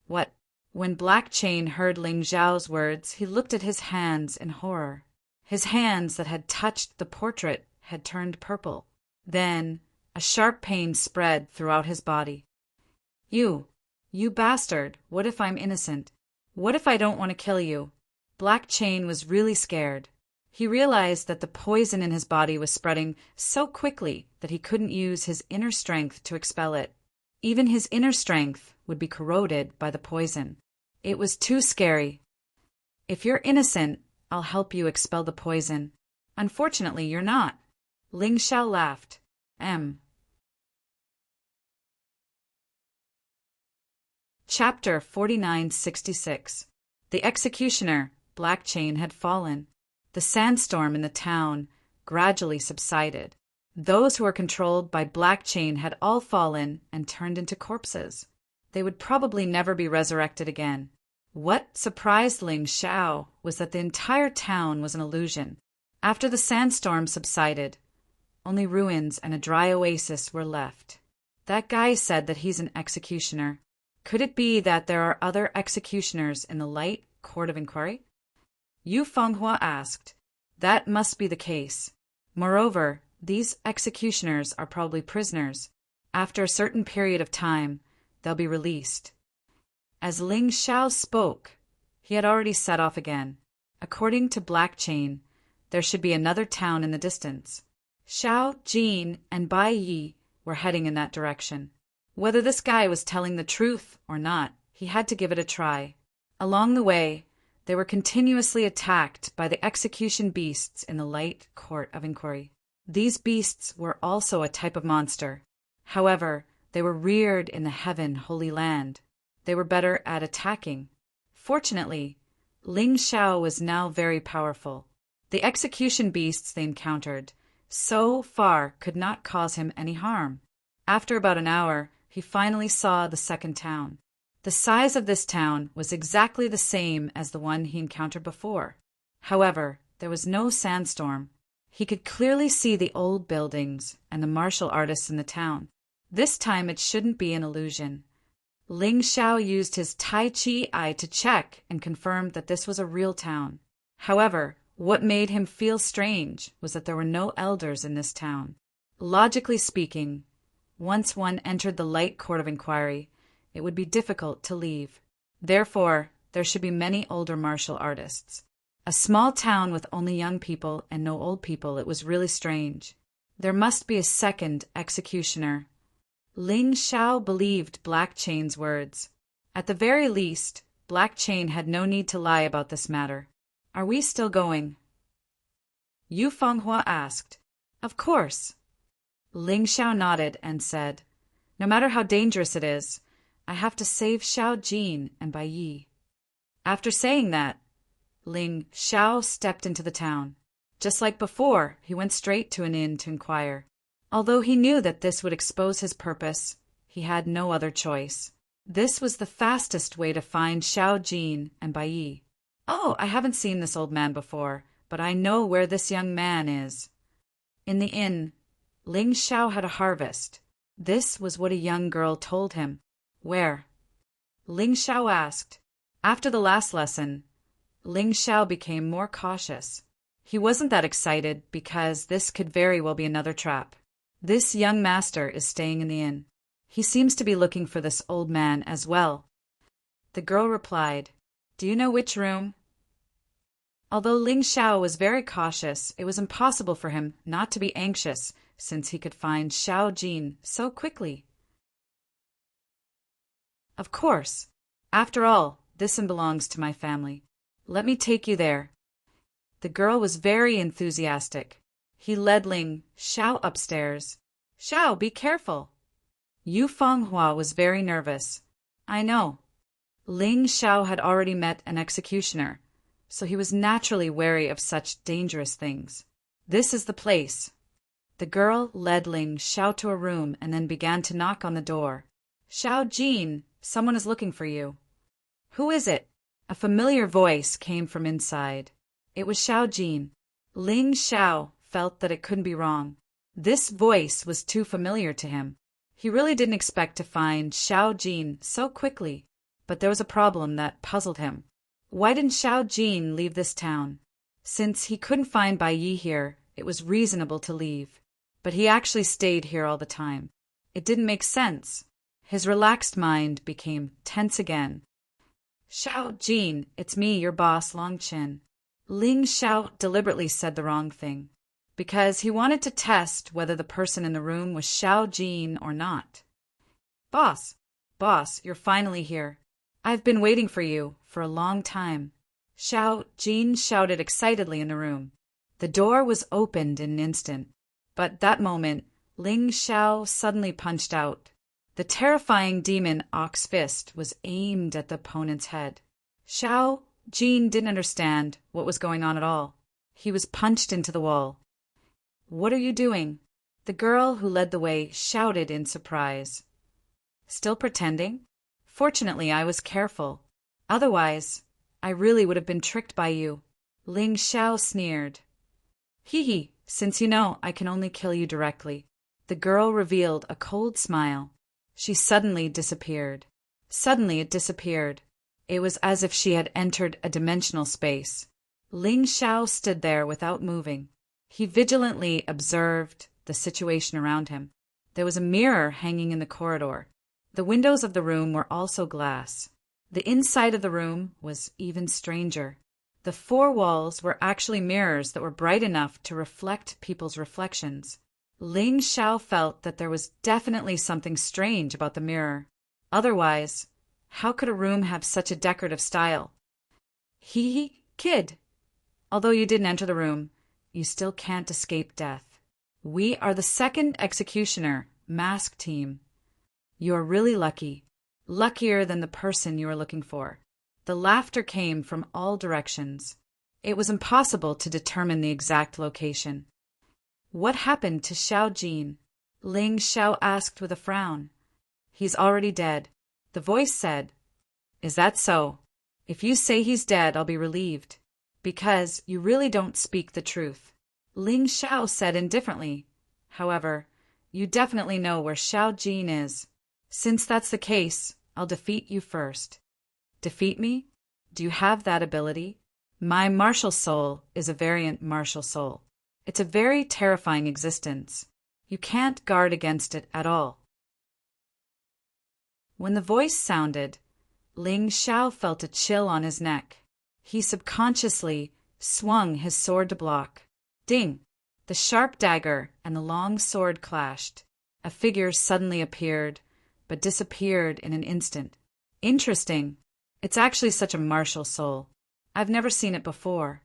"What?" When Black Chain heard Ling Xiao's words, he looked at his hands in horror. His hands that had touched the portrait had turned purple. Then, a sharp pain spread throughout his body. You bastard, what if I'm innocent? What if I don't want to kill you?" Black Chain was really scared. He realized that the poison in his body was spreading so quickly that he couldn't use his inner strength to expel it. Even his inner strength would be corroded by the poison. It was too scary. "If you're innocent, I'll help you expel the poison. Unfortunately, you're not." Ling Xiao laughed. Chapter 4966. The executioner, Black Chain, had fallen. The sandstorm in the town gradually subsided. Those who were controlled by Black Chain had all fallen and turned into corpses. They would probably never be resurrected again. What surprised Ling Xiao was that the entire town was an illusion. After the sandstorm subsided, only ruins and a dry oasis were left. That guy said that he's an executioner. Could it be that there are other executioners in the Light Court of Inquiry? Yu Fenghua asked. That must be the case. Moreover, these executioners are probably prisoners. After a certain period of time, they'll be released. As Ling Xiao spoke, he had already set off again. According to Black Chain, there should be another town in the distance. Xiao, Jin, and Bai Yi were heading in that direction. Whether this guy was telling the truth or not, he had to give it a try. Along the way, they were continuously attacked by the execution beasts in the Light Court of Inquiry. These beasts were also a type of monster. However, they were reared in the Heaven Holy Land. They were better at attacking. Fortunately, Ling Xiao was now very powerful. The execution beasts they encountered so far could not cause him any harm. After about an hour, he finally saw the second town. The size of this town was exactly the same as the one he encountered before. However, there was no sandstorm. He could clearly see the old buildings and the martial artists in the town. This time it shouldn't be an illusion. Ling Xiao used his Tai Chi eye to check and confirmed that this was a real town. However, what made him feel strange was that there were no elders in this town. Logically speaking, once one entered the Light Court of Inquiry, it would be difficult to leave. Therefore, there should be many older martial artists. A small town with only young people and no old people, it was really strange. There must be a second executioner. Ling Xiao believed Black Chain's words. At the very least, Black Chain had no need to lie about this matter. Are we still going? Yu Fenghua asked. Of course. Ling Xiao nodded and said, no matter how dangerous it is, I have to save Xiao Jin and Bai Yi. After saying that, Ling Xiao stepped into the town. Just like before, he went straight to an inn to inquire. Although he knew that this would expose his purpose, he had no other choice. This was the fastest way to find Xiao Jin and Bai Yi. Oh, I haven't seen this old man before, but I know where this young man is. In the inn, Ling Xiao had a harvest. This was what a young girl told him. Where? Ling Xiao asked. After the last lesson, Ling Xiao became more cautious. He wasn't that excited because this could very well be another trap. This young master is staying in the inn. He seems to be looking for this old man as well. The girl replied, do you know which room? Although Ling Xiao was very cautious, it was impossible for him not to be anxious since he could find Xiao Jin so quickly. Of course. After all, this inn belongs to my family. Let me take you there. The girl was very enthusiastic. He led Ling Xiao upstairs. Xiao, be careful. Yu Fenghua was very nervous. I know. Ling Xiao had already met an executioner, so he was naturally wary of such dangerous things. This is the place. The girl led Ling Xiao to a room and then began to knock on the door. Xiao Jin, someone is looking for you. Who is it? A familiar voice came from inside. It was Xiao Jin. Ling Xiao felt that it couldn't be wrong. This voice was too familiar to him. He really didn't expect to find Xiao Jin so quickly, but there was a problem that puzzled him. Why didn't Xiao Jin leave this town? Since he couldn't find Bai Yi here, it was reasonable to leave. But he actually stayed here all the time. It didn't make sense. His relaxed mind became tense again. Xiao Jin, it's me, your boss, Long Chin. Ling Xiao deliberately said the wrong thing, because he wanted to test whether the person in the room was Xiao Jin or not. Boss, you're finally here. I've been waiting for you for a long time. Xiao Jin shouted excitedly in the room. The door was opened in an instant, but that moment, Ling Xiao suddenly punched out. The terrifying demon ox fist was aimed at the opponent's head. Xiao Jin didn't understand what was going on at all. He was punched into the wall. What are you doing? The girl who led the way shouted in surprise. Still pretending? Fortunately, I was careful. Otherwise, I really would have been tricked by you. Ling Xiao sneered. Hee hee, since you know I can only kill you directly. The girl revealed a cold smile. She suddenly disappeared. Suddenly it disappeared. It was as if she had entered a dimensional space. Ling Xiao stood there without moving. He vigilantly observed the situation around him. There was a mirror hanging in the corridor. The windows of the room were also glass. The inside of the room was even stranger. The four walls were actually mirrors that were bright enough to reflect people's reflections. Ling Xiao felt that there was definitely something strange about the mirror. Otherwise, how could a room have such a decorative style? Hee hee, kid. Although you didn't enter the room, you still can't escape death. We are the second executioner, mask team. You're really lucky. Luckier than the person you were looking for. The laughter came from all directions. It was impossible to determine the exact location. What happened to Xiao Jin? Ling Xiao asked with a frown. He's already dead. The voice said. Is that so? If you say he's dead, I'll be relieved. Because you really don't speak the truth. Ling Xiao said indifferently. However, you definitely know where Xiao Jin is. Since that's the case, I'll defeat you first. Defeat me? Do you have that ability? My martial soul is a variant martial soul. It's a very terrifying existence. You can't guard against it at all. When the voice sounded, Ling Xiao felt a chill on his neck. He subconsciously swung his sword to block. Ding! The sharp dagger and the long sword clashed. A figure suddenly appeared, but disappeared in an instant. Interesting. It's actually such a martial soul. I've never seen it before.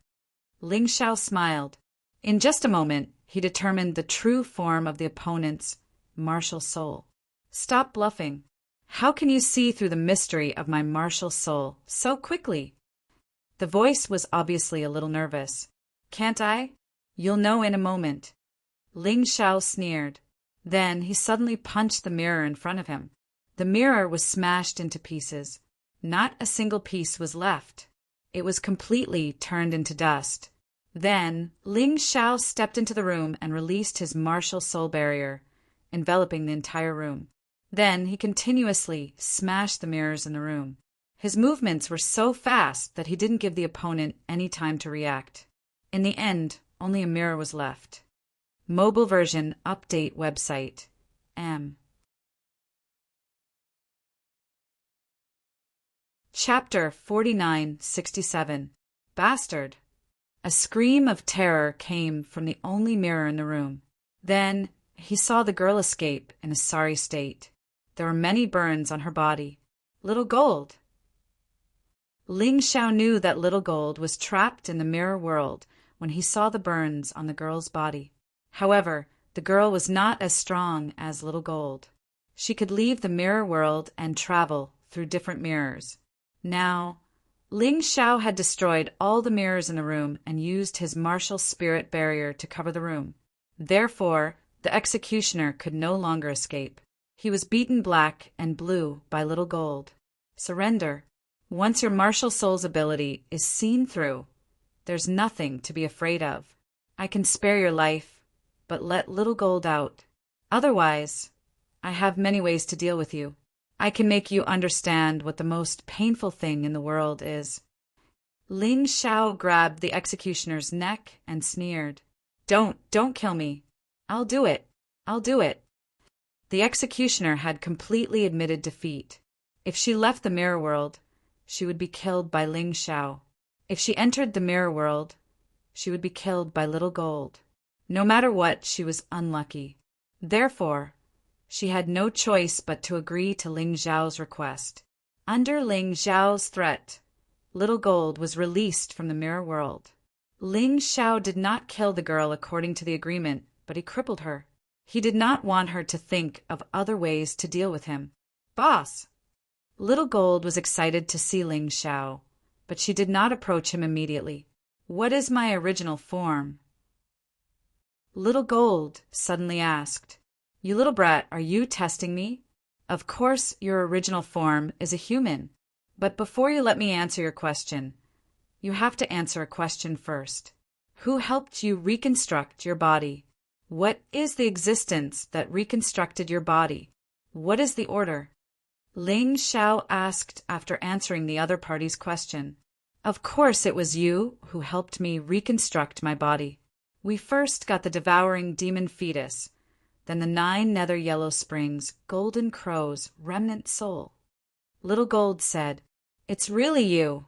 Ling Xiao smiled. In just a moment, he determined the true form of the opponent's martial soul. Stop bluffing. How can you see through the mystery of my martial soul so quickly? The voice was obviously a little nervous. Can't I? You'll know in a moment. Ling Xiao sneered. Then he suddenly punched the mirror in front of him. The mirror was smashed into pieces. Not a single piece was left. It was completely turned into dust. Then Ling Xiao stepped into the room and released his martial soul barrier, enveloping the entire room. Then he continuously smashed the mirrors in the room. His movements were so fast that he didn't give the opponent any time to react. In the end, only a mirror was left. Mobile version update website. M. Chapter 4967. Bastard. A scream of terror came from the only mirror in the room. Then he saw the girl escape in a sorry state. There were many burns on her body. Little Gold. Ling Xiao knew that Little Gold was trapped in the mirror world when he saw the burns on the girl's body. However, the girl was not as strong as Little Gold. She could leave the mirror world and travel through different mirrors. Now, Ling Xiao had destroyed all the mirrors in the room and used his martial spirit barrier to cover the room. Therefore, the executioner could no longer escape. He was beaten black and blue by Little Gold. Surrender. Once your martial soul's ability is seen through, there's nothing to be afraid of. I can spare your life, but let Little Gold out. Otherwise, I have many ways to deal with you. I can make you understand what the most painful thing in the world is. Ling Xiao grabbed the executioner's neck and sneered. Don't kill me. I'll do it. The executioner had completely admitted defeat. If she left the mirror world, she would be killed by Ling Xiao. If she entered the mirror world, she would be killed by Little Gold. No matter what, she was unlucky. Therefore, she had no choice but to agree to Ling Xiao's request. Under Ling Xiao's threat, Little Gold was released from the mirror world. Ling Xiao did not kill the girl according to the agreement, but he crippled her. He did not want her to think of other ways to deal with him. Boss! Little Gold was excited to see Ling Xiao, but she did not approach him immediately. What is my original form? Little Gold suddenly asked. You little brat, are you testing me? Of course your original form is a human, but before you let me answer your question, you have to answer a question first. Who helped you reconstruct your body? What is the existence that reconstructed your body? What is the order? Ling Xiao asked after answering the other party's question. Of course it was you who helped me reconstruct my body. We first got the devouring demon fetus, then the 9 nether yellow springs, golden crow's remnant soul. Little Gold said, It's really you.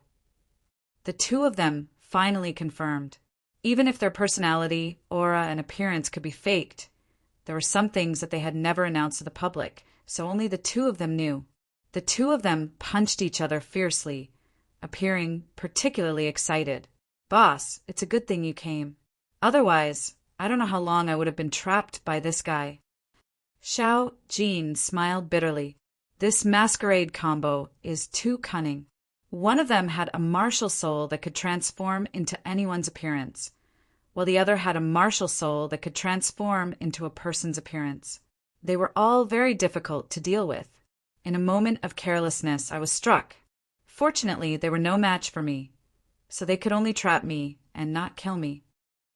The two of them finally confirmed. Even if their personality, aura, and appearance could be faked, there were some things that they had never announced to the public, so only the two of them knew. The two of them punched each other fiercely, appearing particularly excited. Boss, it's a good thing you came. Otherwise, I don't know how long I would have been trapped by this guy. Xiao Jin smiled bitterly. This masquerade combo is too cunning. One of them had a martial soul that could transform into anyone's appearance, while the other had a martial soul that could transform into a person's appearance. They were all very difficult to deal with. In a moment of carelessness, I was struck. Fortunately, they were no match for me, so they could only trap me and not kill me.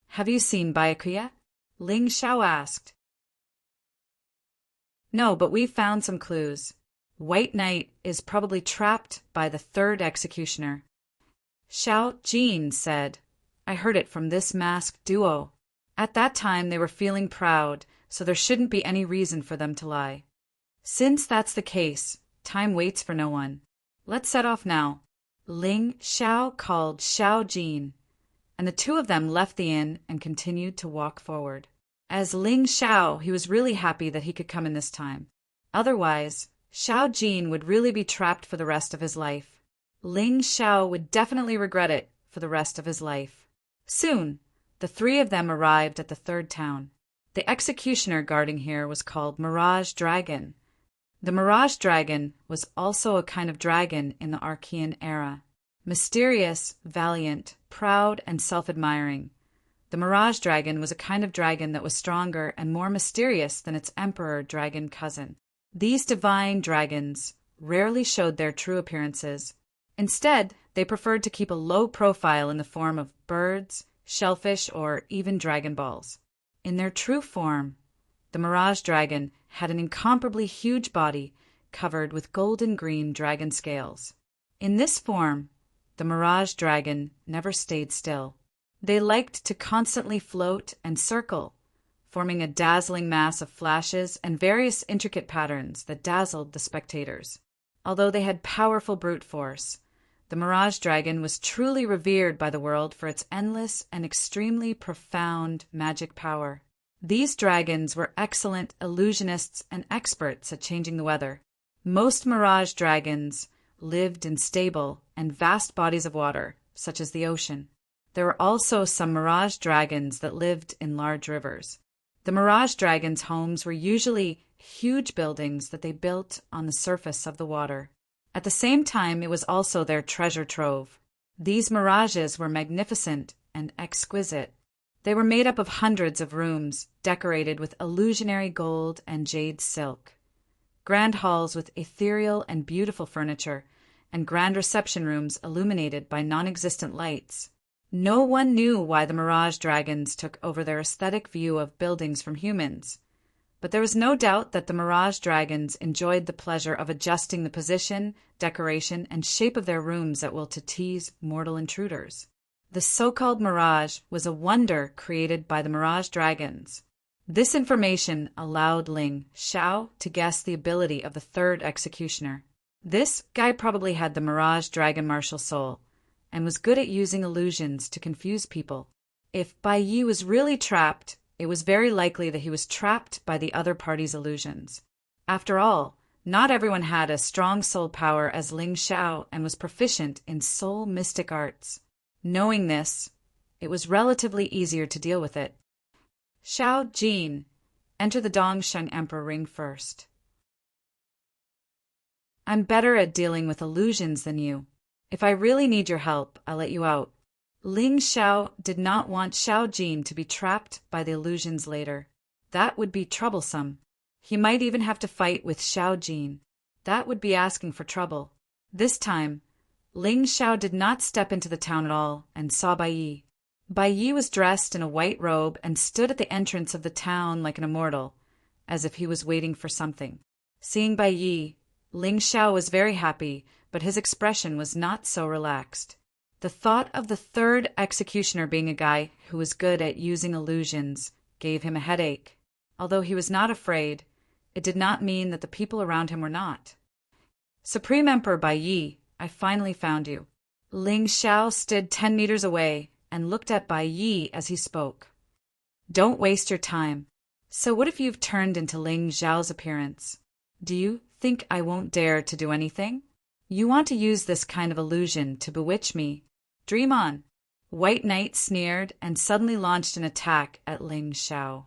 Have you seen Byaku yet? Ling Xiao asked. No, but we've found some clues. White Knight is probably trapped by the third executioner. Xiao Jin said, I heard it from this masked duo. At that time they were feeling proud, so there shouldn't be any reason for them to lie. Since that's the case, time waits for no one. Let's set off now. Ling Xiao called Xiao Jin, and the two of them left the inn and continued to walk forward. As Ling Xiao, he was really happy that he could come in this time. Otherwise, Xiao Jin would really be trapped for the rest of his life. Ling Xiao would definitely regret it for the rest of his life. Soon, the three of them arrived at the third town. The executioner guarding here was called Mirage Dragon. The Mirage Dragon was also a kind of dragon in the Archean era. Mysterious, valiant, proud, and self-admiring. The Mirage Dragon was a kind of dragon that was stronger and more mysterious than its emperor dragon cousin. These divine dragons rarely showed their true appearances. Instead, they preferred to keep a low profile in the form of birds, shellfish, or even dragon balls. In their true form, the Mirage Dragon had an incomparably huge body covered with golden-green dragon scales. In this form, the Mirage Dragon never stayed still. They liked to constantly float and circle, forming a dazzling mass of flashes and various intricate patterns that dazzled the spectators. Although they had powerful brute force, the Mirage Dragon was truly revered by the world for its endless and extremely profound magic power. These dragons were excellent illusionists and experts at changing the weather. Most Mirage Dragons lived in stable and vast bodies of water, such as the ocean. There were also some Mirage Dragons that lived in large rivers. The Mirage Dragons' homes were usually huge buildings that they built on the surface of the water. At the same time, it was also their treasure trove. These mirages were magnificent and exquisite. They were made up of hundreds of rooms decorated with illusionary gold and jade silk, grand halls with ethereal and beautiful furniture, and grand reception rooms illuminated by non-existent lights. No one knew why the Mirage Dragons took over their aesthetic view of buildings from humans, but there was no doubt that the Mirage Dragons enjoyed the pleasure of adjusting the position, decoration, and shape of their rooms at will to tease mortal intruders. The so-called mirage was a wonder created by the Mirage Dragons. This information allowed Ling Xiao to guess the ability of the third executioner. This guy probably had the Mirage Dragon martial soul, and was good at using illusions to confuse people. If Bai Yi was really trapped, it was very likely that he was trapped by the other party's illusions. After all, not everyone had as strong soul power as Ling Xiao and was proficient in soul mystic arts. Knowing this, it was relatively easier to deal with it. Xiao Jin, enter the Dongsheng Emperor ring first. I'm better at dealing with illusions than you. If I really need your help, I'll let you out. Ling Xiao did not want Xiao Jin to be trapped by the illusions later. That would be troublesome. He might even have to fight with Xiao Jin. That would be asking for trouble. This time, Ling Xiao did not step into the town at all and saw Bai Yi. Bai Yi was dressed in a white robe and stood at the entrance of the town like an immortal, as if he was waiting for something. Seeing Bai Yi, Ling Xiao was very happy, but his expression was not so relaxed. The thought of the third executioner being a guy who was good at using illusions gave him a headache. Although he was not afraid, it did not mean that the people around him were not. Supreme Emperor Bai Yi, I finally found you. Ling Xiao stood 10 meters away and looked at Bai Yi as he spoke. Don't waste your time. So what if you've turned into Ling Xiao's appearance? Do you think I won't dare to do anything? You want to use this kind of illusion to bewitch me. Dream on. White Knight sneered and suddenly launched an attack at Ling Xiao.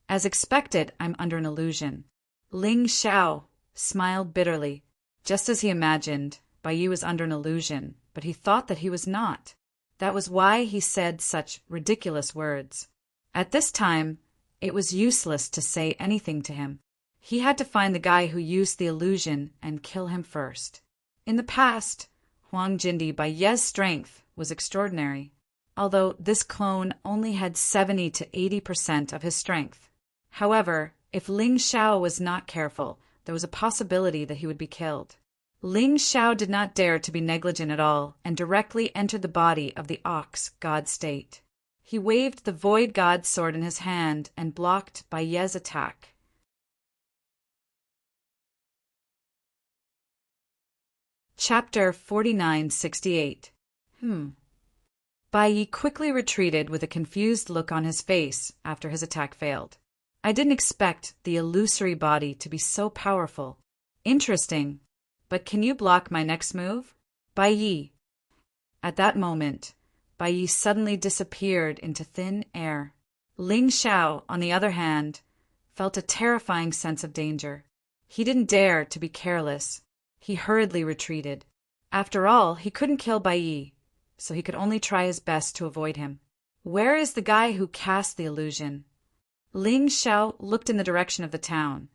As expected, I'm under an illusion. Ling Xiao smiled bitterly. Just as he imagined, Bai Yi was under an illusion, but he thought that he was not. That was why he said such ridiculous words. At this time, it was useless to say anything to him. He had to find the guy who used the illusion and kill him first. In the past, Huang Jindi Bai Ye's strength was extraordinary, although this clone only had 70 to 80% of his strength. However, if Ling Xiao was not careful, there was a possibility that he would be killed. Ling Xiao did not dare to be negligent at all and directly entered the body of the ox god state. He waved the void god sword in his hand and blocked Bai Ye's attack. Chapter 4968. Bai Yi quickly retreated with a confused look on his face after his attack failed. I didn't expect the illusory body to be so powerful. Interesting. But can you block my next move? Bai Yi. At that moment, Bai Yi suddenly disappeared into thin air. Ling Xiao, on the other hand, felt a terrifying sense of danger. He didn't dare to be careless. He hurriedly retreated. After all, he couldn't kill Bai Yi, so he could only try his best to avoid him. Where is the guy who cast the illusion? Ling Xiao looked in the direction of the town,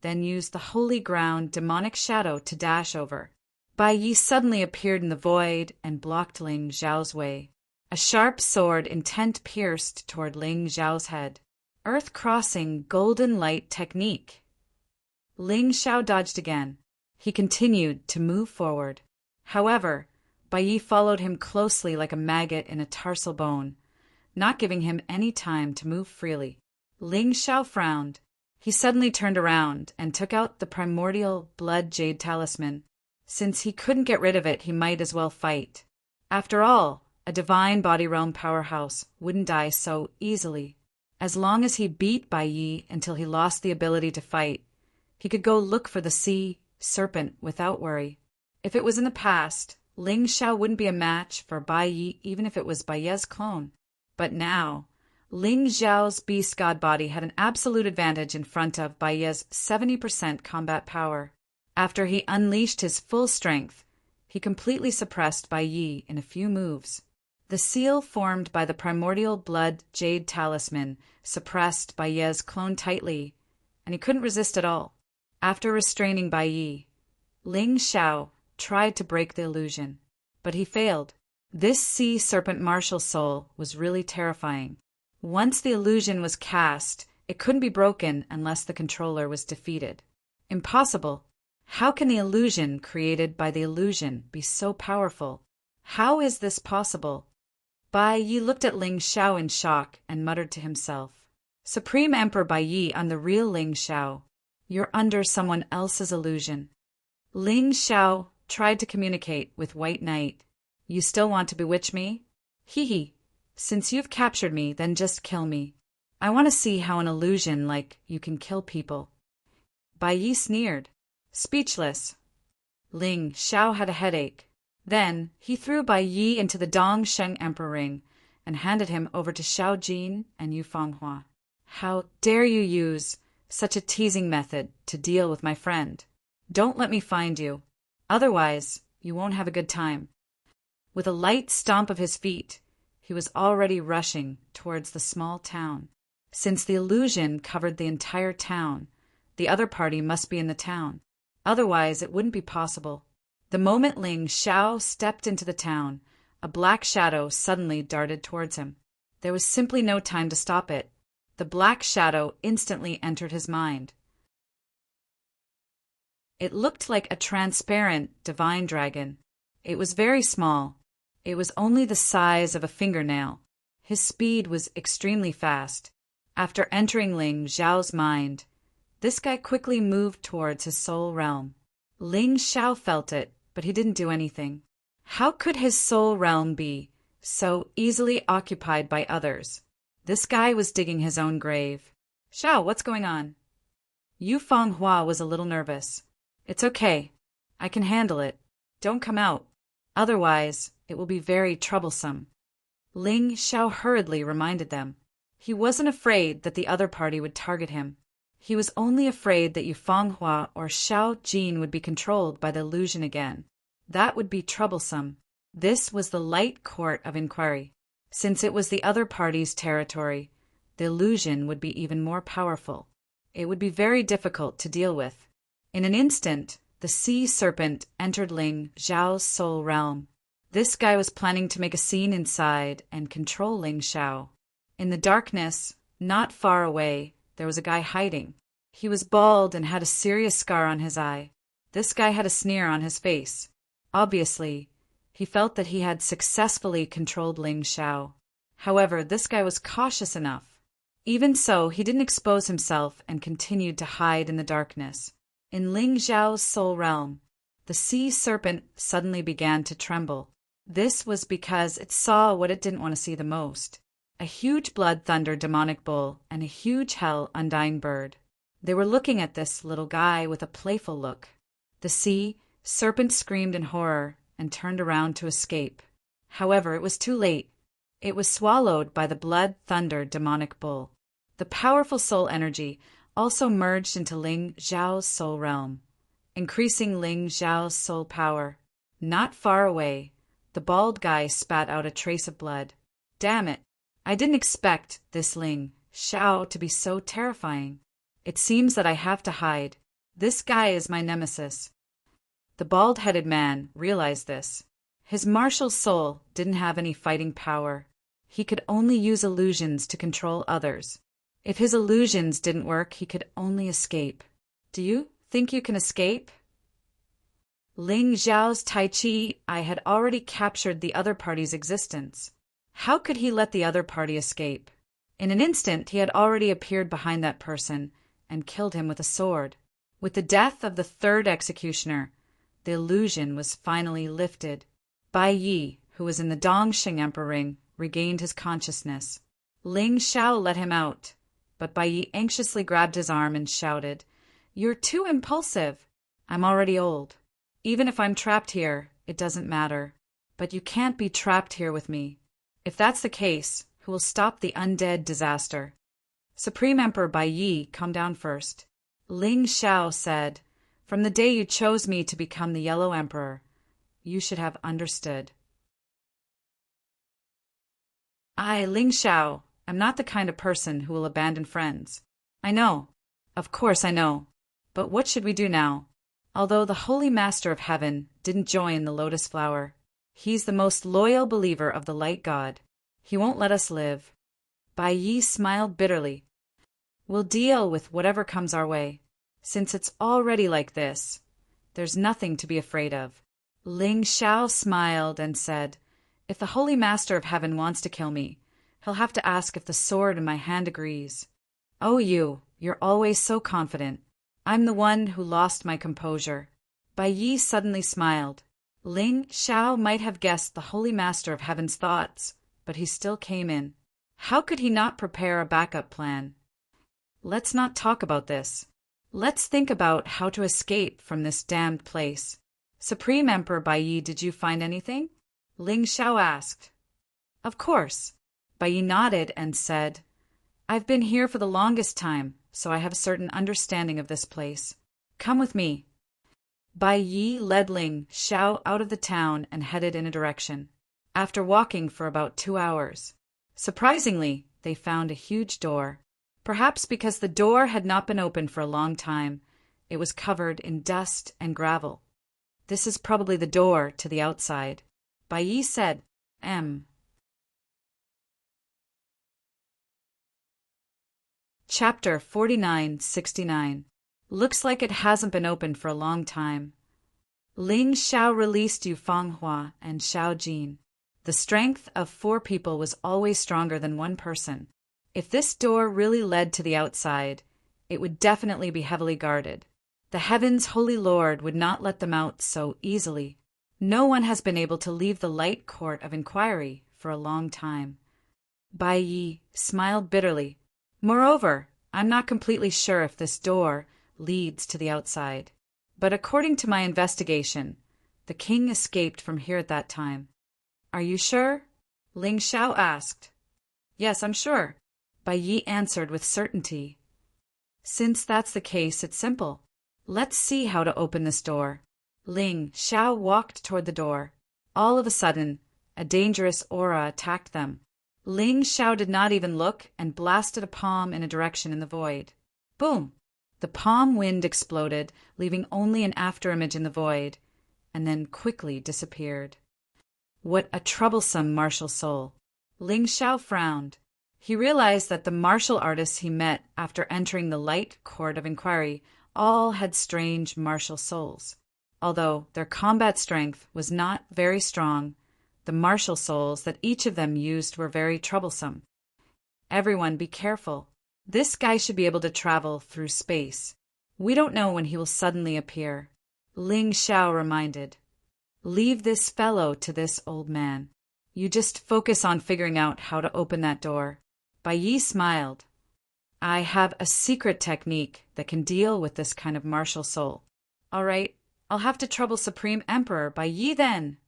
then used the holy ground demonic shadow to dash over. Bai Yi suddenly appeared in the void and blocked Ling Xiao's way. A sharp sword intent pierced toward Ling Xiao's head. Earth-crossing golden light technique. Ling Xiao dodged again. He continued to move forward. However, Bai Yi followed him closely like a maggot in a tarsal bone, not giving him any time to move freely. Ling Xiao frowned. He suddenly turned around and took out the primordial blood jade talisman. Since he couldn't get rid of it, he might as well fight. After all, a divine body realm powerhouse wouldn't die so easily. As long as he beat Bai Yi until he lost the ability to fight, he could go look for the sea serpent without worry. If it was in the past, Ling Xiao wouldn't be a match for Bai Yi even if it was Bai Ye's clone. But now, Ling Xiao's beast god body had an absolute advantage in front of Bai Ye's 70% combat power. After he unleashed his full strength, he completely suppressed Bai Yi in a few moves. The seal formed by the primordial blood jade talisman suppressed Bai Ye's clone tightly, and he couldn't resist at all. After restraining Bai Yi, Ling Xiao tried to break the illusion, but he failed. This sea serpent martial soul was really terrifying. Once the illusion was cast, it couldn't be broken unless the controller was defeated. Impossible. How can the illusion created by the illusion be so powerful? How is this possible? Bai Yi looked at Ling Xiao in shock and muttered to himself, Supreme Emperor Bai Yi, I'm the real Ling Xiao. You're under someone else's illusion. Ling Xiao tried to communicate with White Knight. You still want to bewitch me? Hee. Since you've captured me, then just kill me. I want to see how an illusion like you can kill people. Bai Yi sneered. Speechless. Ling Xiao had a headache. Then he threw Bai Yi into the Dongsheng Emperor ring and handed him over to Xiao Jin and Yu Fanghua. How dare you use such a teasing method to deal with my friend? Don't let me find you. Otherwise, you won't have a good time. With a light stomp of his feet, he was already rushing towards the small town. Since the illusion covered the entire town, the other party must be in the town. Otherwise, it wouldn't be possible. The moment Ling Xiao stepped into the town, a black shadow suddenly darted towards him. There was simply no time to stop it. The black shadow instantly entered his mind. It looked like a transparent divine dragon. It was very small. It was only the size of a fingernail. His speed was extremely fast. After entering Ling Xiao's mind, this guy quickly moved towards his soul realm. Ling Xiao felt it, but he didn't do anything. How could his soul realm be so easily occupied by others? This guy was digging his own grave. Xiao, what's going on? Yu Fanghua was a little nervous. It's okay. I can handle it. Don't come out. Otherwise, it will be very troublesome. Ling Xiao hurriedly reminded them. He wasn't afraid that the other party would target him. He was only afraid that Yu Fanghua or Xiao Jin would be controlled by the illusion again. That would be troublesome. This was the light court of inquiry. Since it was the other party's territory, the illusion would be even more powerful. It would be very difficult to deal with. In an instant, the sea serpent entered Ling Xiao's soul realm. This guy was planning to make a scene inside and control Ling Xiao. In the darkness, not far away, there was a guy hiding. He was bald and had a serious scar on his eye. This guy had a sneer on his face. Obviously, he felt that he had successfully controlled Ling Xiao. However, this guy was cautious enough. Even so, he didn't expose himself and continued to hide in the darkness. In Ling Xiao's soul realm, the sea serpent suddenly began to tremble. This was because it saw what it didn't want to see the most: a huge blood thunder demonic bull and a huge hell undying bird. They were looking at this little guy with a playful look. The sea serpent screamed in horror and turned around to escape. However, it was too late. It was swallowed by the blood thunder demonic bull. The powerful soul energy also merged into Ling Xiao's soul realm, increasing Ling Xiao's soul power. Not far away, the bald guy spat out a trace of blood. Damn it! I didn't expect this Ling Xiao to be so terrifying. It seems that I have to hide. This guy is my nemesis. The bald-headed man realized this. His martial soul didn't have any fighting power. He could only use illusions to control others. If his illusions didn't work, he could only escape. Do you think you can escape? Ling Xiao's Tai Chi I had already captured the other party's existence. How could he let the other party escape? In an instant, he had already appeared behind that person and killed him with a sword. With the death of the third executioner, the illusion was finally lifted. Bai Yi, who was in the Dongxing Emperor ring, regained his consciousness. Ling Xiao let him out, but Bai Yi anxiously grabbed his arm and shouted, "You're too impulsive. I'm already old. Even if I'm trapped here, it doesn't matter. But you can't be trapped here with me. If that's the case, who will stop the undead disaster?" Supreme Emperor Bai Yi, calm down first. Ling Xiao said, "From the day you chose me to become the Yellow Emperor, you should have understood." I, Ling Xiao, am not the kind of person who will abandon friends. I know. Of course I know. But what should we do now? Although the Holy Master of Heaven didn't join the Lotus Flower, he's the most loyal believer of the Light God. He won't let us live. Bai Yi smiled bitterly. We'll deal with whatever comes our way. Since it's already like this, there's nothing to be afraid of. Ling Xiao smiled and said, "If the Holy Master of Heaven wants to kill me, he'll have to ask if the sword in my hand agrees." "Oh, you're always so confident. I'm the one who lost my composure." Bai Yi suddenly smiled. Ling Xiao might have guessed the Holy Master of Heaven's thoughts, but he still came in. How could he not prepare a backup plan? Let's not talk about this. Let's think about how to escape from this damned place. Supreme Emperor Bai Yi, did you find anything? Ling Xiao asked. Of course. Bai Yi nodded and said, I've been here for the longest time, so I have a certain understanding of this place. Come with me. Bai Yi led Ling Xiao out of the town and headed in a direction. After walking for about 2 hours, surprisingly, they found a huge door. Perhaps because the door had not been opened for a long time, it was covered in dust and gravel. This is probably the door to the outside. Bai Yi said, Chapter 4969. Looks like it hasn't been opened for a long time. Ling Xiao released Yu Fanghua and Xiao Jin. The strength of 4 people was always stronger than 1 person. If this door really led to the outside, it would definitely be heavily guarded. The Heaven's Holy Lord would not let them out so easily. No one has been able to leave the Light Court of Inquiry for a long time. Bai Yi smiled bitterly. Moreover, I'm not completely sure if this door leads to the outside. But according to my investigation, the king escaped from here at that time. Are you sure? Ling Xiao asked. Yes, I'm sure. Bai Yi answered with certainty. Since that's the case, it's simple. Let's see how to open this door. Ling Xiao walked toward the door. All of a sudden, a dangerous aura attacked them. Ling Xiao did not even look and blasted a palm in a direction in the void. Boom! The palm wind exploded, leaving only an afterimage in the void, and then quickly disappeared. What a troublesome martial soul! Ling Xiao frowned. He realized that the martial artists he met after entering the Light Court of Inquiry all had strange martial souls. Although their combat strength was not very strong, the martial souls that each of them used were very troublesome. Everyone be careful. This guy should be able to travel through space. We don't know when he will suddenly appear. Ling Xiao reminded. Leave this fellow to this old man. You just focus on figuring out how to open that door. Bai Yi smiled. I have a secret technique that can deal with this kind of martial soul. All right, I'll have to trouble Supreme Emperor Bai Yi then.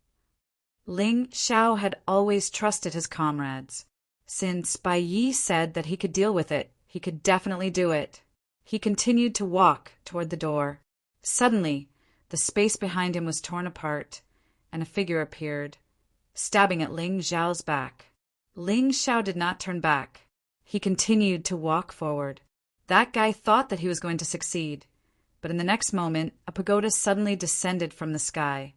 Ling Xiao had always trusted his comrades. Since Bai Yi said that he could deal with it, he could definitely do it. He continued to walk toward the door. Suddenly, the space behind him was torn apart, and a figure appeared, stabbing at Ling Xiao's back. Ling Xiao did not turn back. He continued to walk forward. That guy thought that he was going to succeed, but in the next moment, a pagoda suddenly descended from the sky,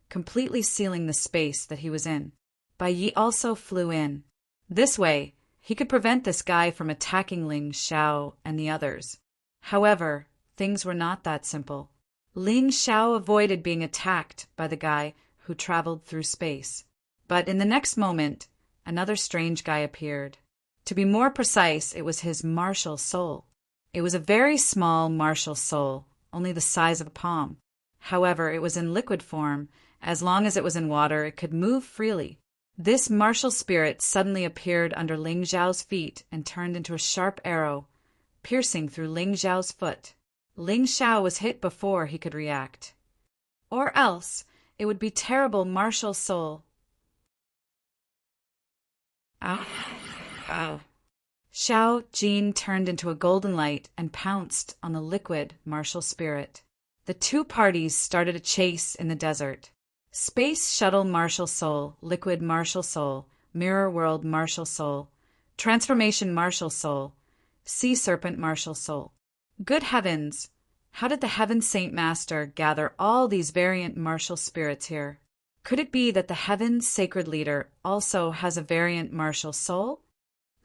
completely sealing the space that he was in. Bai Yi also flew in. This way, he could prevent this guy from attacking Ling Xiao and the others. However, things were not that simple. Ling Xiao avoided being attacked by the guy who traveled through space. But in the next moment, another strange guy appeared. To be more precise, it was his martial soul. It was a very small martial soul, only the size of a palm. However, it was in liquid form. As long as it was in water, it could move freely. This martial spirit suddenly appeared under Ling Xiao's feet and turned into a sharp arrow, piercing through Ling Xiao's foot. Ling Xiao was hit before he could react. Or else, it would be terrible martial soul. Ow. Ow. Xiao Jin turned into a golden light and pounced on the liquid martial spirit. The two parties started a chase in the desert. Space Shuttle Martial Soul, Liquid Martial Soul, Mirror World Martial Soul, Transformation Martial Soul, Sea Serpent Martial Soul. Good heavens! How did the Heaven Saint Master gather all these variant martial spirits here? Could it be that the Heaven Sacred Leader also has a variant martial soul?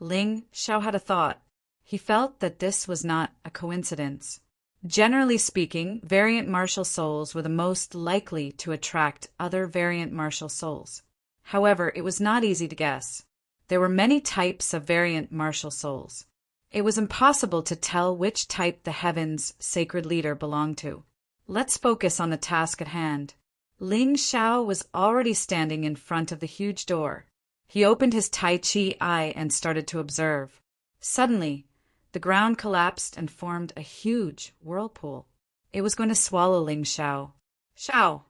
Ling Xiao had a thought. He felt that this was not a coincidence. Generally speaking, variant martial souls were the most likely to attract other variant martial souls. However, it was not easy to guess. There were many types of variant martial souls. It was impossible to tell which type the Heaven's Sacred Leader belonged to. Let's focus on the task at hand. Ling Xiao was already standing in front of the huge door. He opened his Tai Chi eye and started to observe. Suddenly, the ground collapsed and formed a huge whirlpool. It was going to swallow Ling Xiao. Xiao!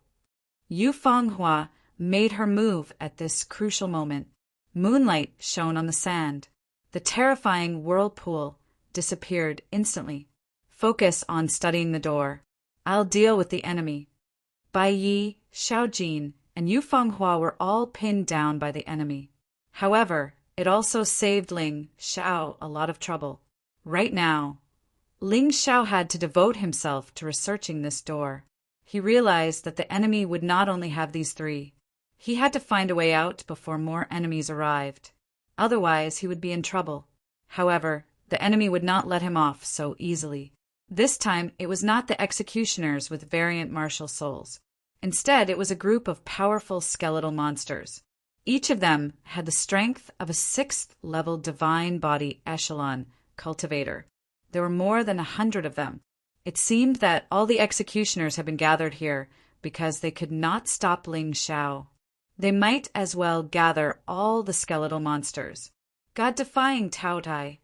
Yu Fenghua made her move at this crucial moment. Moonlight shone on the sand. The terrifying whirlpool disappeared instantly. Focus on studying the door. I'll deal with the enemy. Bai Yi, Xiao Jin, and Yu Fenghua were all pinned down by the enemy. However, it also saved Ling Xiao a lot of trouble. Right now, Ling Xiao had to devote himself to researching this door. He realized that the enemy would not only have these three. He had to find a way out before more enemies arrived. Otherwise, he would be in trouble. However, the enemy would not let him off so easily. This time, it was not the executioners with variant martial souls. Instead, it was a group of powerful skeletal monsters. Each of them had the strength of a 6th-level divine body echelon cultivator. There were more than 100 of them. It seemed that all the executioners had been gathered here because they could not stop Ling Xiao. They might as well gather all the skeletal monsters. God-defying Taotai.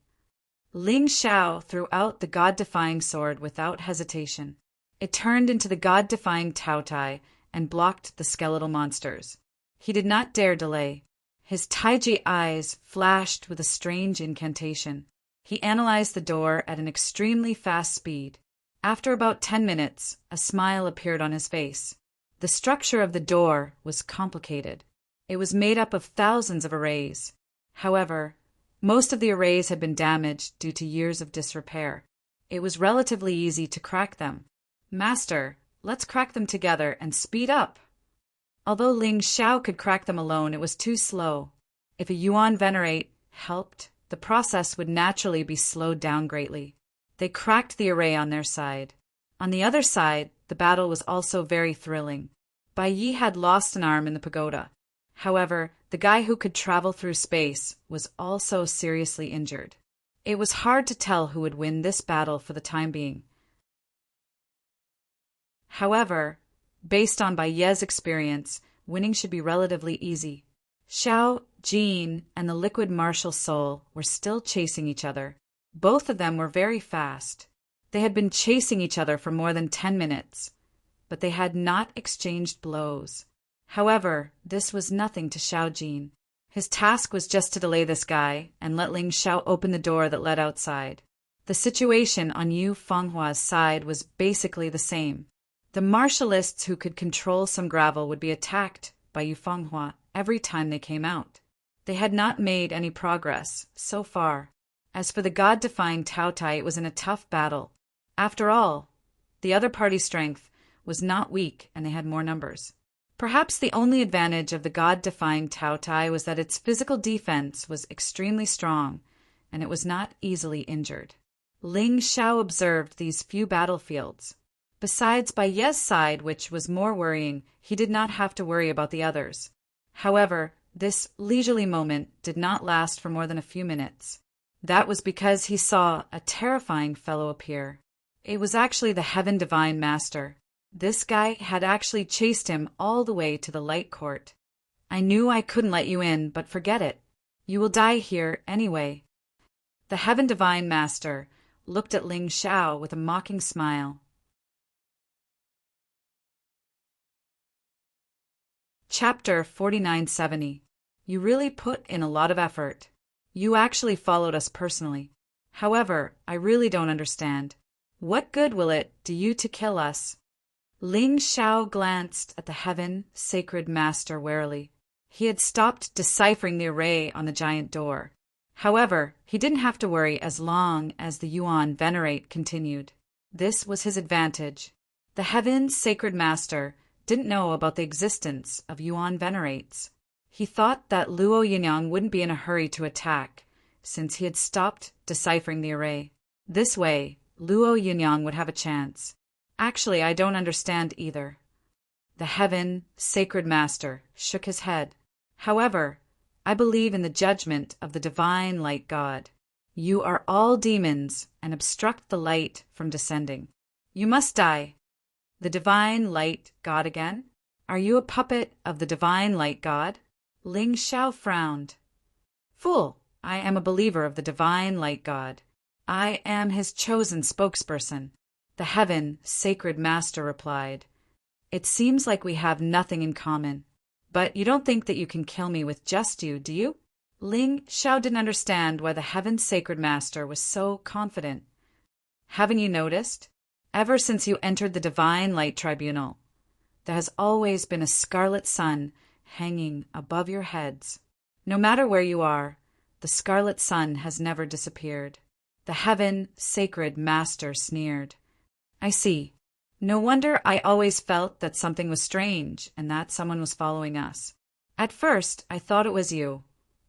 Ling Xiao threw out the God-defying sword without hesitation. It turned into the God-defying Taotai and blocked the skeletal monsters. He did not dare delay. His Taiji eyes flashed with a strange incantation. He analyzed the door at an extremely fast speed. After about 10 minutes, a smile appeared on his face. The structure of the door was complicated. It was made up of thousands of arrays. However, most of the arrays had been damaged due to years of disrepair. It was relatively easy to crack them. Master, let's crack them together and speed up. Although Ling Xiao could crack them alone, it was too slow. If a Yuan Venerate helped, the process would naturally be slowed down greatly. They cracked the array on their side. On the other side, the battle was also very thrilling. Bai Yi had lost an arm in the pagoda. However, the guy who could travel through space was also seriously injured. It was hard to tell who would win this battle for the time being. However, Based on Baye's experience, winning should be relatively easy. Xiao, Jean, and the liquid martial soul were still chasing each other. Both of them were very fast. They had been chasing each other for more than 10 minutes, but they had not exchanged blows. However, this was nothing to Xiao Jin. His task was just to delay this guy and let Ling Xiao open the door that led outside. The situation on Yu Fenghua's side was basically the same. The martialists who could control some gravel would be attacked by Yu Fenghua every time they came out. They had not made any progress, so far. As for the god-defying Taotai, it was in a tough battle. After all, the other party's strength was not weak and they had more numbers. Perhaps the only advantage of the god-defying Taotai was that its physical defense was extremely strong and it was not easily injured. Ling Xiao observed these few battlefields. Besides Baye's side, which was more worrying, he did not have to worry about the others. However, this leisurely moment did not last for more than a few minutes. That was because he saw a terrifying fellow appear. It was actually the Heaven Divine Master. This guy had actually chased him all the way to the light court. I knew I couldn't let you in, but forget it. You will die here anyway. The Heaven Divine Master looked at Ling Xiao with a mocking smile. Chapter 4970. You really put in a lot of effort. You actually followed us personally. However, I really don't understand. What good will it do you to kill us? Ling Xiao glanced at the Heaven Sacred Master warily. He had stopped deciphering the array on the giant door. However, he didn't have to worry as long as the Yuan Venerate continued. This was his advantage. The Heaven Sacred Master didn't know about the existence of Yuan Venerates. He thought that Luo Yinyang wouldn't be in a hurry to attack, since he had stopped deciphering the array. This way, Luo Yinyang would have a chance. Actually, I don't understand either. The Heaven Sacred Master shook his head. However, I believe in the judgment of the Divine Light God. You are all demons and obstruct the light from descending. You must die. The Divine Light God again? Are you a puppet of the Divine Light God? Ling Xiao frowned. Fool, I am a believer of the Divine Light God. I am his chosen spokesperson. The Heaven Sacred Master replied. It seems like we have nothing in common. But you don't think that you can kill me with just you, do you? Ling Xiao didn't understand why the Heaven Sacred Master was so confident. Haven't you noticed? Ever since you entered the Divine Light Tribunal, there has always been a scarlet sun hanging above your heads. No matter where you are, the scarlet sun has never disappeared. The Heaven Sacred Master sneered. I see. No wonder I always felt that something was strange and that someone was following us. At first, I thought it was you,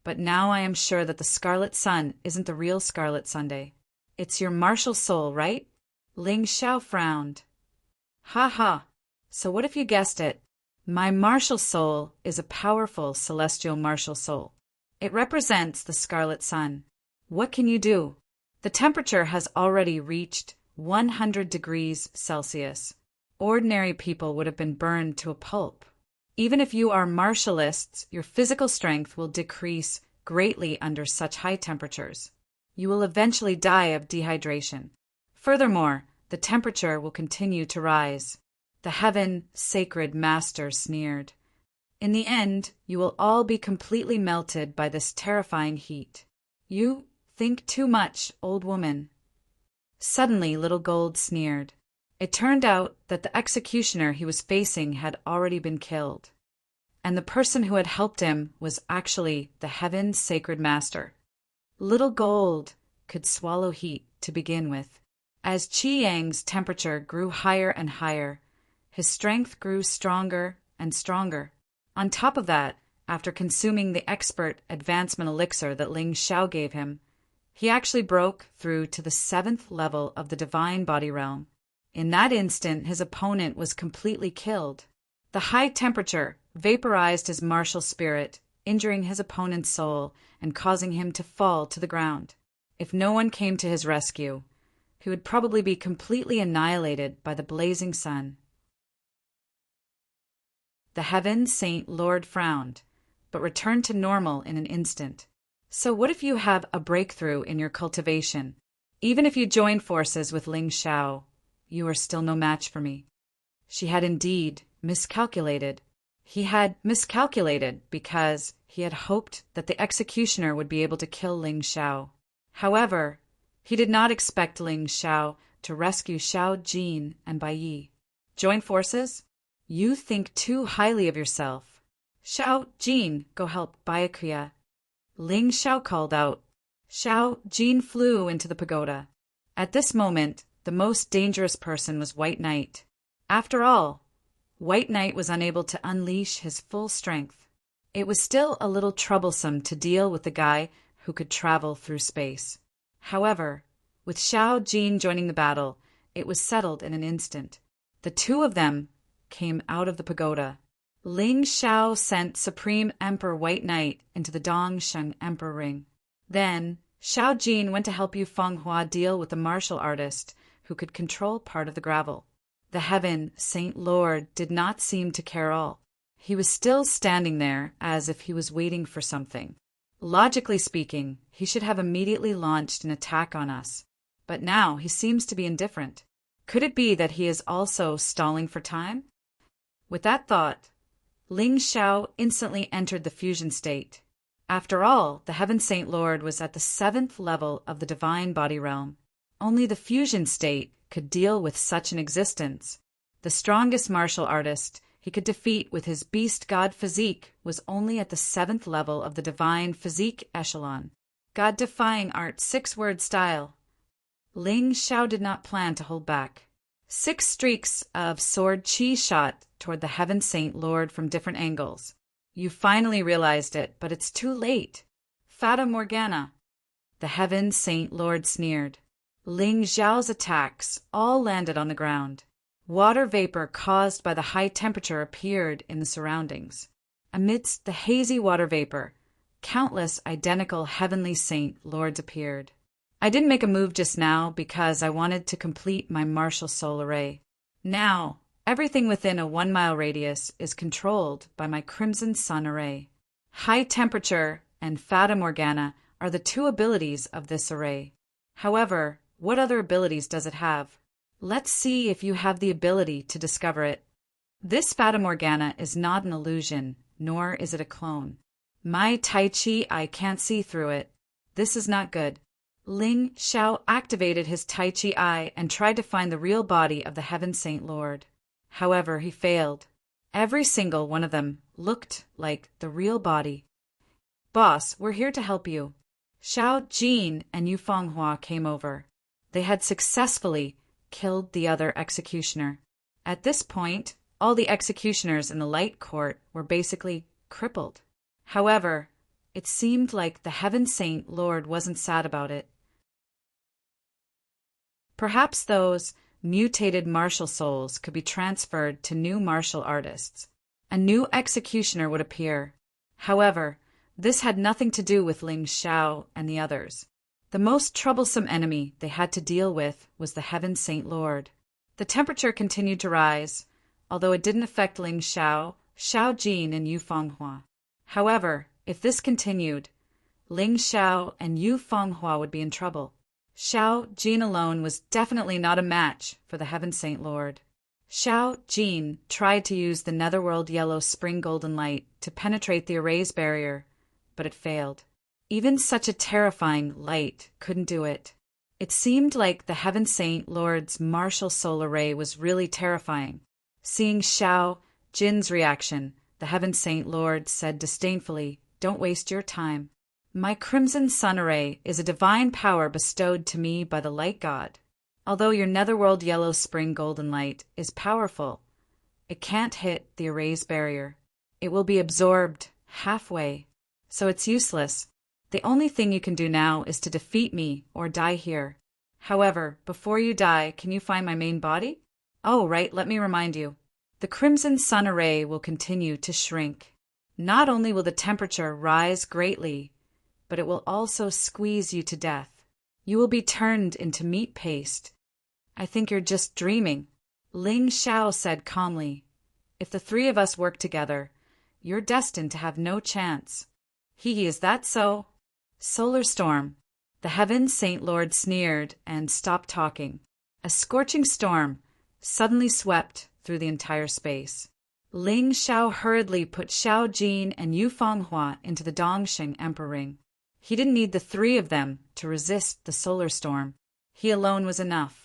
but now I am sure that the scarlet sun isn't the real Scarlet Sunday. It's your martial soul, right? Ling Xiao frowned. Ha ha. So what if you guessed it? My martial soul is a powerful celestial martial soul. It represents the scarlet sun. What can you do? The temperature has already reached 100 degrees Celsius. Ordinary people would have been burned to a pulp. Even if you are martialists, your physical strength will decrease greatly under such high temperatures. You will eventually die of dehydration. Furthermore, the temperature will continue to rise. The Heaven Sacred Master sneered. In the end, you will all be completely melted by this terrifying heat. You think too much, old woman. Suddenly, Little Gold sneered. It turned out that the executioner he was facing had already been killed, and the person who had helped him was actually the Heaven Sacred Master. Little Gold could swallow heat to begin with. As Qi Yang's temperature grew higher and higher, his strength grew stronger and stronger. On top of that, after consuming the expert advancement elixir that Ling Xiao gave him, he actually broke through to the 7th level of the divine body realm. In that instant, his opponent was completely killed. The high temperature vaporized his martial spirit, injuring his opponent's soul and causing him to fall to the ground. If no one came to his rescue, he would probably be completely annihilated by the blazing sun. The Heaven Saint Lord frowned, but returned to normal in an instant. So what if you have a breakthrough in your cultivation? Even if you join forces with Ling Xiao, you are still no match for me. She had indeed miscalculated. He had miscalculated because he had hoped that the executioner would be able to kill Ling Xiao. However, he did not expect Ling Xiao to rescue Xiao Jin and Bai Yi. Join forces? You think too highly of yourself. Xiao Jin, go help Byakuya. Ling Xiao called out. Xiao Jin flew into the pagoda. At this moment, the most dangerous person was White Knight. After all, White Knight was unable to unleash his full strength. It was still a little troublesome to deal with the guy who could travel through space. However, with Xiao Jin joining the battle, it was settled in an instant. The two of them came out of the pagoda. Ling Xiao sent Supreme Emperor White Knight into the Dongsheng Emperor Ring. Then, Xiao Jin went to help Yu Fenghua deal with the martial artist who could control part of the gravel. The Heaven Saint Lord did not seem to care all. He was still standing there as if he was waiting for something. Logically speaking, he should have immediately launched an attack on us. But now he seems to be indifferent. Could it be that he is also stalling for time? With that thought, Ling Xiao instantly entered the fusion state. After all, the Heaven Saint Lord was at the 7th level of the divine body realm. Only the fusion state could deal with such an existence. The strongest martial artist he could defeat with his beast god physique was only at the 7th level of the divine physique echelon. God-defying art 6-word style. Ling Xiao did not plan to hold back. 6 streaks of sword chi shot toward the Heaven Saint Lord from different angles. You finally realized it, but it's too late. Fata Morgana. The Heaven Saint Lord sneered. Ling Xiao's attacks all landed on the ground. Water vapor caused by the high temperature appeared in the surroundings. Amidst the hazy water vapor, countless identical Heavenly Saint Lords appeared. I didn't make a move just now because I wanted to complete my martial soul array. Now, everything within a 1-mile radius is controlled by my Crimson Sun array. High temperature and Fata Morgana are the 2 abilities of this array. However, what other abilities does it have? Let's see if you have the ability to discover it. This Fata Morgana is not an illusion, nor is it a clone. My Tai Chi, I can't see through it. This is not good. Ling Xiao activated his Tai Chi eye and tried to find the real body of the Heaven Saint Lord. However, he failed. Every single one of them looked like the real body. Boss, we're here to help you. Xiao Jin and Yu Fenghua came over. They had successfully killed the other executioner. At this point, all the executioners in the light court were basically crippled. However, it seemed like the Heaven Saint Lord wasn't sad about it. Perhaps those mutated martial souls could be transferred to new martial artists. A new executioner would appear. However, this had nothing to do with Ling Xiao and the others. The most troublesome enemy they had to deal with was the Heaven Saint Lord. The temperature continued to rise, although it didn't affect Ling Xiao, Xiao Jin, and Yu Fenghua. However, if this continued, Ling Xiao and Yu Fenghua would be in trouble. Xiao Jin alone was definitely not a match for the Heaven Saint Lord. Xiao Jin tried to use the Netherworld Yellow Spring Golden Light to penetrate the array's barrier, but it failed. Even such a terrifying light couldn't do it. It seemed like the Heaven Saint Lord's martial soul array was really terrifying. Seeing Xiao Jin's reaction, the Heaven Saint Lord said disdainfully, "Don't waste your time. My Crimson Sun array is a divine power bestowed to me by the Light God. Although your Netherworld Yellow Spring Golden Light is powerful, it can't hit the array's barrier. It will be absorbed halfway, so it's useless. The only thing you can do now is to defeat me or die here. However, before you die, can you find my main body? Oh, right, let me remind you. The Crimson Sun array will continue to shrink. Not only will the temperature rise greatly, but it will also squeeze you to death. You will be turned into meat paste. I think you're just dreaming." Ling Xiao said calmly. If the three of us work together, you're destined to have no chance. Is that so? Solar storm. The heavens Saint Lord sneered and stopped talking. A scorching storm suddenly swept through the entire space. Ling Xiao hurriedly put Xiao Jin and Yu Fenghua into the Dongsheng Emperor ring. He didn't need the three of them to resist the solar storm. He alone was enough.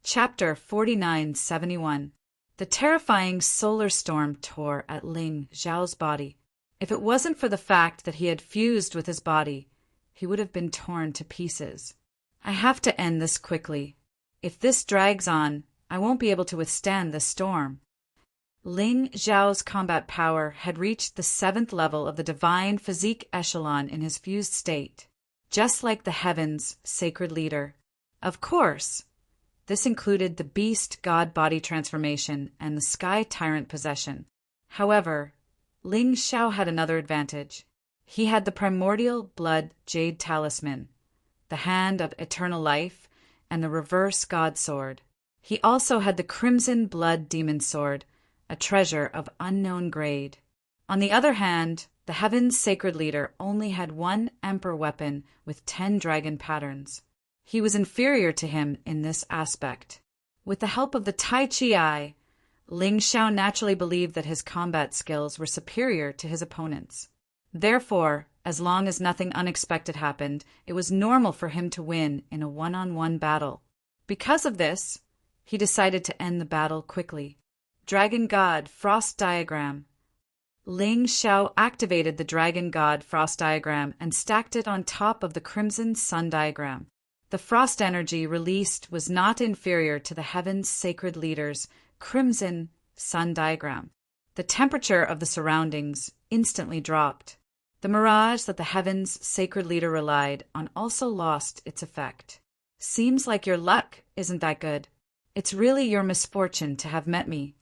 Chapter 4971. The terrifying solar storm tore at Ling Xiao's body. If it wasn't for the fact that he had fused with his body, he would have been torn to pieces. I have to end this quickly. If this drags on, I won't be able to withstand this storm. Ling Xiao's combat power had reached the 7th level of the divine physique echelon in his fused state, just like the heavens' sacred leader. Of course, this included the beast god body transformation and the sky tyrant possession. However, Ling Xiao had another advantage. He had the primordial blood jade talisman, the hand of eternal life, and the reverse god sword. He also had the crimson blood demon sword, a treasure of unknown grade. On the other hand, the heaven's sacred leader only had one emperor weapon with 10 dragon patterns. He was inferior to him in this aspect. With the help of the Tai Chi Eye, Ling Xiao naturally believed that his combat skills were superior to his opponents. Therefore, as long as nothing unexpected happened, it was normal for him to win in a one-on-one battle. Because of this, he decided to end the battle quickly. Dragon God Frost Diagram. Ling Xiao activated the Dragon God Frost Diagram and stacked it on top of the Crimson Sun Diagram. The frost energy released was not inferior to the heaven's sacred leader's Crimson Sun Diagram. The temperature of the surroundings instantly dropped. The mirage that the heaven's sacred leader relied on also lost its effect. Seems like your luck isn't that good. It's really your misfortune to have met me.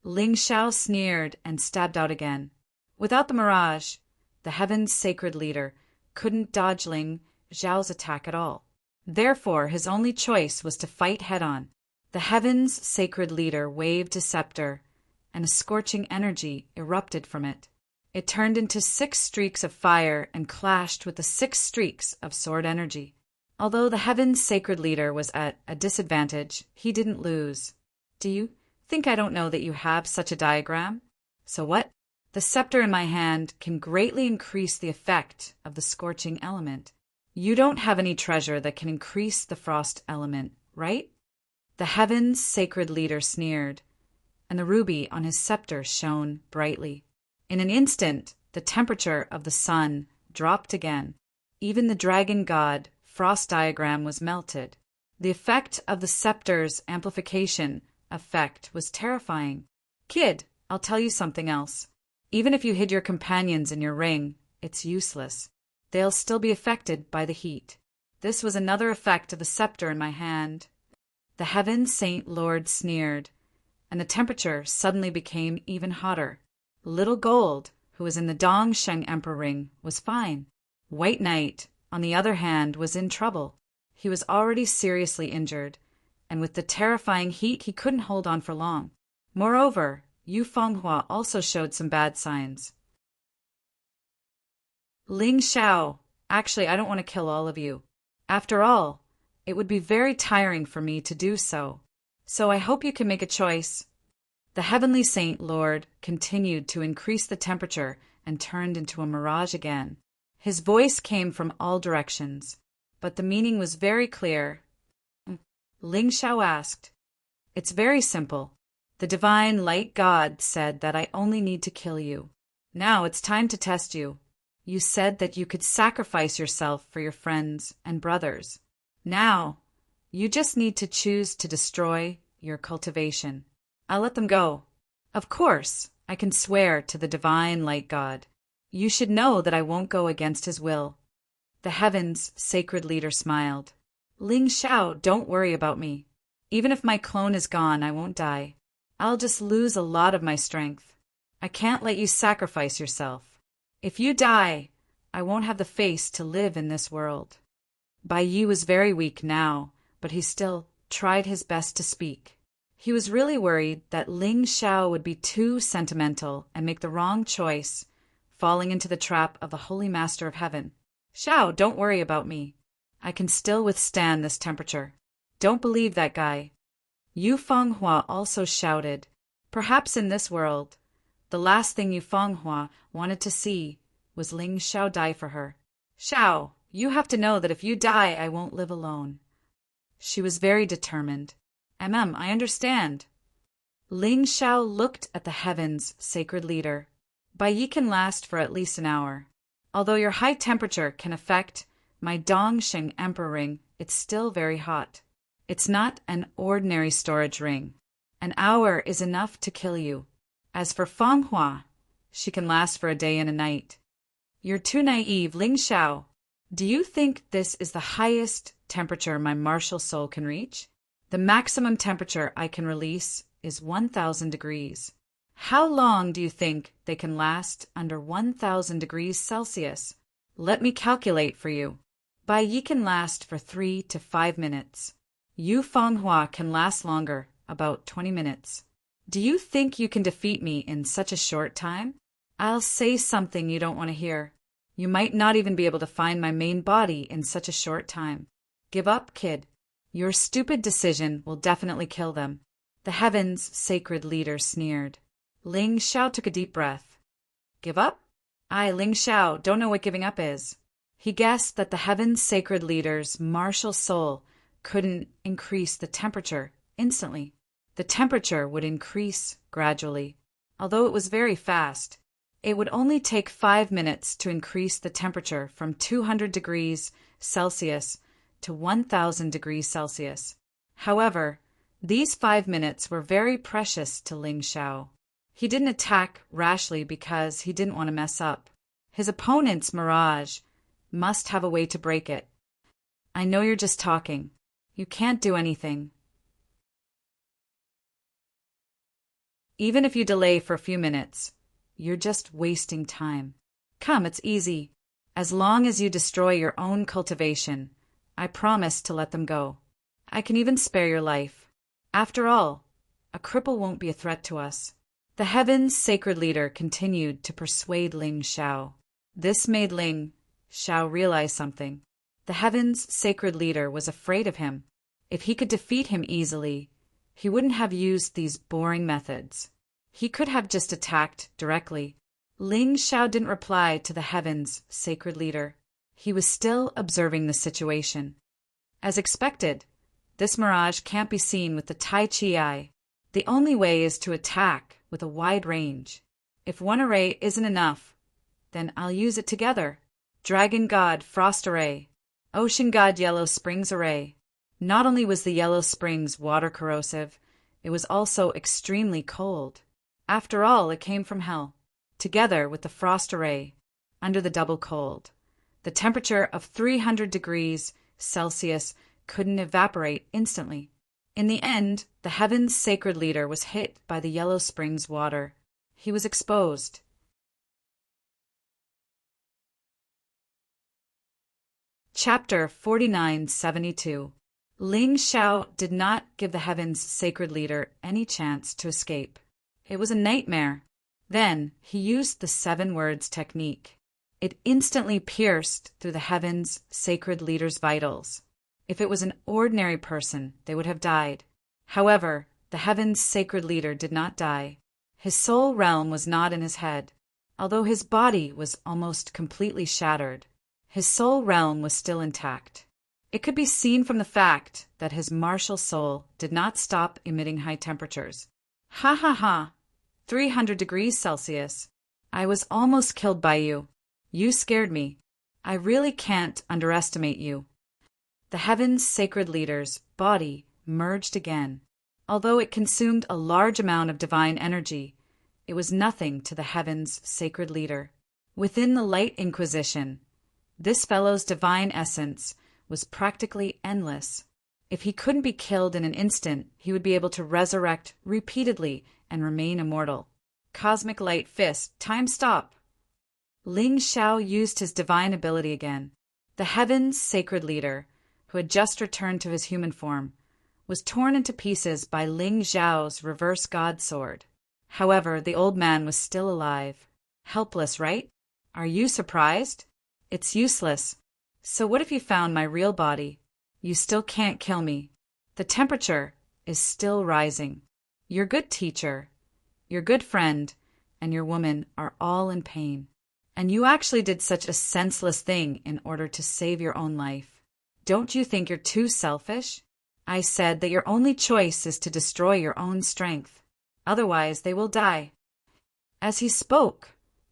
Ling Xiao sneered and stabbed out again. Without the mirage, the heaven's sacred leader couldn't dodge Ling Xiao's attack at all. Therefore, his only choice was to fight head-on. The heaven's sacred leader waved his scepter, and a scorching energy erupted from it. It turned into 6 streaks of fire and clashed with the 6 streaks of sword energy. Although the heaven's sacred leader was at a disadvantage, he didn't lose. Do you think I don't know that you have such a diagram? So what? The scepter in my hand can greatly increase the effect of the scorching element. You don't have any treasure that can increase the frost element, right? The heaven's sacred leader sneered, and the ruby on his scepter shone brightly. In an instant, the temperature of the sun dropped again. Even the dragon god Frost Diagram was melted. The effect of the scepter's amplification effect was terrifying. Kid, I'll tell you something else. Even if you hid your companions in your ring, it's useless. They'll still be affected by the heat. This was another effect of the scepter in my hand. The heaven Saint Lord sneered, and the temperature suddenly became even hotter. Little Gold, who was in the Dongsheng Emperor ring, was fine. White Knight, on the other hand, was in trouble. He was already seriously injured, and with the terrifying heat he couldn't hold on for long. Moreover, Yu Fenghua also showed some bad signs. Ling Xiao, actually I don't want to kill all of you. After all, it would be very tiring for me to do so. So I hope you can make a choice. The heavenly Saint Lord continued to increase the temperature and turned into a mirage again. His voice came from all directions, but the meaning was very clear. Ling Xiao asked, "It's very simple. The divine light god said that I only need to kill you. Now it's time to test you. You said that you could sacrifice yourself for your friends and brothers. Now, you just need to choose to destroy your cultivation. I'll let them go. Of course, I can swear to the divine light god. You should know that I won't go against his will." The heaven's sacred leader smiled. "Ling Xiao, don't worry about me. Even if my clone is gone, I won't die. I'll just lose a lot of my strength. I can't let you sacrifice yourself. If you die, I won't have the face to live in this world." Bai Yi was very weak now, but he still tried his best to speak. He was really worried that Ling Xiao would be too sentimental and make the wrong choice, falling into the trap of the Holy Master of Heaven. Xiao, don't worry about me. I can still withstand this temperature. Don't believe that guy. Yu Fenghua also shouted. Perhaps in this world, the last thing Yu Fenghua wanted to see was Ling Xiao die for her. Xiao, you have to know that if you die, I won't live alone. She was very determined. I understand. Ling Xiao looked at the heavens' sacred leader. Bai Yi can last for at least an hour. Although your high temperature can affect my Dongsheng Emperor ring, it's still very hot. It's not an ordinary storage ring. An hour is enough to kill you. As for Fenghua, she can last for a day and a night. You're too naive, Ling Xiao. Do you think this is the highest temperature my martial soul can reach? The maximum temperature I can release is 1,000 degrees. How long do you think they can last under 1,000 degrees Celsius? Let me calculate for you. Bai Yi can last for 3 to 5 minutes. Yu Fenghua can last longer, about 20 minutes. Do you think you can defeat me in such a short time? I'll say something you don't want to hear. You might not even be able to find my main body in such a short time. Give up, kid. Your stupid decision will definitely kill them. The heavens' sacred leader sneered. Ling Xiao took a deep breath. Give up? I, Ling Xiao, don't know what giving up is. He guessed that the heavens' sacred leader's martial soul couldn't increase the temperature instantly. The temperature would increase gradually. Although it was very fast, it would only take 5 minutes to increase the temperature from 200 degrees Celsius to 1,000 degrees Celsius. However, these 5 minutes were very precious to Ling Xiao. He didn't attack rashly because he didn't want to mess up. His opponent's mirage must have a way to break it. I know you're just talking. You can't do anything. Even if you delay for a few minutes, you're just wasting time. Come, it's easy. As long as you destroy your own cultivation, I promise to let them go. I can even spare your life. After all, a cripple won't be a threat to us. The heavens' sacred leader continued to persuade Ling Xiao. This made Ling Xiao realize something. The heavens' sacred leader was afraid of him. If he could defeat him easily, he wouldn't have used these boring methods. He could have just attacked directly. Ling Xiao didn't reply to the heavens' sacred leader. He was still observing the situation. As expected, this mirage can't be seen with the Tai Chi eye. The only way is to attack with a wide range. If one array isn't enough, then I'll use it together. Dragon God Frost Array. Ocean God Yellow Springs Array. Not only was the Yellow Springs water corrosive, it was also extremely cold. After all, it came from hell. Together with the Frost Array, under the double cold, the temperature of 300 degrees Celsius couldn't evaporate instantly. In the end, the heavens' sacred leader was hit by the Yellow Springs water. He was exposed. Chapter 4972. Ling Xiao did not give the heavens' sacred leader any chance to escape. It was a nightmare. Then he used the 7 words technique. It instantly pierced through the heavens' sacred leader's vitals. If it was an ordinary person, they would have died. However, the heavens' sacred leader did not die. His soul realm was not in his head. Although his body was almost completely shattered, his soul realm was still intact. It could be seen from the fact that his martial soul did not stop emitting high temperatures. Ha ha ha! 300 degrees Celsius. I was almost killed by you. You scared me. I really can't underestimate you. The heavens' sacred leader's body merged again. Although it consumed a large amount of divine energy, it was nothing to the heavens' sacred leader. Within the Light Inquisition, this fellow's divine essence was practically endless. If he couldn't be killed in an instant, he would be able to resurrect repeatedly and remain immortal. Cosmic Light Fist, time stop! Ling Xiao used his divine ability again. The heavens' sacred leader, who had just returned to his human form, was torn into pieces by Ling Xiao's reverse god sword. However, the old man was still alive. Helpless, right? Are you surprised? It's useless. So what if you found my real body? You still can't kill me. The temperature is still rising. Your good teacher, your good friend, and your woman are all in pain. And you actually did such a senseless thing in order to save your own life. Don't you think you're too selfish? I said that your only choice is to destroy your own strength. Otherwise, they will die. As he spoke,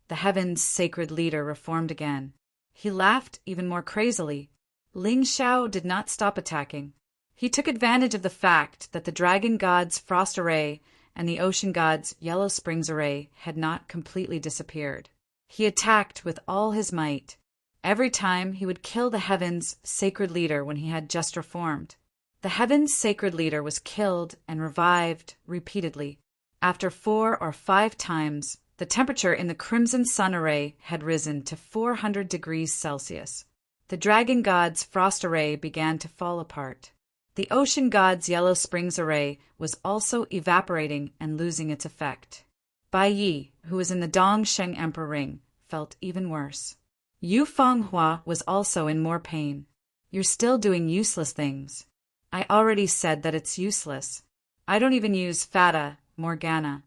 the heaven's sacred leader reformed again. He laughed even more crazily. Ling Xiao did not stop attacking. He took advantage of the fact that the dragon god's frost array and the ocean god's yellow springs array had not completely disappeared. He attacked with all his might. Every time he would kill the heaven's sacred leader when he had just reformed. The heaven's sacred leader was killed and revived repeatedly. After 4 or 5 times, the temperature in the crimson sun array had risen to 400 degrees Celsius. The dragon god's frost array began to fall apart. The ocean god's yellow springs array was also evaporating and losing its effect. Bai Yi, who was in the Dongsheng Emperor ring, felt even worse. Yu Fenghua was also in more pain. You're still doing useless things. I already said that it's useless. I don't even use Fata Morgana.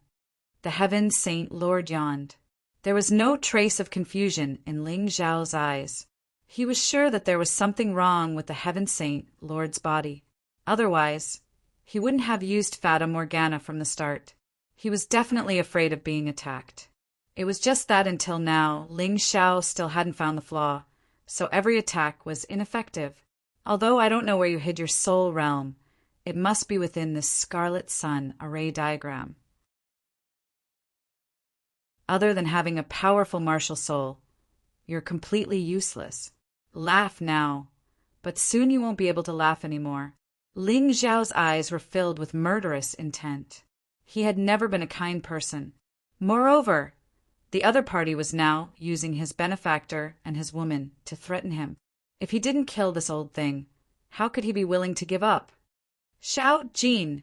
The heaven saint Lord yawned. There was no trace of confusion in Ling Xiao's eyes. He was sure that there was something wrong with the heaven saint Lord's body. Otherwise, he wouldn't have used Fata Morgana from the start. He was definitely afraid of being attacked. It was just that until now, Ling Xiao still hadn't found the flaw, so every attack was ineffective. Although I don't know where you hid your soul realm, it must be within this scarlet sun array diagram. Other than having a powerful martial soul, you're completely useless. Laugh now, but soon you won't be able to laugh anymore. Ling Xiao's eyes were filled with murderous intent. He had never been a kind person. Moreover, the other party was now using his benefactor and his woman to threaten him. If he didn't kill this old thing, how could he be willing to give up? Xiao Jin,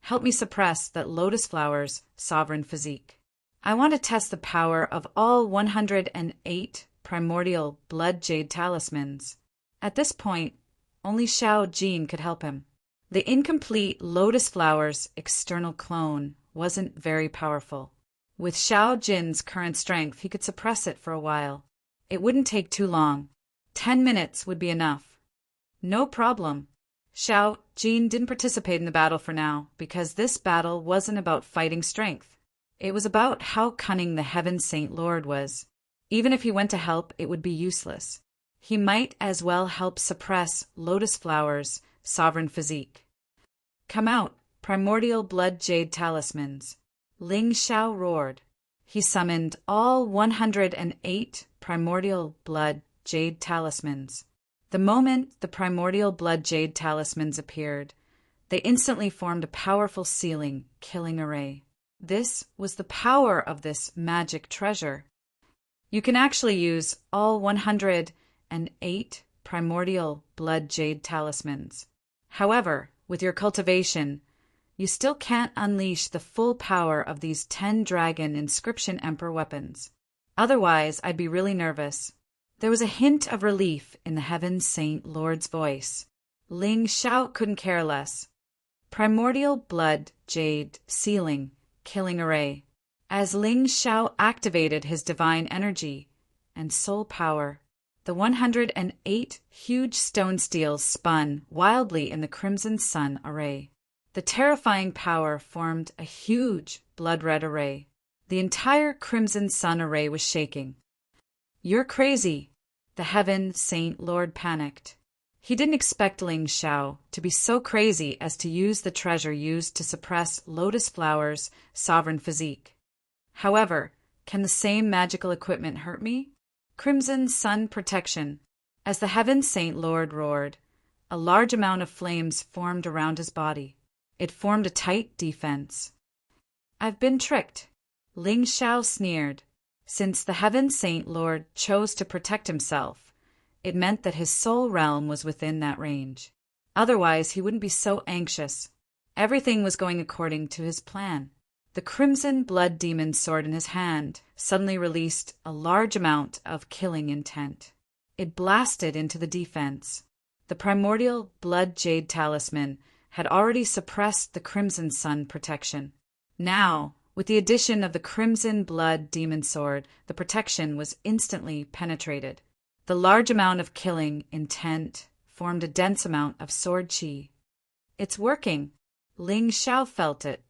help me suppress that lotus flower's sovereign physique. I want to test the power of all 108 primordial blood jade talismans. At this point, only Xiao Jin could help him. The incomplete lotus flower's external clone wasn't very powerful. With Xiao Jin's current strength, he could suppress it for a while. It wouldn't take too long. 10 minutes would be enough. No problem. Xiao Jin didn't participate in the battle for now, because this battle wasn't about fighting strength. It was about how cunning the Heaven Saint Lord was. Even if he went to help, it would be useless. He might as well help suppress Lotus Flower's sovereign physique. Come out, primordial blood jade talismans. Ling Xiao roared. He summoned all 108 primordial blood jade talismans. The moment the primordial blood jade talismans appeared, they instantly formed a powerful sealing, killing array. This was the power of this magic treasure. You can actually use all 108 primordial blood jade talismans. However, with your cultivation, you still can't unleash the full power of these 10 dragon inscription emperor weapons. Otherwise, I'd be really nervous. There was a hint of relief in the Heaven Saint Lord's voice. Ling Xiao couldn't care less. Primordial blood jade sealing, killing array. As Ling Xiao activated his divine energy and soul power, the 108 huge stone steels spun wildly in the crimson sun array. The terrifying power formed a huge blood-red array. The entire crimson sun array was shaking. You're crazy. The Heaven Saint Lord panicked. He didn't expect Ling Xiao to be so crazy as to use the treasure used to suppress Lotus Flower's sovereign physique. However, can the same magical equipment hurt me? Crimson sun protection. As the Heaven Saint Lord roared, a large amount of flames formed around his body. It formed a tight defense. I've been tricked. Ling Xiao sneered. Since the Heaven Saint Lord chose to protect himself, it meant that his soul realm was within that range. Otherwise, he wouldn't be so anxious. Everything was going according to his plan. The crimson blood demon sword in his hand suddenly released a large amount of killing intent. It blasted into the defense. The primordial blood jade talisman had already suppressed the crimson sun protection. Now, with the addition of the crimson blood demon sword, the protection was instantly penetrated. The large amount of killing intent formed a dense amount of sword chi. It's working. Ling Xiao felt it.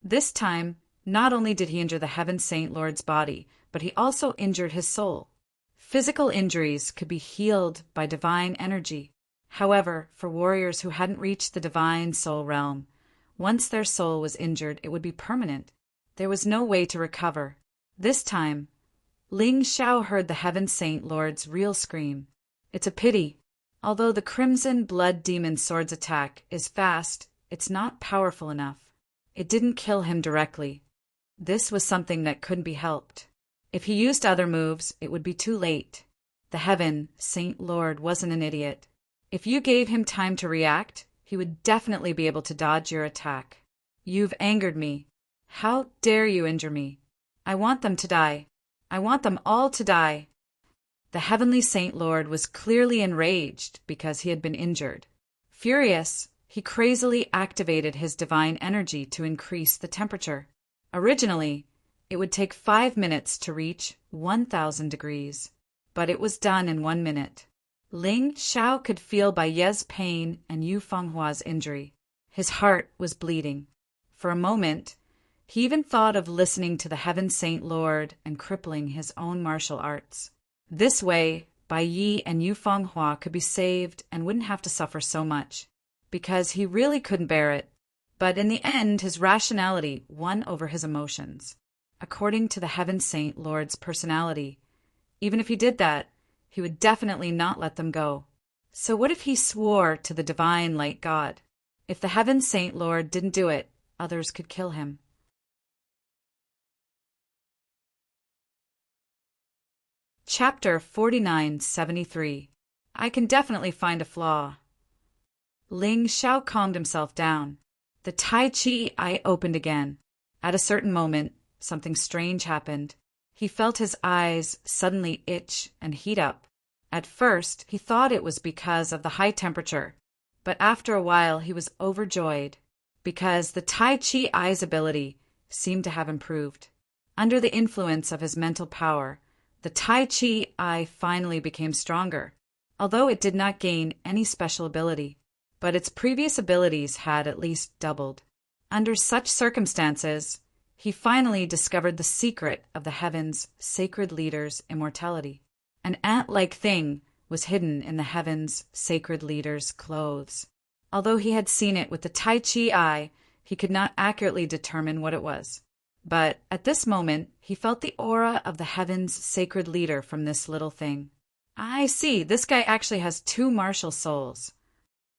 This time, not only did he injure the Heaven Saint Lord's body, but he also injured his soul. Physical injuries could be healed by divine energy. However, for warriors who hadn't reached the divine soul realm, once their soul was injured, it would be permanent. There was no way to recover. This time, Ling Xiao heard the Heaven Saint Lord's real scream. It's a pity. Although the Crimson Blood Demon Sword's attack is fast, it's not powerful enough. It didn't kill him directly. This was something that couldn't be helped. If he used other moves, it would be too late. The Heaven Saint Lord wasn't an idiot. If you gave him time to react, he would definitely be able to dodge your attack. You've angered me. How dare you injure me? I want them to die. I want them all to die. The Heavenly Saint Lord was clearly enraged because he had been injured. Furious, he crazily activated his divine energy to increase the temperature. Originally, it would take 5 minutes to reach 1,000 degrees, but it was done in 1 minute. Ling Xiao could feel Bai Ye's pain and Yu Fenghua's injury. His heart was bleeding. For a moment, he even thought of listening to the Heaven Saint Lord and crippling his own martial arts. This way, Bai Yi and Yu Fenghua could be saved and wouldn't have to suffer so much, because he really couldn't bear it. But in the end, his rationality won over his emotions. According to the Heaven Saint Lord's personality, even if he did that, he would definitely not let them go. So what if he swore to the divine light God? If the Heaven Saint Lord didn't do it, others could kill him. Chapter 4973. I can definitely find a flaw. Ling Xiao calmed himself down. The Tai Chi eye opened again. At a certain moment, something strange happened. He felt his eyes suddenly itch and heat up. At first, he thought it was because of the high temperature, but after a while he was overjoyed, because the Tai Chi eye's ability seemed to have improved. Under the influence of his mental power, the Tai Chi eye finally became stronger, although it did not gain any special ability, but its previous abilities had at least doubled. Under such circumstances, he finally discovered the secret of the Heaven's sacred leader's immortality. An ant-like thing was hidden in the Heaven's sacred leader's clothes. Although he had seen it with the Tai Chi eye, he could not accurately determine what it was. But at this moment, he felt the aura of the Heaven's sacred leader from this little thing. I see, this guy actually has 2 martial souls.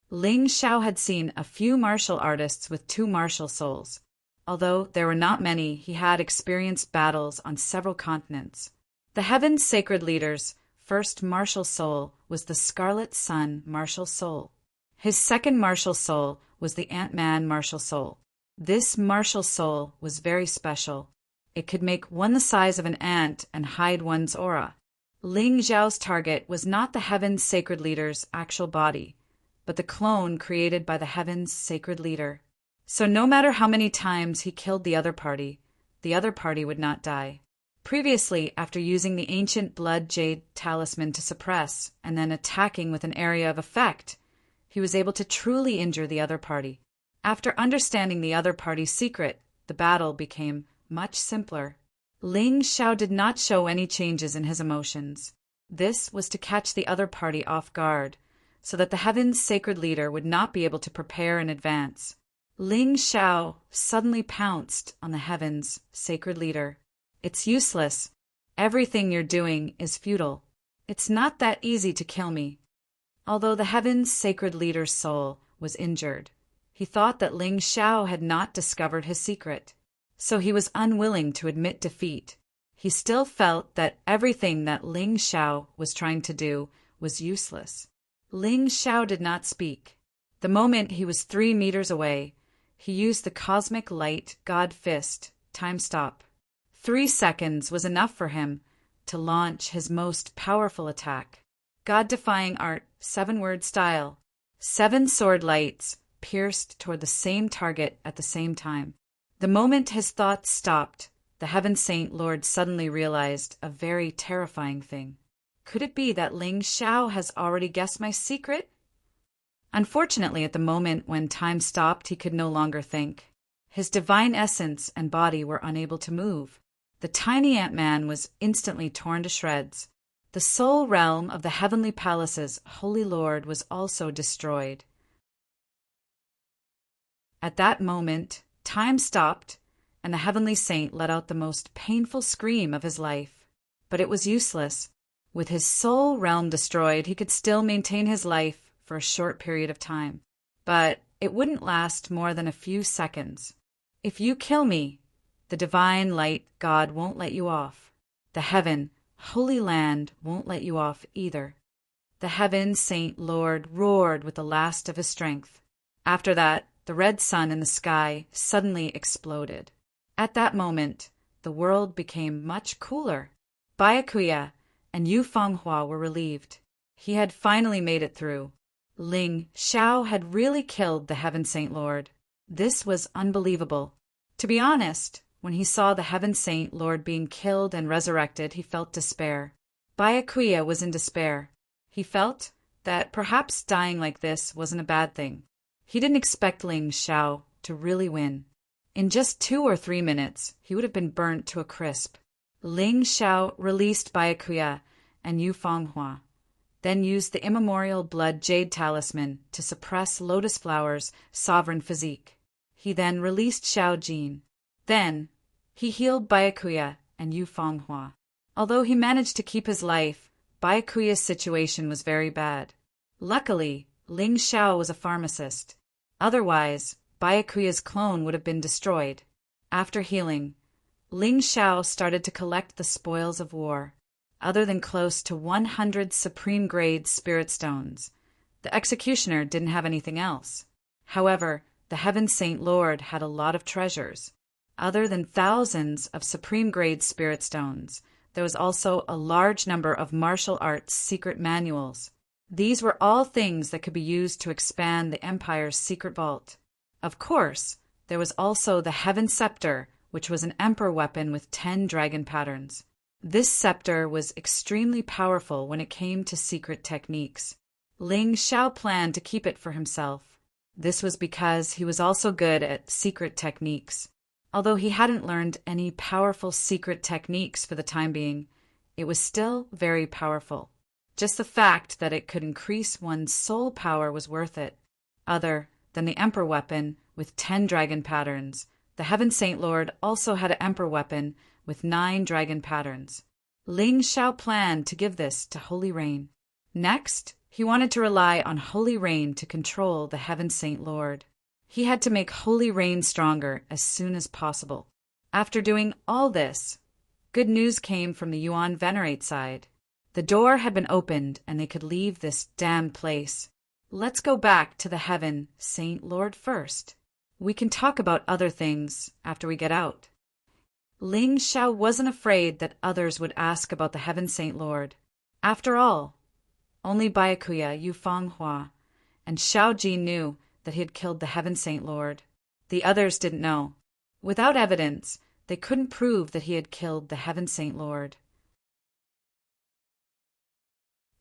Ling Xiao had seen a few martial artists with 2 martial souls. Although there were not many, he had experienced battles on several continents. The Heaven's sacred leader's first martial soul was the Scarlet Sun martial soul. His second martial soul was the Ant-Man martial soul. This martial soul was very special. It could make one the size of an ant and hide one's aura. Ling Xiao's target was not the Heaven's sacred leader's actual body, but the clone created by the Heaven's sacred leader. So no matter how many times he killed the other party would not die. Previously, after using the ancient blood jade talisman to suppress and then attacking with an area of effect, he was able to truly injure the other party. After understanding the other party's secret, the battle became much simpler. Ling Xiao did not show any changes in his emotions. This was to catch the other party off guard, so that the Heaven's sacred leader would not be able to prepare in advance. Ling Xiao suddenly pounced on the Heaven's sacred leader. It's useless. Everything you're doing is futile. It's not that easy to kill me. Although the Heaven's sacred leader's soul was injured, he thought that Ling Xiao had not discovered his secret, so he was unwilling to admit defeat. He still felt that everything that Ling Xiao was trying to do was useless. Ling Xiao did not speak. The moment he was 3 meters away, he used the cosmic light God fist, time stop. 3 seconds was enough for him to launch his most powerful attack. God-defying art, 7-word style. 7 sword lights pierced toward the same target at the same time. The moment his thoughts stopped, the Heaven Saint Lord suddenly realized a very terrifying thing. Could it be that Ling Xiao has already guessed my secret? Unfortunately, at the moment when time stopped, he could no longer think. His divine essence and body were unable to move. The tiny Ant-Man was instantly torn to shreds. The soul realm of the heavenly palace's Holy Lord was also destroyed. At that moment, time stopped, and the heavenly saint let out the most painful scream of his life. But it was useless. With his soul realm destroyed, he could still maintain his life for a short period of time. But it wouldn't last more than a few seconds. If you kill me, the divine light God won't let you off. The heaven, Holy Land won't let you off either. The Heaven Saint Lord roared with the last of his strength. After that, the red sun in the sky suddenly exploded. At that moment, the world became much cooler. Byakuya and Yu Fanghua were relieved. He had finally made it through. Ling Xiao had really killed the Heaven Saint Lord. This was unbelievable. To be honest, when he saw the Heaven Saint Lord being killed and resurrected, he felt despair. Byakuya was in despair. He felt that perhaps dying like this wasn't a bad thing. He didn't expect Ling Xiao to really win. In just 2 or 3 minutes, he would have been burnt to a crisp. Ling Xiao released Byakuya and Yu Fanghua, then used the immemorial blood jade talisman to suppress Lotus Flower's sovereign physique. He then released Xiao Jin. Then, he healed Byakuya and Yu Fanghua. Although he managed to keep his life, Byakuya's situation was very bad. Luckily, Ling Xiao was a pharmacist. Otherwise, Byakuya's clone would have been destroyed. After healing, Ling Xiao started to collect the spoils of war. Other than close to 100 supreme-grade spirit stones, the executioner didn't have anything else. However, the Heaven Saint Lord had a lot of treasures. Other than thousands of supreme-grade spirit stones, there was also a large number of martial arts secret manuals. These were all things that could be used to expand the Empire's secret vault. Of course, there was also the Heaven Scepter, which was an emperor weapon with 10 dragon patterns. This scepter was extremely powerful when it came to secret techniques. Ling Xiao planned to keep it for himself. This was because he was also good at secret techniques. Although he hadn't learned any powerful secret techniques for the time being, it was still very powerful. Just the fact that it could increase one's soul power was worth it. Other than the emperor weapon with 10 dragon patterns, the Heaven Saint Lord also had an emperor weapon with 9 dragon patterns. Ling Xiao planned to give this to Holy Rain. Next, he wanted to rely on Holy Rain to control the Heaven Saint Lord. He had to make Holy Rain stronger as soon as possible. After doing all this, good news came from the Yuan Venerate side. The door had been opened and they could leave this damned place. Let's go back to the Heaven Saint Lord first. We can talk about other things after we get out. Ling Xiao wasn't afraid that others would ask about the Heaven Saint Lord. After all, only Byakuya, Yu Fanghua, and Xiao Jin knew that he had killed the Heaven Saint Lord. The others didn't know. Without evidence, they couldn't prove that he had killed the Heaven Saint Lord.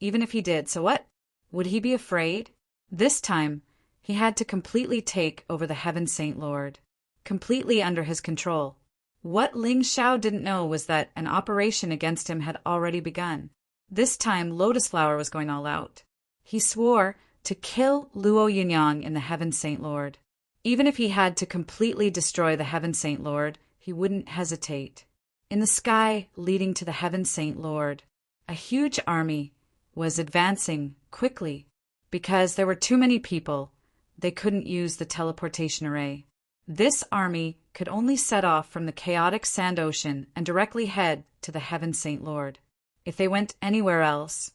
Even if he did, so what? Would he be afraid? This time, he had to completely take over the Heaven Saint Lord, completely under his control. What Ling Xiao didn't know was that an operation against him had already begun. This time, Lotus Flower was going all out. He swore to kill Luo Yunyang in the Heaven Saint Lord. Even if he had to completely destroy the Heaven Saint Lord, he wouldn't hesitate. In the sky leading to the Heaven Saint Lord, a huge army was advancing quickly. Because there were too many people, they couldn't use the teleportation array. This army could only set off from the chaotic sand ocean and directly head to the Heaven Saint Lord. If they went anywhere else,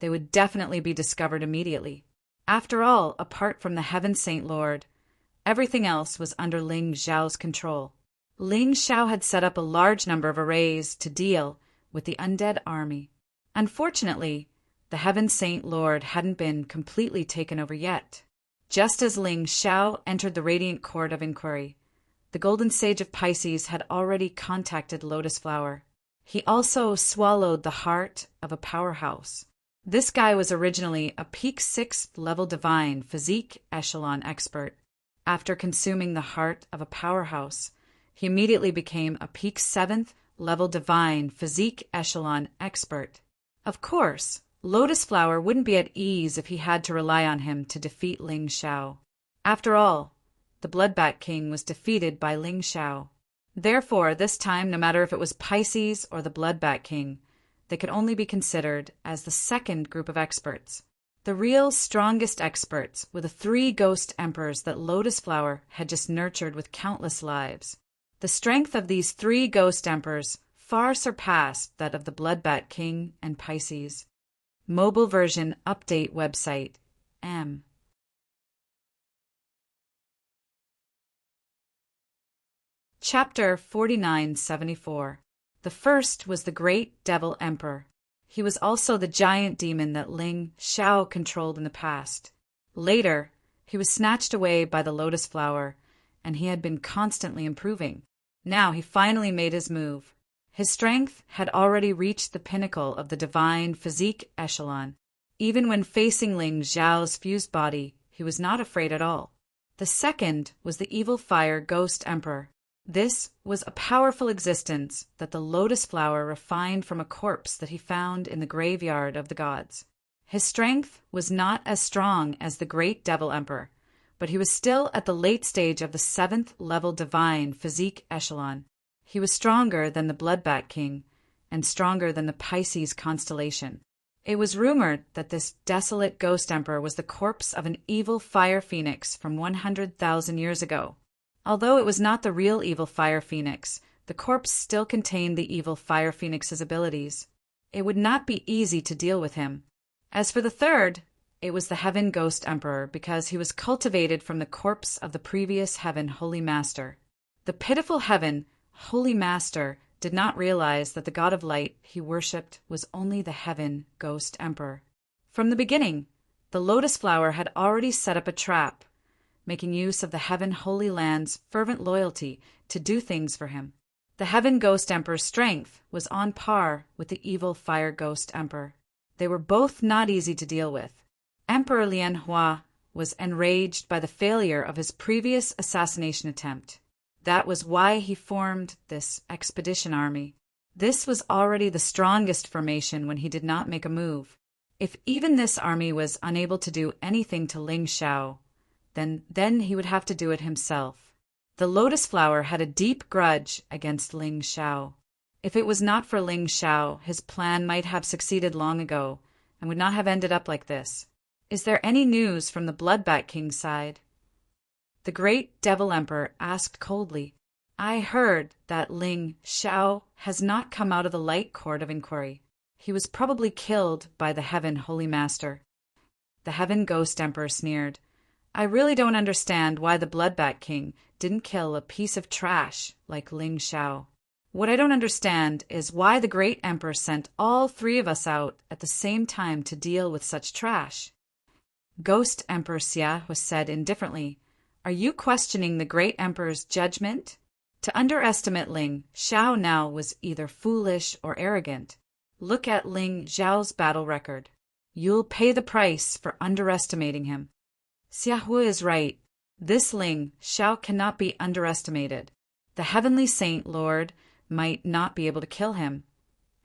they would definitely be discovered immediately. After all, apart from the Heaven Saint Lord, everything else was under Ling Xiao's control. Ling Xiao had set up a large number of arrays to deal with the undead army. Unfortunately, the Heaven Saint Lord hadn't been completely taken over yet. Just as Ling Xiao entered the Radiant Court of Inquiry, the Golden Sage of Pisces had already contacted Lotus Flower. He also swallowed the heart of a powerhouse. This guy was originally a peak 6th level divine physique echelon expert. After consuming the heart of a powerhouse, he immediately became a peak 7th level divine physique echelon expert. Of course, Lotus Flower wouldn't be at ease if he had to rely on him to defeat Ling Xiao. After all, the Bloodbat King was defeated by Ling Xiao. Therefore, this time, no matter if it was Pisces or the Bloodbat King, they could only be considered as the second group of experts. The real strongest experts were the 3 ghost emperors that Lotus Flower had just nurtured with countless lives. The strength of these 3 ghost emperors far surpassed that of the Bloodbat King and Pisces. Mobile version update website M. Chapter 4974. The first was the Great Devil Emperor. He was also the giant demon that Ling Xiao controlled in the past. Later, he was snatched away by the Lotus Flower, and he had been constantly improving. Now he finally made his move. His strength had already reached the pinnacle of the divine physique echelon. Even when facing Ling Xiao's fused body, he was not afraid at all. The second was the evil fire ghost emperor. This was a powerful existence that the Lotus Flower refined from a corpse that he found in the graveyard of the gods. His strength was not as strong as the Great Devil Emperor, but he was still at the late stage of the 7th level divine physique echelon. He was stronger than the Bloodbat King and stronger than the Pisces constellation. It was rumored that this desolate ghost emperor was the corpse of an evil fire phoenix from 100,000 years ago. Although it was not the real evil fire phoenix, the corpse still contained the evil fire phoenix's abilities. It would not be easy to deal with him. As for the third, it was the Heaven Ghost Emperor because he was cultivated from the corpse of the previous Heaven Holy Master. The pitiful Heaven Holy Master did not realize that the God of Light he worshipped was only the Heaven Ghost Emperor. From the beginning, the Lotus Flower had already set up a trap, making use of the Heaven Holy Land's fervent loyalty to do things for him. The Heaven Ghost Emperor's strength was on par with the evil Fire Ghost Emperor. They were both not easy to deal with. Emperor Lian Hua was enraged by the failure of his previous assassination attempt. That was why he formed this expedition army. This was already the strongest formation when he did not make a move. If even this army was unable to do anything to Ling Xiao, then he would have to do it himself. The Lotus Flower had a deep grudge against Ling Xiao. If it was not for Ling Xiao, his plan might have succeeded long ago and would not have ended up like this. Is there any news from the Bloodbat King's side? The Great Devil Emperor asked coldly. I heard that Ling Xiao has not come out of the Light Court of Inquiry. He was probably killed by the Heaven Holy Master. The Heaven Ghost Emperor sneered. I really don't understand why the Bloodbat King didn't kill a piece of trash like Ling Xiao. What I don't understand is why the Great Emperor sent all 3 of us out at the same time to deal with such trash. Ghost Emperor Xia was said indifferently. Are you questioning the Great Emperor's judgment? To underestimate Ling Xiao now was either foolish or arrogant. Look at Ling Xiao's battle record. You'll pay the price for underestimating him. Xia Hu is right. This Ling Xiao cannot be underestimated. The Heavenly Saint Lord might not be able to kill him,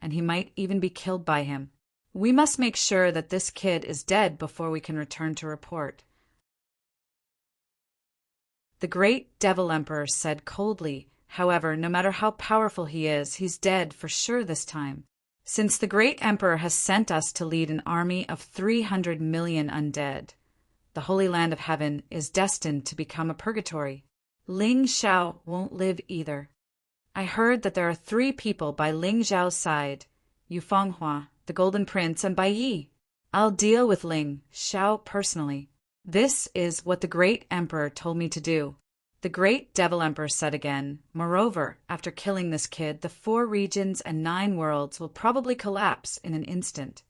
and he might even be killed by him. We must make sure that this kid is dead before we can return to report. The Great Devil Emperor said coldly, however, no matter how powerful he is, he's dead for sure this time. Since the Great Emperor has sent us to lead an army of 300 million undead, the Holy Land of Heaven is destined to become a purgatory. Ling Xiao won't live either. I heard that there are 3 people by Ling Xiao's side, Yu Fenghua, the Golden Prince, and Bai Yi. I'll deal with Ling Xiao personally. This is what the great emperor told me to do. The great devil emperor said again, moreover, after killing this kid, the 4 regions and 9 worlds will probably collapse in an instant.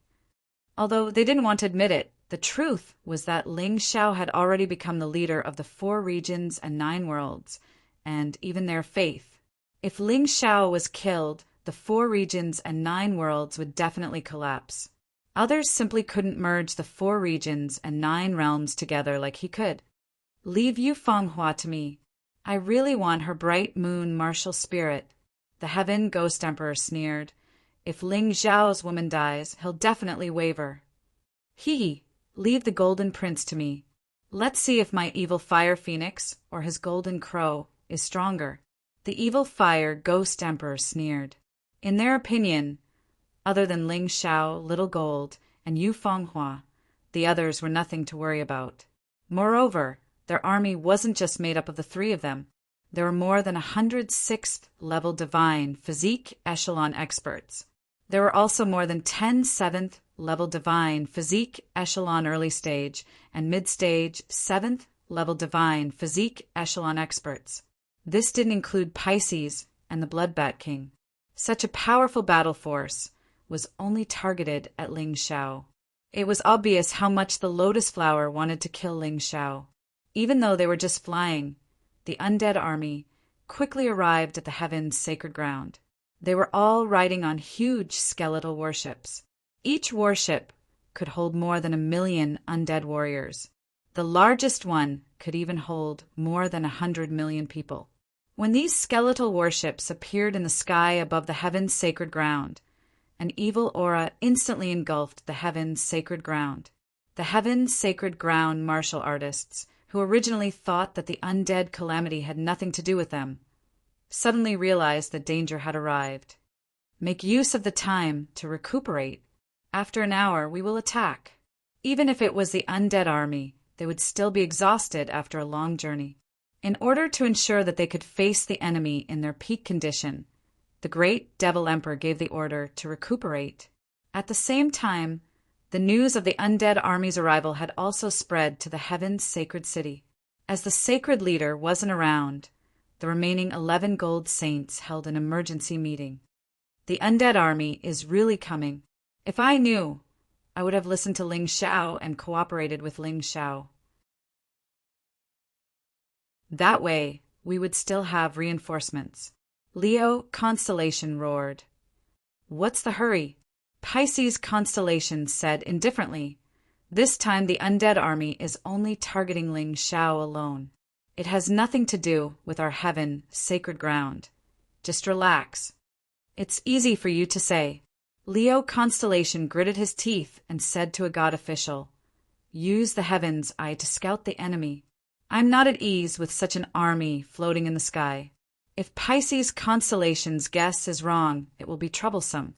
Although they didn't want to admit it, the truth was that Ling Xiao had already become the leader of the 4 regions and 9 worlds, and even their faith. If Ling Xiao was killed, the 4 regions and 9 worlds would definitely collapse. Others simply couldn't merge the 4 regions and 9 realms together like he could. Leave Yu Fenghua to me. I really want her bright moon martial spirit. The Heaven Ghost Emperor sneered. If Ling Xiao's woman dies, he'll definitely waver. Leave the Golden Prince to me. Let's see if my evil Fire Phoenix or his Golden Crow is stronger. The evil Fire Ghost Emperor sneered. In their opinion, other than Ling Xiao, Little Gold, and Yu Fenghua, the others were nothing to worry about. Moreover, their army wasn't just made up of the 3 of them. There were more than 100 6th-level divine physique echelon experts. There were also more than 10 7th-level divine physique echelon early stage and mid-stage 7th-level divine physique echelon experts. This didn't include Pisces and the Bloodbat King. Such a powerful battle force was only targeted at Ling Xiao. It was obvious how much the Lotus Flower wanted to kill Ling Xiao. Even though they were just flying, the undead army quickly arrived at the Heaven's sacred ground. They were all riding on huge skeletal warships. Each warship could hold more than 1 million undead warriors. The largest one could even hold more than 100 million people. When these skeletal warships appeared in the sky above the Heaven's sacred ground, an evil aura instantly engulfed the Heaven's sacred ground. The Heaven's sacred ground martial artists, who originally thought that the undead calamity had nothing to do with them, suddenly realized that danger had arrived. Make use of the time to recuperate. After an hour, we will attack. Even if it was the undead army, they would still be exhausted after a long journey. In order to ensure that they could face the enemy in their peak condition, the great Devil Emperor gave the order to recuperate. At the same time, the news of the undead army's arrival had also spread to the Heaven's sacred city. As the sacred leader wasn't around, the remaining 11 gold saints held an emergency meeting. The undead army is really coming. If I knew, I would have listened to Ling Xiao and cooperated with Ling Xiao. That way, we would still have reinforcements. Leo Constellation roared. What's the hurry? Pisces Constellation said indifferently. This time the undead army is only targeting Ling Xiao alone. It has nothing to do with our heaven, sacred ground. Just relax. It's easy for you to say. Leo Constellation gritted his teeth and said to a god official, Use the heaven's eye to scout the enemy. I'm not at ease with such an army floating in the sky. If Pisces Constellation's guess is wrong, it will be troublesome.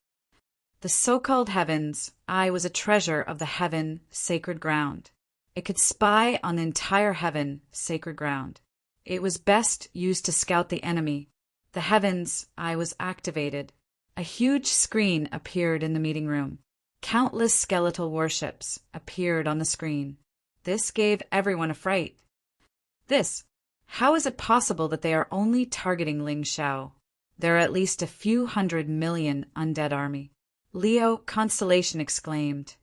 The so-called heaven's eye was a treasure of the heaven, sacred ground. It could spy on the entire heaven, sacred ground. It was best used to scout the enemy. The heaven's eye was activated. A huge screen appeared in the meeting room. Countless skeletal warships appeared on the screen. This gave everyone a fright. How is it possible that they are only targeting Ling Xiao? There are at least a few 100 million undead army. Leo Constellation exclaimed.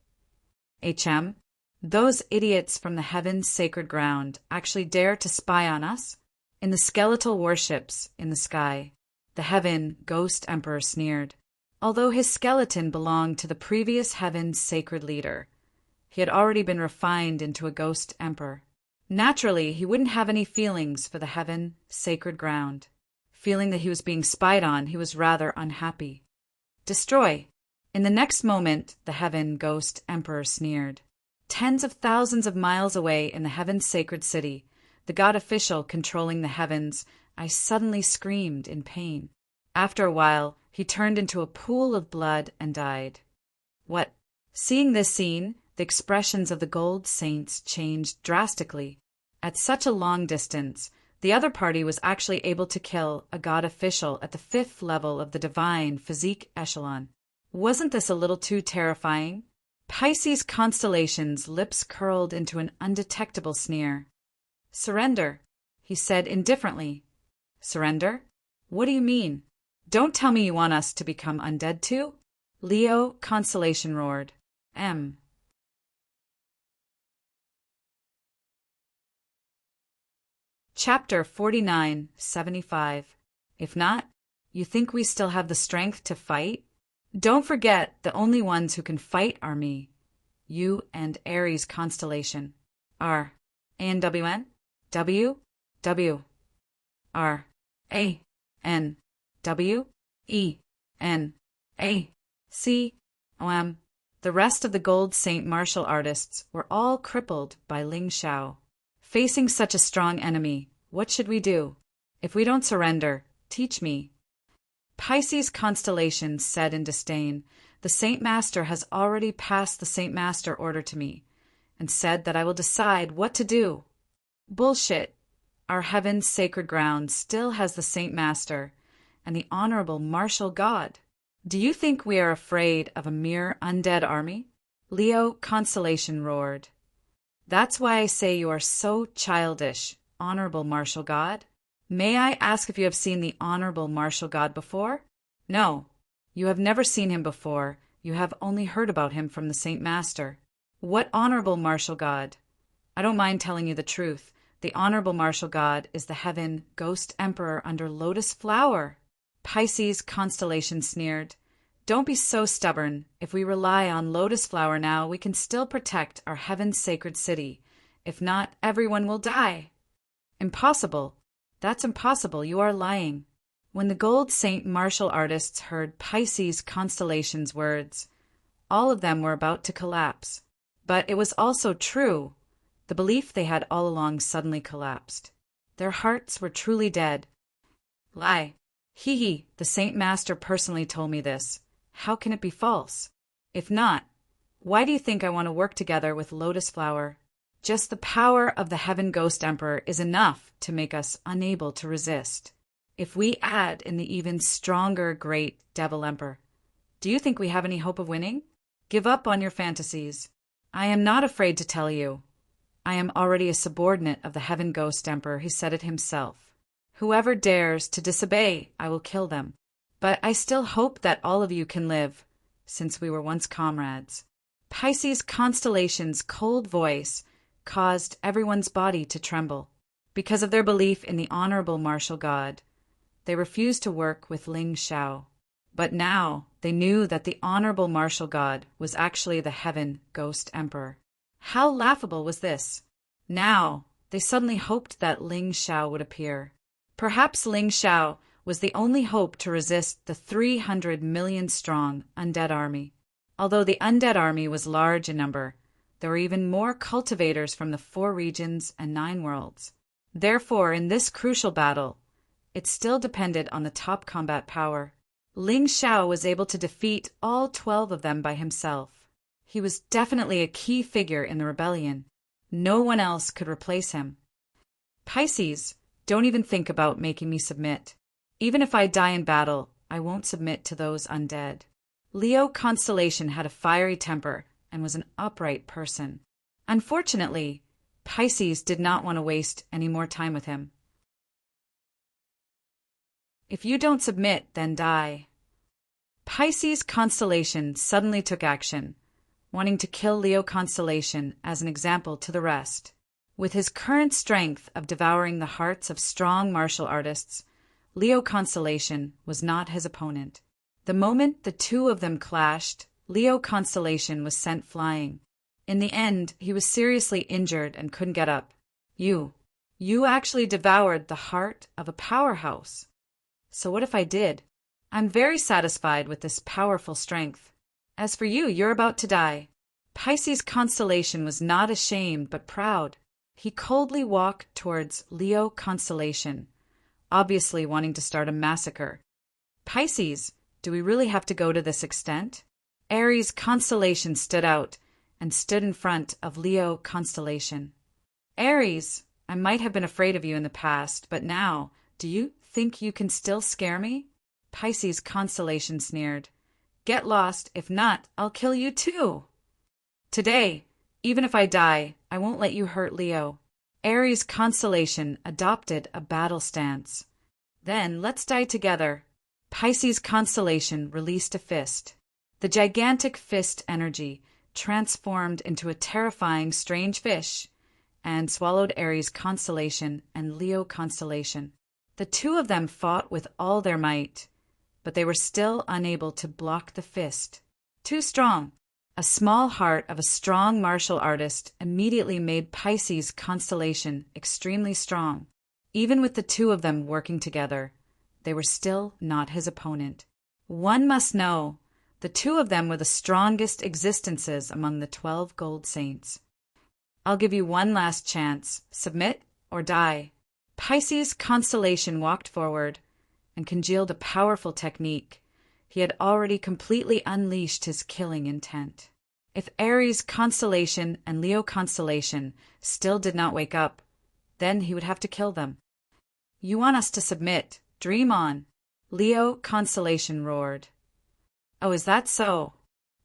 Those idiots from the heaven's sacred ground actually dare to spy on us? In the skeletal warships in the sky, the Heaven Ghost Emperor sneered. Although his skeleton belonged to the previous heaven's sacred leader, he had already been refined into a ghost emperor. Naturally, he wouldn't have any feelings for the heaven, sacred ground. Feeling that he was being spied on, he was rather unhappy. Destroy! In the next moment, the heaven ghost emperor sneered. Tens of thousands of miles away in the heaven's sacred city, the god official controlling the heavens, I suddenly screamed in pain. After a while, he turned into a pool of blood and died. What? Seeing this scene, the expressions of the gold saints changed drastically. At such a long distance, the other party was actually able to kill a god official at the 5th level of the divine physique echelon. Wasn't this a little too terrifying? Pisces constellation's lips curled into an undetectable sneer. Surrender, he said indifferently. Surrender? What do you mean? Don't tell me you want us to become undead too? Leo constellation roared. Chapter 4975. If not, you think we still have the strength to fight? Don't forget, the only ones who can fight are me, you, and Aries constellation. R. A-N-W-N? W? W. R. A. N. W. E. N. A. C. O. M. The rest of the Gold Saint martial artists were all crippled by Ling Xiao. Facing such a strong enemy, what should we do? If we don't surrender, teach me. Pisces constellation said in disdain, the Saint Master has already passed the Saint Master order to me, and said that I will decide what to do. Bullshit. Our heaven's sacred ground still has the Saint Master and the honorable martial god. Do you think we are afraid of a mere undead army? Leo constellation roared. That's why I say you are so childish, honorable martial god. May I ask if you have seen the honorable martial god before? No, you have never seen him before. You have only heard about him from the Saint Master. What honorable martial god? I don't mind telling you the truth. The honorable martial god is the heaven ghost emperor under Lotus Flower. Pisces constellation sneered. Don't be so stubborn. If we rely on Lotus Flower now, we can still protect our heaven's sacred city. If not, everyone will die. Impossible. That's impossible. You are lying. When the Gold Saint martial artists heard Pisces constellation's words, all of them were about to collapse. But it was also true. The belief they had all along suddenly collapsed. Their hearts were truly dead. Lie. Hee hee, the Saint Master personally told me this. How can it be false? If not, why do you think I want to work together with Lotus Flower? Just the power of the Heaven Ghost Emperor is enough to make us unable to resist. If we add in the even stronger Great Devil Emperor, do you think we have any hope of winning? Give up on your fantasies. I am not afraid to tell you. I am already a subordinate of the Heaven Ghost Emperor. He said it himself. Whoever dares to disobey, I will kill them. But I still hope that all of you can live, since we were once comrades. Pisces constellation's cold voice caused everyone's body to tremble. Because of their belief in the honorable martial god, they refused to work with Ling Xiao. But now they knew that the honorable martial god was actually the Heaven Ghost Emperor. How laughable was this? Now they suddenly hoped that Ling Xiao would appear. Perhaps Ling Xiao was the only hope to resist the 300 million strong undead army. Although the undead army was large in number, there were even more cultivators from the 4 regions and 9 worlds. Therefore, in this crucial battle, it still depended on the top combat power. Ling Xiao was able to defeat all 12 of them by himself. He was definitely a key figure in the rebellion. No one else could replace him. Pisces, don't even think about making me submit. Even if I die in battle, I won't submit to those undead. Leo constellation had a fiery temper and was an upright person. Unfortunately, Pisces did not want to waste any more time with him. If you don't submit, then die. Pisces constellation suddenly took action, wanting to kill Leo constellation as an example to the rest. With his current strength of devouring the hearts of strong martial artists, Leo constellation was not his opponent. The moment the two of them clashed, Leo constellation was sent flying. In the end, he was seriously injured and couldn't get up. You actually devoured the heart of a powerhouse. So what if I did? I'm very satisfied with this powerful strength. As for you, you're about to die. Pisces constellation was not ashamed but proud. He coldly walked towards Leo constellation, obviously wanting to start a massacre. Pisces, do we really have to go to this extent? Aries constellation stood out and stood in front of Leo constellation. Aries, I might have been afraid of you in the past, but now, do you think you can still scare me? Pisces constellation sneered. Get lost. If not, I'll kill you too. Today, even if I die, I won't let you hurt Leo. Aries constellation adopted a battle stance. Then let's die together. Pisces constellation released a fist. The gigantic fist energy transformed into a terrifying strange fish and swallowed Aries constellation and Leo constellation. The two of them fought with all their might, but they were still unable to block the fist. Too strong. A small heart of a strong martial artist immediately made Pisces constellation extremely strong. Even with the two of them working together, they were still not his opponent. One must know, the two of them were the strongest existences among the 12 gold saints. I'll give you one last chance. Submit or die. Pisces constellation walked forward and congealed a powerful technique. He had already completely unleashed his killing intent. If Aries constellation and Leo constellation still did not wake up, then he would have to kill them. You want us to submit. Dream on. Leo constellation roared. Oh, is that so?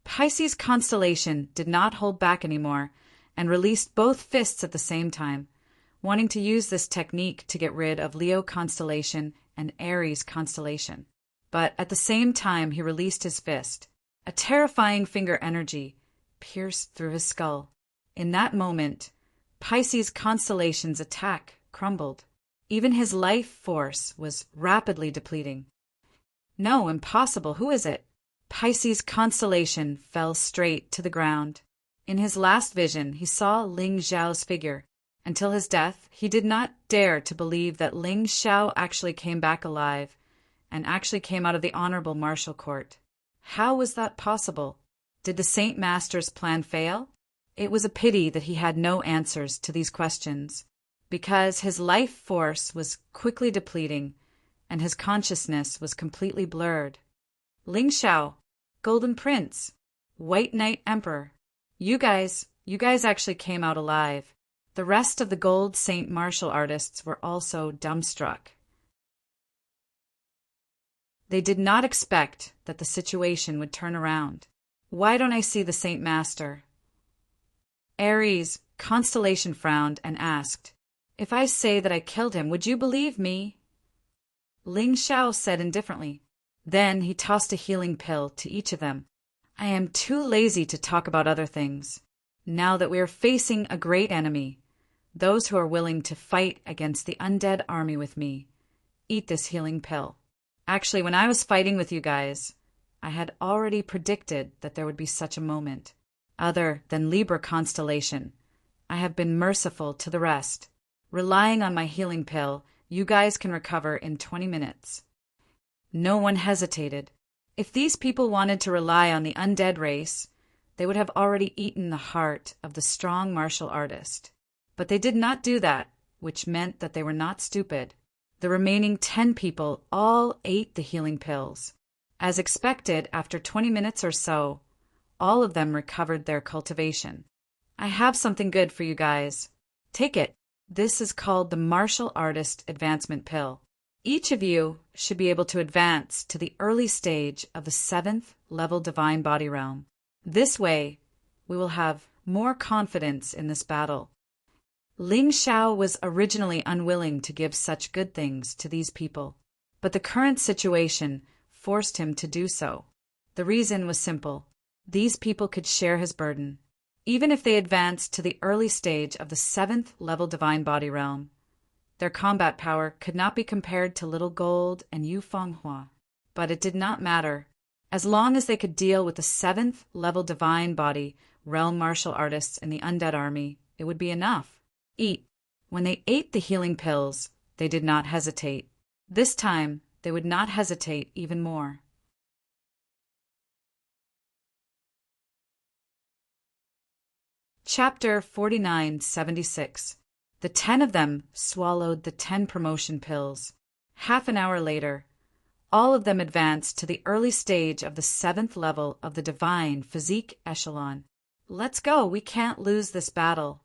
Pisces constellation did not hold back anymore and released both fists at the same time, wanting to use this technique to get rid of Leo constellation and Aries constellation. But at the same time he released his fist, a terrifying finger energy pierced through his skull. In that moment, Pisces constellation's attack crumbled. Even his life force was rapidly depleting. No, impossible. Who is it? Pisces constellation fell straight to the ground. In his last vision, he saw Ling Xiao's figure. Until his death, he did not dare to believe that Ling Xiao actually came back alive and actually came out of the honorable martial court. How was that possible? Did the Saint Master's plan fail? It was a pity that he had no answers to these questions, because his life force was quickly depleting and his consciousness was completely blurred. Ling Xiao, Golden Prince, White Knight Emperor, you guys actually came out alive. The rest of the Gold Saint martial artists were also dumbstruck. They did not expect that the situation would turn around. Why don't I see the Saint Master? Aries constellation frowned and asked, if I say that I killed him, would you believe me? Ling Xiao said indifferently. Then he tossed a healing pill to each of them. I am too lazy to talk about other things. Now that we are facing a great enemy, those who are willing to fight against the undead army with me, eat this healing pill. Actually, when I was fighting with you guys, I had already predicted that there would be such a moment. Other than Libra constellation, I have been merciful to the rest. Relying on my healing pill, you guys can recover in 20 minutes. No one hesitated. If these people wanted to rely on the undead race, they would have already eaten the heart of the strong martial artist. But they did not do that, which meant that they were not stupid. The remaining 10 people all ate the healing pills. As expected, after 20 minutes or so, all of them recovered their cultivation. I have something good for you guys. Take it. This is called the Martial Artist Advancement Pill. Each of you should be able to advance to the early stage of the 7th level Divine Body Realm. This way, we will have more confidence in this battle. Ling Xiao was originally unwilling to give such good things to these people, but the current situation forced him to do so. The reason was simple. These people could share his burden. Even if they advanced to the early stage of the 7th level Divine Body Realm, their combat power could not be compared to Little Gold and Yu Fenghua. But it did not matter. As long as they could deal with the 7th level Divine Body Realm martial artists in the undead army, it would be enough. Eat. When they ate the healing pills, they did not hesitate. This time, they would not hesitate even more. Chapter 4976. The 10 of them swallowed the 10 promotion pills. Half an hour later, all of them advanced to the early stage of the 7th level of the Divine Physique Echelon. Let's go, we can't lose this battle.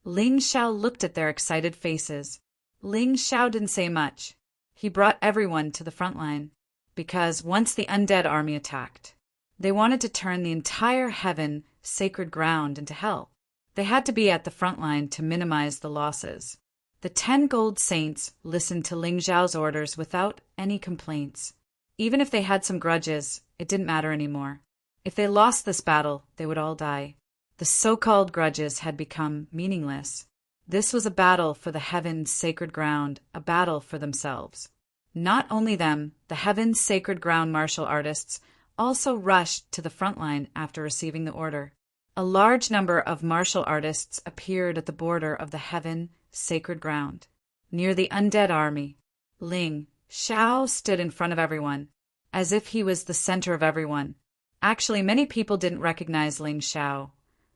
Ling Xiao looked at their excited faces. Ling Xiao didn't say much. He brought everyone to the front line, because once the undead army attacked, they wanted to turn the entire heaven sacred ground into hell. They had to be at the front line to minimize the losses. The 10 gold saints listened to Ling Xiao's orders without any complaints. Even if they had some grudges, it didn't matter anymore. If they lost this battle, they would all die. The so-called grudges had become meaningless. This was a battle for the heaven's sacred ground, a battle for themselves. Not only them, the heaven's sacred ground martial artists also rushed to the front line after receiving the order. A large number of martial artists appeared at the border of the heaven sacred ground, near the undead army. Ling Xiao stood in front of everyone, as if he was the center of everyone. Actually, many people didn't recognize Ling Xiao,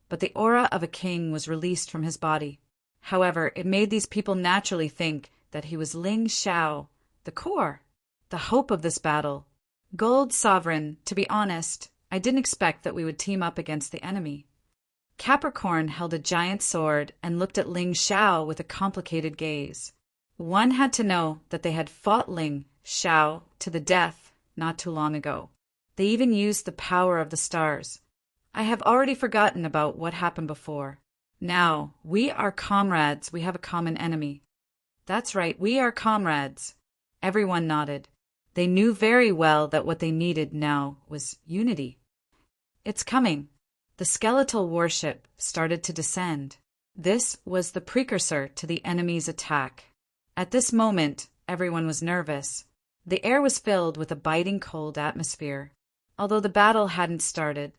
but the aura of a king was released from his body. However, it made these people naturally think that he was Ling Xiao, the core, the hope of this battle. Gold Sovereign, to be honest, I didn't expect that we would team up against the enemy. Capricorn held a giant sword and looked at Ling Xiao with a complicated gaze. One had to know that they had fought Ling Xiao to the death not too long ago. They even used the power of the stars. I have already forgotten about what happened before. Now, we are comrades. We have a common enemy. That's right, we are comrades. Everyone nodded. They knew very well that what they needed now was unity. It's coming. The skeletal warship started to descend. This was the precursor to the enemy's attack. At this moment, everyone was nervous. The air was filled with a biting cold atmosphere. Although the battle hadn't started,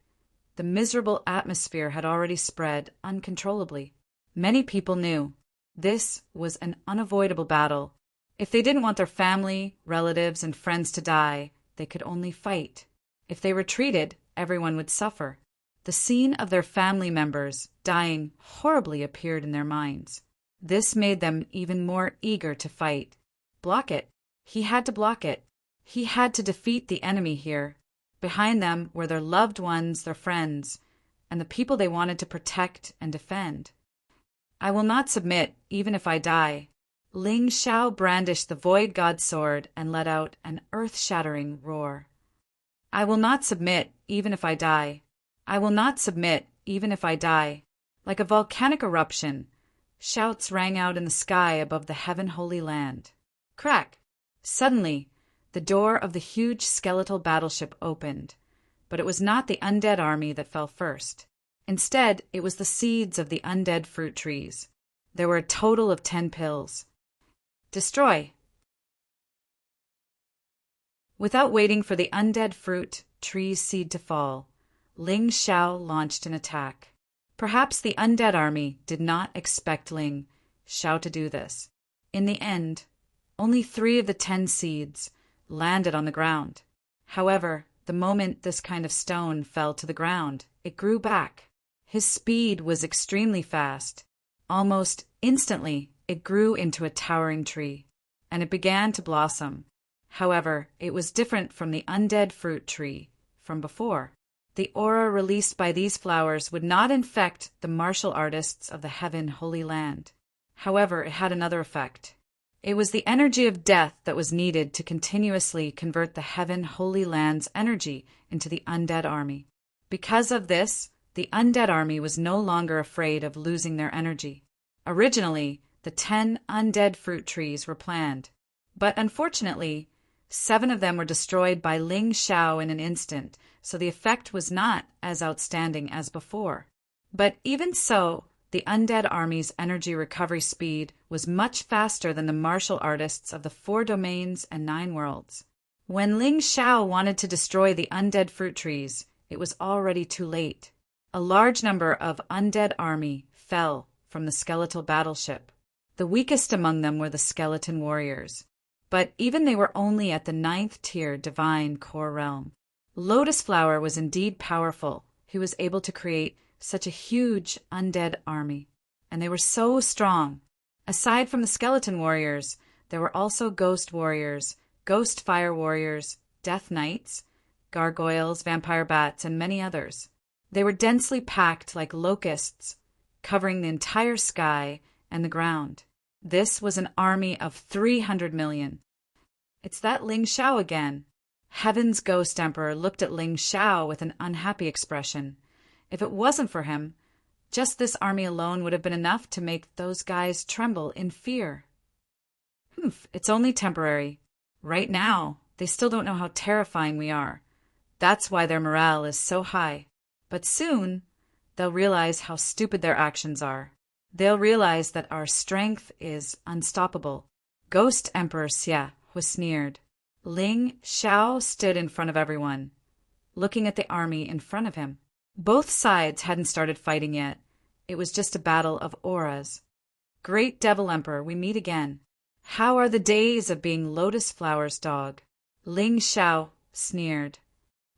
the miserable atmosphere had already spread uncontrollably. Many people knew this was an unavoidable battle. If they didn't want their family, relatives, and friends to die, they could only fight. If they retreated, everyone would suffer. The scene of their family members dying horribly appeared in their minds. This made them even more eager to fight. Block it. He had to block it. He had to defeat the enemy here. Behind them were their loved ones, their friends, and the people they wanted to protect and defend. I will not submit, even if I die. Ling Xiao brandished the Void God sword and let out an earth-shattering roar. I will not submit, even if I die. I will not submit, even if I die. Like a volcanic eruption, shouts rang out in the sky above the heaven holy land. Crack! Suddenly, the door of the huge skeletal battleship opened, but it was not the undead army that fell first. Instead, it was the seeds of the undead fruit trees. There were a total of 10 pills. Destroy! Without waiting for the undead fruit tree's seed to fall, Ling Xiao launched an attack. Perhaps the undead army did not expect Ling Xiao to do this. In the end, only 3 of the 10 seeds landed on the ground. However, the moment this kind of stone fell to the ground, it grew back. His speed was extremely fast. Almost instantly, it grew into a towering tree, and it began to blossom. However, it was different from the undead fruit tree from before. The aura released by these flowers would not infect the martial artists of the heaven holy land. However, it had another effect. It was the energy of death that was needed to continuously convert the heaven holy land's energy into the undead army. Because of this, the undead army was no longer afraid of losing their energy. Originally, the 10 undead fruit trees were planned, but unfortunately, 7 of them were destroyed by Ling Xiao in an instant, so the effect was not as outstanding as before. But even so, the undead army's energy recovery speed was much faster than the martial artists of the 4 domains and 9 worlds. When Ling Xiao wanted to destroy the undead fruit trees, it was already too late. A large number of undead army fell from the skeletal battleship. The weakest among them were the skeleton warriors. But even they were only at the 9th tier divine core realm. Lotus Flower was indeed powerful. He was able to create such a huge undead army, and they were so strong. Aside from the skeleton warriors, there were also ghost warriors, ghost fire warriors, death knights, gargoyles, vampire bats, and many others. They were densely packed like locusts, covering the entire sky and the ground. This was an army of 300 million. It's that Ling Xiao again. Heaven's Ghost Emperor looked at Ling Xiao with an unhappy expression. If it wasn't for him, just this army alone would have been enough to make those guys tremble in fear. Humph, it's only temporary. Right now, they still don't know how terrifying we are. That's why their morale is so high. But soon, they'll realize how stupid their actions are. They'll realize that our strength is unstoppable. Ghost Emperor Xia was sneered. Ling Xiao stood in front of everyone, looking at the army in front of him. Both sides hadn't started fighting yet. It was just a battle of auras. Great Devil Emperor, we meet again. How are the days of being Lotus Flower's dog? Ling Xiao sneered.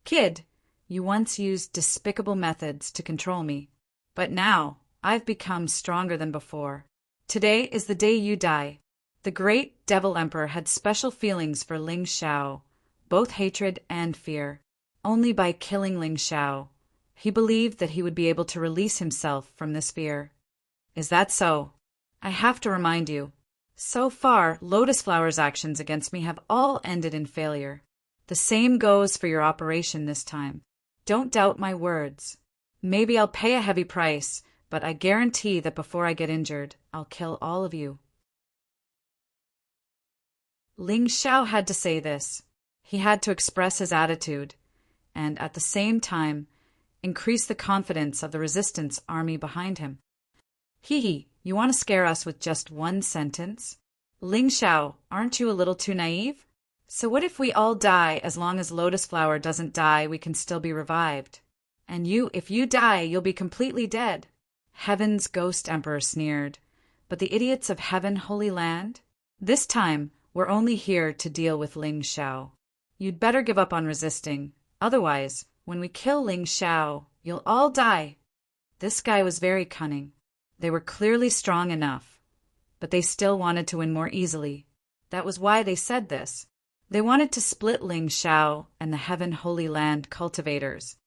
Kid, you once used despicable methods to control me, but now I've become stronger than before. Today is the day you die. The great Devil Emperor had special feelings for Ling Xiao, both hatred and fear. Only by killing Ling Xiao, he believed that he would be able to release himself from this fear. Is that so? I have to remind you. So far, Lotus Flower's actions against me have all ended in failure. The same goes for your operation this time. Don't doubt my words. Maybe I'll pay a heavy price, but I guarantee that before I get injured, I'll kill all of you. Ling Xiao had to say this. He had to express his attitude, and at the same time, increase the confidence of the resistance army behind him. Hee, you want to scare us with just one sentence? Ling Xiao, aren't you a little too naive? So what if we all die? As long as Lotus Flower doesn't die, we can still be revived. And if you die, you'll be completely dead. Heaven's Ghost Emperor sneered. But the idiots of Heaven Holy Land? This time, we're only here to deal with Ling Xiao. You'd better give up on resisting. Otherwise, when we kill Ling Xiao, you'll all die. This guy was very cunning. They were clearly strong enough, but they still wanted to win more easily. That was why they said this. They wanted to split Ling Xiao and the Heaven Holy Land cultivators.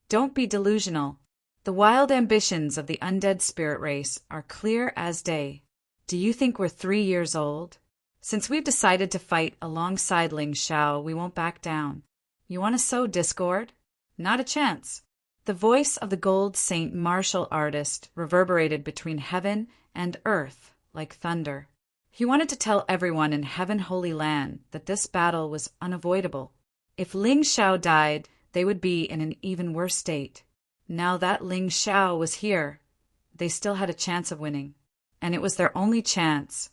Don't be delusional. The wild ambitions of the undead spirit race are clear as day. Do you think we're 3 years old? Since we've decided to fight alongside Ling Xiao, we won't back down. You want to sow discord? Not a chance. The voice of the gold saint martial artist reverberated between heaven and earth like thunder. He wanted to tell everyone in Heaven Holy Land that this battle was unavoidable. If Ling Xiao died, they would be in an even worse state. Now that Ling Xiao was here, they still had a chance of winning. And it was their only chance.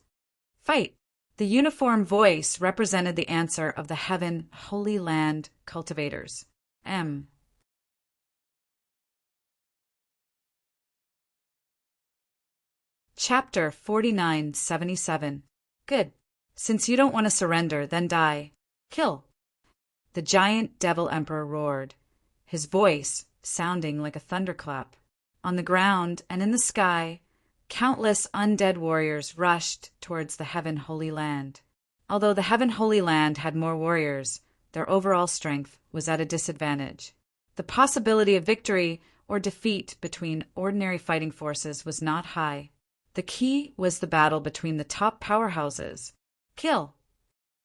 Fight! The uniform voice represented the answer of the Heaven Holy Land cultivators. M. Chapter 4977. Good. Since you don't want to surrender, then die. Kill. The giant Devil Emperor roared, his voice sounding like a thunderclap. On the ground and in the sky, countless undead warriors rushed towards the Heaven Holy Land. Although the Heaven Holy Land had more warriors, their overall strength was at a disadvantage. The possibility of victory or defeat between ordinary fighting forces was not high. The key was the battle between the top powerhouses. Kill!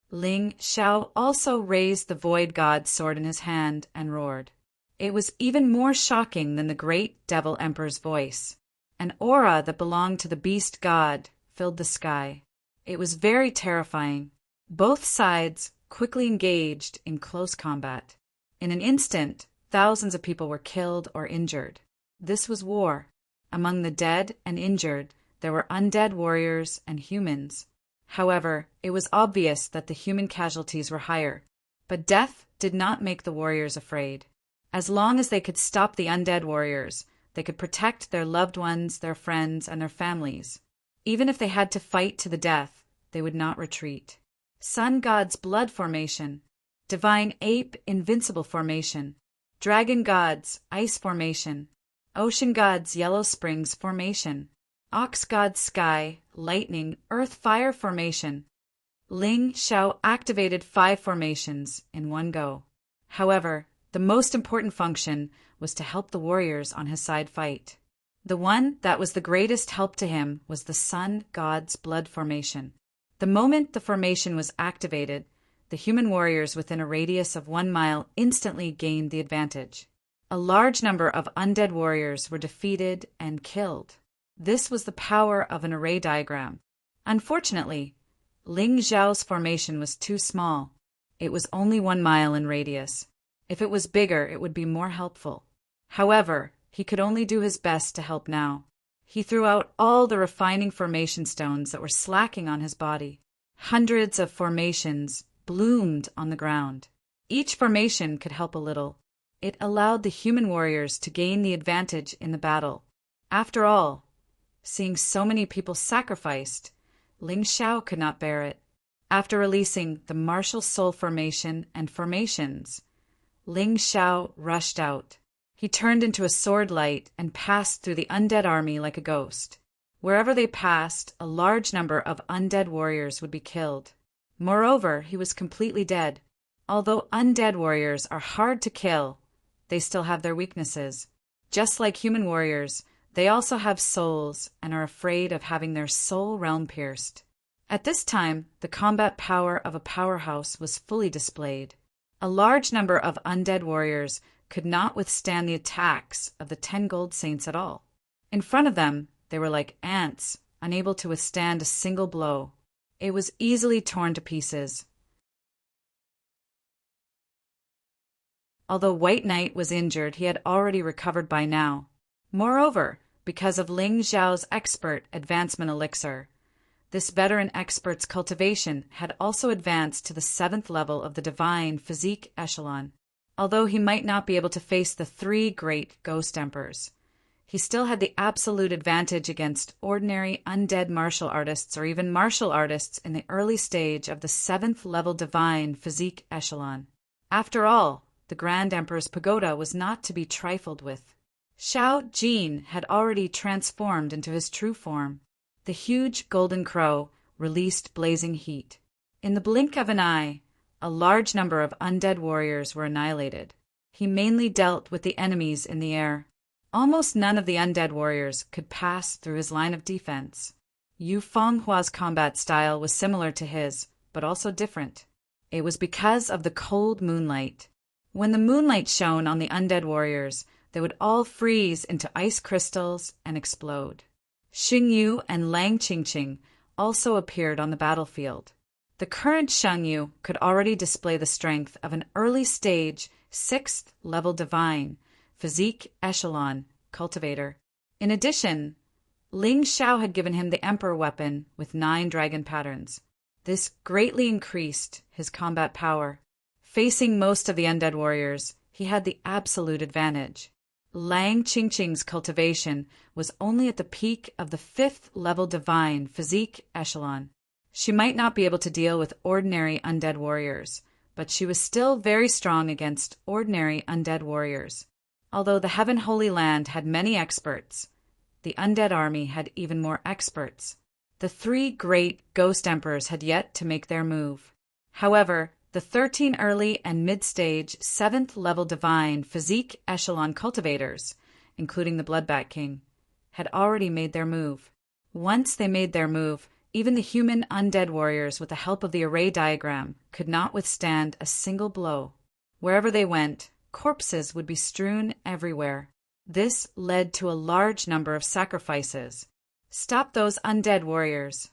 Ling Xiao also raised the Void God's sword in his hand and roared. It was even more shocking than the great Devil Emperor's voice. An aura that belonged to the beast god filled the sky. It was very terrifying. Both sides quickly engaged in close combat. In an instant, thousands of people were killed or injured. This was war. Among the dead and injured, there were undead warriors and humans. However, it was obvious that the human casualties were higher. But death did not make the warriors afraid. As long as they could stop the undead warriors, they could protect their loved ones, their friends, and their families. Even if they had to fight to the death, they would not retreat. Sun God's Blood Formation, Divine Ape Invincible Formation, Dragon God's Ice Formation, Ocean God's Yellow Springs Formation, Ox God's Sky, Lightning, Earth Fire Formation. Ling Xiao activated 5 formations in one go. However, the most important function was to help the warriors on his side fight. The one that was the greatest help to him was the Sun God's Blood Formation. The moment the formation was activated, the human warriors within a radius of 1 mile instantly gained the advantage. A large number of undead warriors were defeated and killed. This was the power of an array diagram. Unfortunately, Ling Xiao's formation was too small. It was only 1 mile in radius. If it was bigger, it would be more helpful. However, he could only do his best to help now. He threw out all the refining formation stones that were slacking on his body. Hundreds of formations bloomed on the ground. Each formation could help a little. It allowed the human warriors to gain the advantage in the battle. After all, seeing so many people sacrificed, Ling Xiao could not bear it. After releasing the martial soul formation and formations, Ling Xiao rushed out. He turned into a sword light and passed through the undead army like a ghost. Wherever they passed, a large number of undead warriors would be killed. Moreover, he was completely dead. Although undead warriors are hard to kill, they still have their weaknesses. Just like human warriors, they also have souls and are afraid of having their soul realm pierced. At this time, the combat power of a powerhouse was fully displayed. A large number of undead warriors could not withstand the attacks of the 10 gold saints at all. In front of them, they were like ants, unable to withstand a single blow. It was easily torn to pieces. Although White Knight was injured, he had already recovered by now. Moreover, because of Ling Xiao's expert advancement elixir, this veteran expert's cultivation had also advanced to the 7th level of the divine physique echelon. Although he might not be able to face the 3 great ghost emperors, he still had the absolute advantage against ordinary undead martial artists or even martial artists in the early stage of the 7th level divine physique echelon. After all, the Grand Emperor's pagoda was not to be trifled with. Xiao Jin had already transformed into his true form. The huge golden crow released blazing heat. In the blink of an eye, a large number of undead warriors were annihilated. He mainly dealt with the enemies in the air. Almost none of the undead warriors could pass through his line of defense. Yu Fenghua's combat style was similar to his, but also different. It was because of the cold moonlight. When the moonlight shone on the undead warriors, they would all freeze into ice crystals and explode. Xing Yu and Lang Qingqing also appeared on the battlefield. The current Shang Yu could already display the strength of an early stage 6th level divine physique echelon cultivator. In addition, Ling Xiao had given him the emperor weapon with 9 dragon patterns. This greatly increased his combat power. Facing most of the undead warriors, he had the absolute advantage. Lang Qingqing's cultivation was only at the peak of the 5th level divine physique echelon. She might not be able to deal with ordinary undead warriors, but she was still very strong against ordinary undead warriors. Although the Heaven Holy Land had many experts, the undead army had even more experts. The 3 great ghost emperors had yet to make their move. However, the 13 early and mid-stage 7th level divine physique echelon cultivators, including the Bloodbat King, had already made their move. Once they made their move, even the human undead warriors with the help of the array diagram could not withstand a single blow. Wherever they went, corpses would be strewn everywhere. This led to a large number of sacrifices. "Stop those undead warriors!"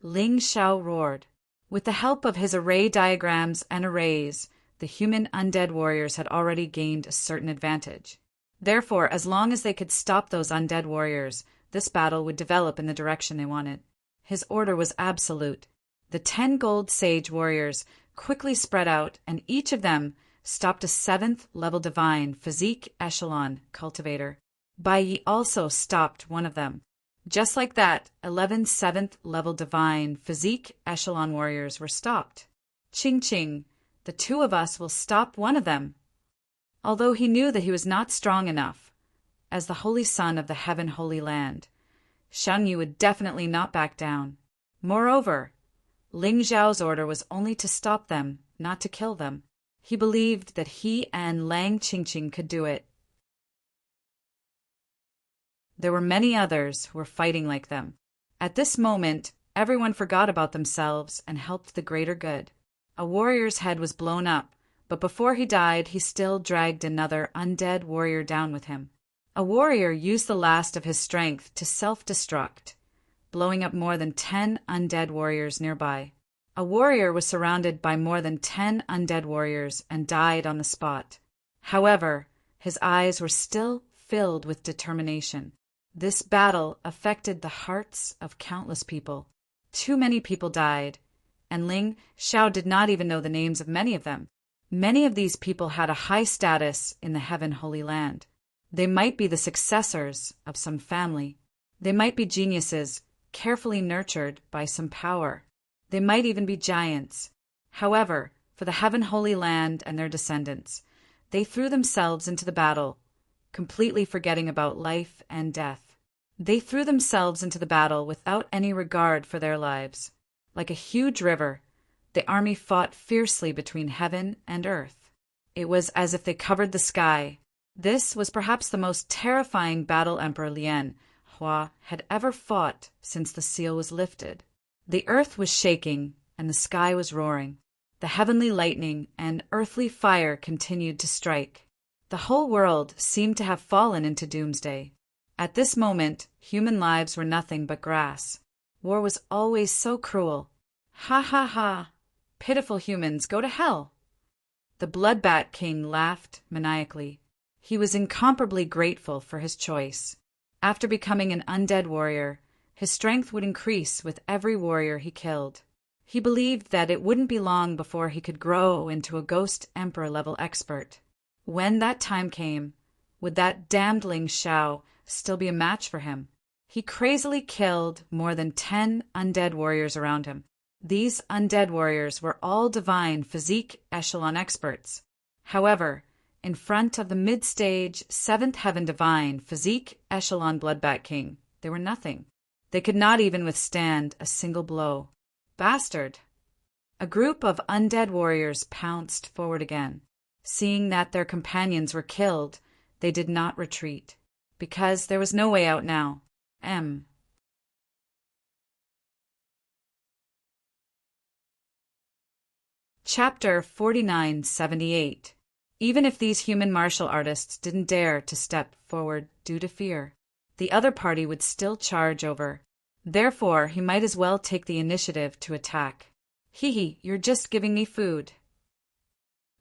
Ling Xiao roared. With the help of his array diagrams and arrays, the human undead warriors had already gained a certain advantage. Therefore, as long as they could stop those undead warriors, this battle would develop in the direction they wanted. His order was absolute. The 10 gold sage warriors quickly spread out, and each of them stopped a 7th level divine physique echelon cultivator. Bai Yi also stopped one of them. Just like that, 11 7th level divine physique echelon warriors were stopped. Qingqing, the 2 of us will stop one of them. Although he knew that he was not strong enough, as the holy son of the Heaven Holy Land, Shang Yu would definitely not back down. Moreover, Ling Xiao's order was only to stop them, not to kill them. He believed that he and Lang Qingqing could do it. There were many others who were fighting like them. At this moment, everyone forgot about themselves and helped the greater good. A warrior's head was blown up, But before he died, he still dragged another undead warrior down with him. A warrior used the last of his strength to self-destruct, blowing up more than 10 undead warriors nearby. A warrior was surrounded by more than 10 undead warriors and died on the spot. However, his eyes were still filled with determination. This battle affected the hearts of countless people. Too many people died, and Ling Xiao did not even know the names of many of them. Many of these people had a high status in the Heaven Holy Land. They might be the successors of some family. They might be geniuses, carefully nurtured by some power. They might even be giants. However, for the Heaven Holy Land and their descendants, they threw themselves into the battle, completely forgetting about life and death. They threw themselves into the battle without any regard for their lives. Like a huge river, the army fought fiercely between heaven and earth. It was as if they covered the sky. This was perhaps the most terrifying battle Emperor Lian Hua had ever fought since the seal was lifted. The earth was shaking, and the sky was roaring. The heavenly lightning and earthly fire continued to strike. The whole world seemed to have fallen into doomsday. At this moment, human lives were nothing but grass. War was always so cruel. Ha ha ha! Pitiful humans, go to hell! The Bloodbat King laughed maniacally. He was incomparably grateful for his choice. After becoming an undead warrior, his strength would increase with every warrior he killed. He believed that it wouldn't be long before he could grow into a Ghost Emperor-level expert. When that time came, would that damned Ling Xiao still be a match for him? He crazily killed more than 10 undead warriors around him. These undead warriors were all divine physique echelon experts. However, in front of the mid-stage 7th Heaven Divine Physique Echelon Bloodbat King, they were nothing. They could not even withstand a single blow. Bastard! A group of undead warriors pounced forward again. Seeing that their companions were killed, they did not retreat, because there was no way out now. Chapter 4978. Even if these human martial artists didn't dare to step forward due to fear, the other party would still charge over. Therefore, he might as well take the initiative to attack. Hee, you're just giving me food.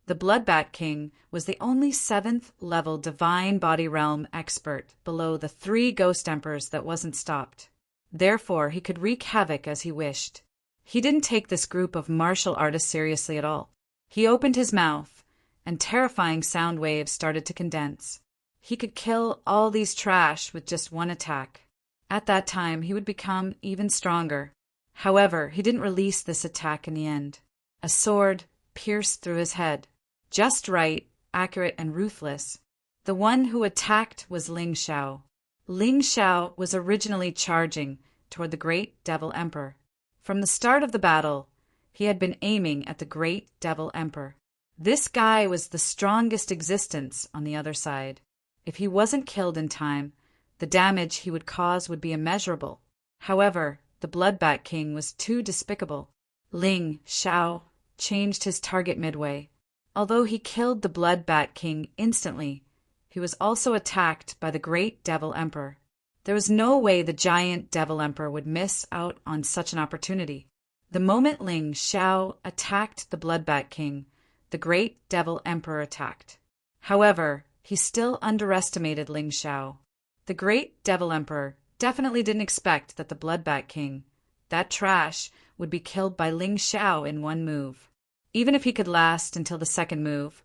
The Bloodbat King was the only 7th level Divine Body Realm expert below the 3 Ghost Emperors that wasn't stopped. Therefore, he could wreak havoc as he wished. He didn't take this group of martial artists seriously at all. He opened his mouth, and terrifying sound waves started to condense. He could kill all these trash with just one attack. At that time, he would become even stronger. However, he didn't release this attack in the end. A sword pierced through his head. Just right, accurate, and ruthless. The one who attacked was Ling Xiao. Ling Xiao was originally charging toward the Great Devil Emperor. From the start of the battle, he had been aiming at the Great Devil Emperor. This guy was the strongest existence on the other side. If he wasn't killed in time, the damage he would cause would be immeasurable. However, the Bloodbat King was too despicable. Ling Xiao changed his target midway. Although he killed the Bloodbat King instantly, he was also attacked by the Great Devil Emperor. There was no way the giant Devil Emperor would miss out on such an opportunity. The moment Ling Xiao attacked the Bloodbat King, the Great Devil Emperor attacked. However, he still underestimated Ling Xiao. The Great Devil Emperor definitely didn't expect that the Bloodbat King, that trash, would be killed by Ling Xiao in one move. Even if he could last until the second move,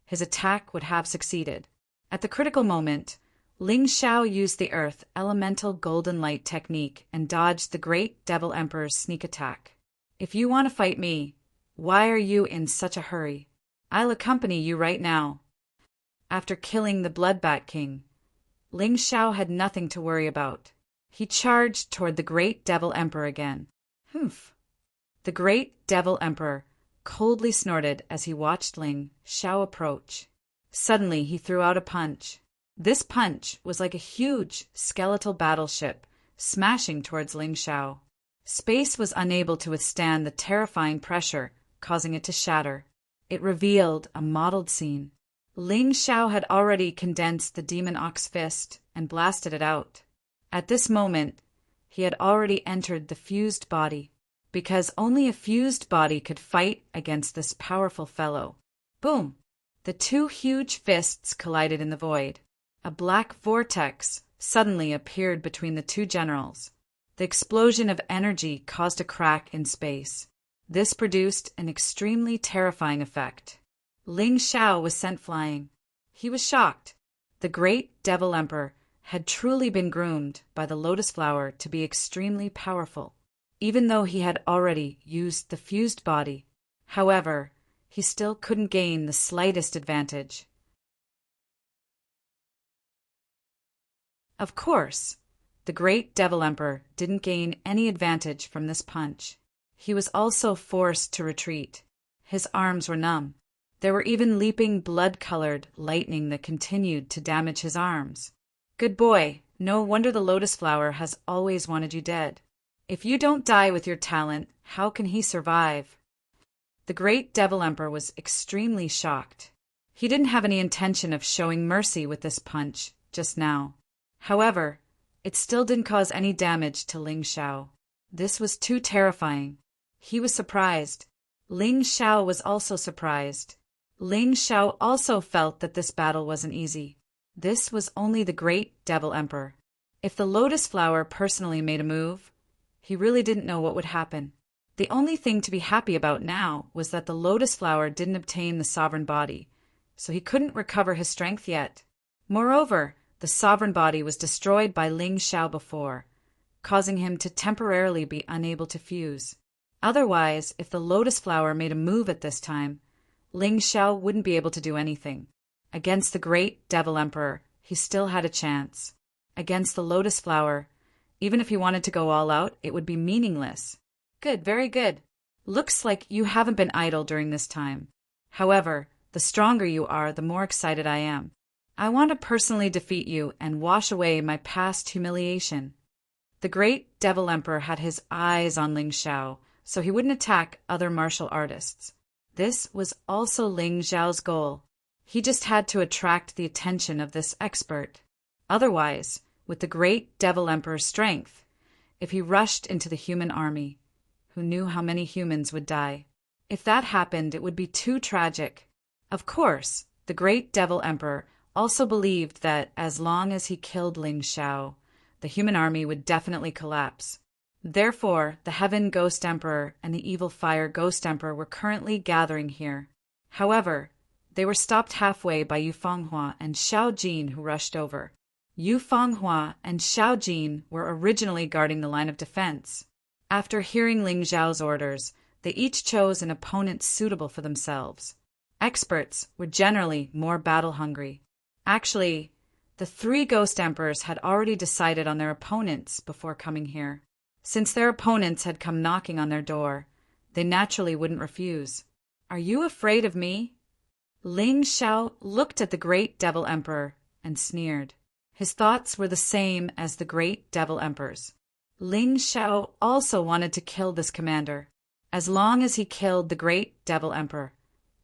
his attack would have succeeded. At the critical moment, Ling Xiao used the Earth Elemental Golden Light technique and dodged the Great Devil Emperor's sneak attack. If you want to fight me, why are you in such a hurry? I'll accompany you right now. After killing the Bloodbat King, Ling Xiao had nothing to worry about. He charged toward the Great Devil Emperor again. Humph! The Great Devil Emperor coldly snorted as he watched Ling Xiao approach. Suddenly, he threw out a punch. This punch was like a huge skeletal battleship smashing towards Ling Xiao. Space was unable to withstand the terrifying pressure, causing it to shatter. It revealed a modeled scene. Ling Xiao had already condensed the demon ox fist and blasted it out. At this moment, he had already entered the fused body, because only a fused body could fight against this powerful fellow. Boom! The two huge fists collided in the void. A black vortex suddenly appeared between the two generals. The explosion of energy caused a crack in space. This produced an extremely terrifying effect. Ling Xiao was sent flying. He was shocked. The great Devil Emperor had truly been groomed by the lotus flower to be extremely powerful, even though he had already used the fused body. However, he still couldn't gain the slightest advantage. Of course, the great Devil Emperor didn't gain any advantage from this punch. He was also forced to retreat. His arms were numb. There were even leaping blood-colored lightning that continued to damage his arms. Good boy, no wonder the lotus flower has always wanted you dead. If you don't die with your talent, how can he survive? The great Devil Emperor was extremely shocked. He didn't have any intention of showing mercy with this punch just now. However, it still didn't cause any damage to Ling Xiao. This was too terrifying. He was surprised. Ling Xiao was also surprised. Ling Xiao also felt that this battle wasn't easy. This was only the great Devil Emperor. If the lotus flower personally made a move, he really didn't know what would happen. The only thing to be happy about now was that the lotus flower didn't obtain the sovereign body, so he couldn't recover his strength yet. Moreover, the sovereign body was destroyed by Ling Xiao before, causing him to temporarily be unable to fuse. Otherwise, if the lotus flower made a move at this time, Ling Xiao wouldn't be able to do anything. Against the great Devil Emperor, he still had a chance. Against the lotus flower, even if he wanted to go all out, it would be meaningless. Good, very good. Looks like you haven't been idle during this time. However, the stronger you are, the more excited I am. I want to personally defeat you and wash away my past humiliation. The great Devil Emperor had his eyes on Ling Xiao, so he wouldn't attack other martial artists. This was also Ling Xiao's goal. He just had to attract the attention of this expert. Otherwise, with the great Devil Emperor's strength, if he rushed into the human army, who knew how many humans would die? If that happened, it would be too tragic. Of course, the great Devil Emperor also believed that as long as he killed Ling Xiao, the human army would definitely collapse. Therefore, the Heaven Ghost Emperor and the Evil Fire Ghost Emperor were currently gathering here. However, they were stopped halfway by Yu Fenghua and Xiao Jin, who rushed over. Yu Fenghua and Xiao Jin were originally guarding the line of defense. After hearing Ling Xiao's orders, they each chose an opponent suitable for themselves. Experts were generally more battle-hungry. Actually, the three Ghost Emperors had already decided on their opponents before coming here. Since their opponents had come knocking on their door, they naturally wouldn't refuse. Are you afraid of me? Ling Xiao looked at the great Devil Emperor and sneered. His thoughts were the same as the great Devil Emperor's. Ling Xiao also wanted to kill this commander. As long as he killed the great Devil Emperor,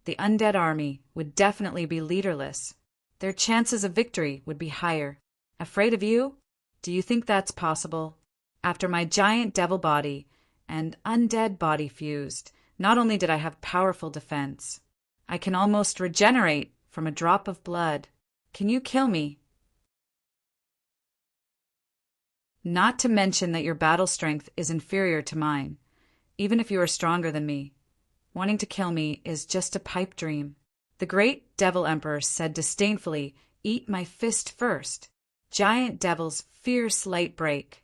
the undead army would definitely be leaderless. Their chances of victory would be higher. Afraid of you? Do you think that's possible? After my giant devil body and undead body fused, not only did I have powerful defense, I can almost regenerate from a drop of blood. Can you kill me? Not to mention that your battle strength is inferior to mine, even if you are stronger than me. Wanting to kill me is just a pipe dream. The great Devil Emperor said disdainfully, "Eat my fist first." Giant Devil's fierce light break.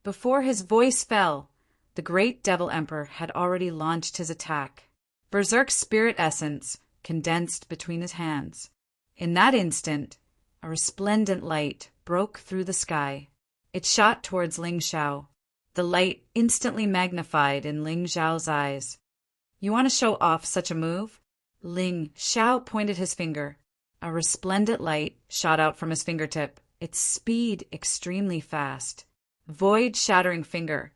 Before his voice fell, the great Devil Emperor had already launched his attack. Berserk spirit essence condensed between his hands. In that instant, a resplendent light broke through the sky. It shot towards Ling Xiao. The light instantly magnified in Ling Xiao's eyes. You want to show off such a move? Ling Xiao pointed his finger. A resplendent light shot out from his fingertip, its speed extremely fast. Void-shattering finger,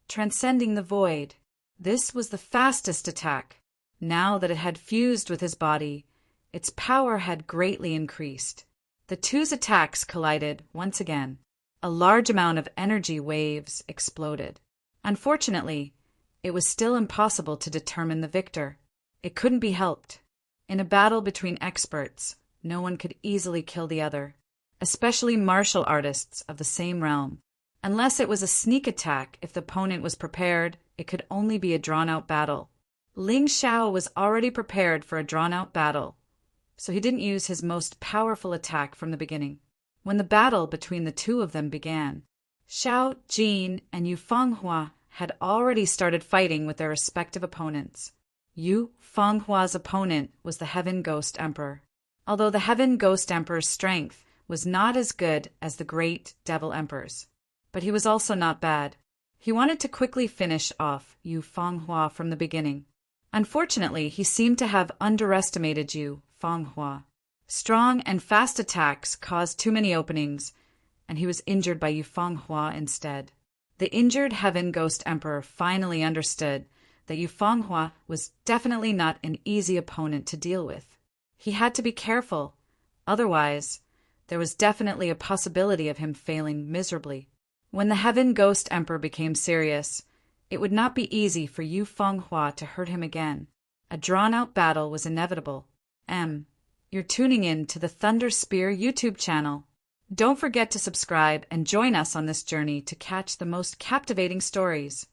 transcending the void. This was the fastest attack. Now that it had fused with his body, its power had greatly increased. The two's attacks collided once again. A large amount of energy waves exploded. Unfortunately, it was still impossible to determine the victor. It couldn't be helped. In a battle between experts, no one could easily kill the other, especially martial artists of the same realm. Unless it was a sneak attack, if the opponent was prepared, it could only be a drawn-out battle. Ling Xiao was already prepared for a drawn-out battle, so he didn't use his most powerful attack from the beginning. When the battle between the two of them began, Xiao Jin and Yu Fenghua had already started fighting with their respective opponents. Yu Fenghua's opponent was the Heaven Ghost Emperor. Although the Heaven Ghost Emperor's strength was not as good as the Great Devil Emperor's, but he was also not bad. He wanted to quickly finish off Yu Fenghua from the beginning. Unfortunately, he seemed to have underestimated Yu Fenghua. Strong and fast attacks caused too many openings, and he was injured by Yu Fenghua instead. The injured Heaven Ghost Emperor finally understood that Yu Fenghua was definitely not an easy opponent to deal with. He had to be careful, otherwise there was definitely a possibility of him failing miserably. When the Heaven Ghost Emperor became serious, it would not be easy for Yu Fenghua to hurt him again. A drawn-out battle was inevitable. You're tuning in to the Thunder Spear YouTube channel. Don't forget to subscribe and join us on this journey to catch the most captivating stories.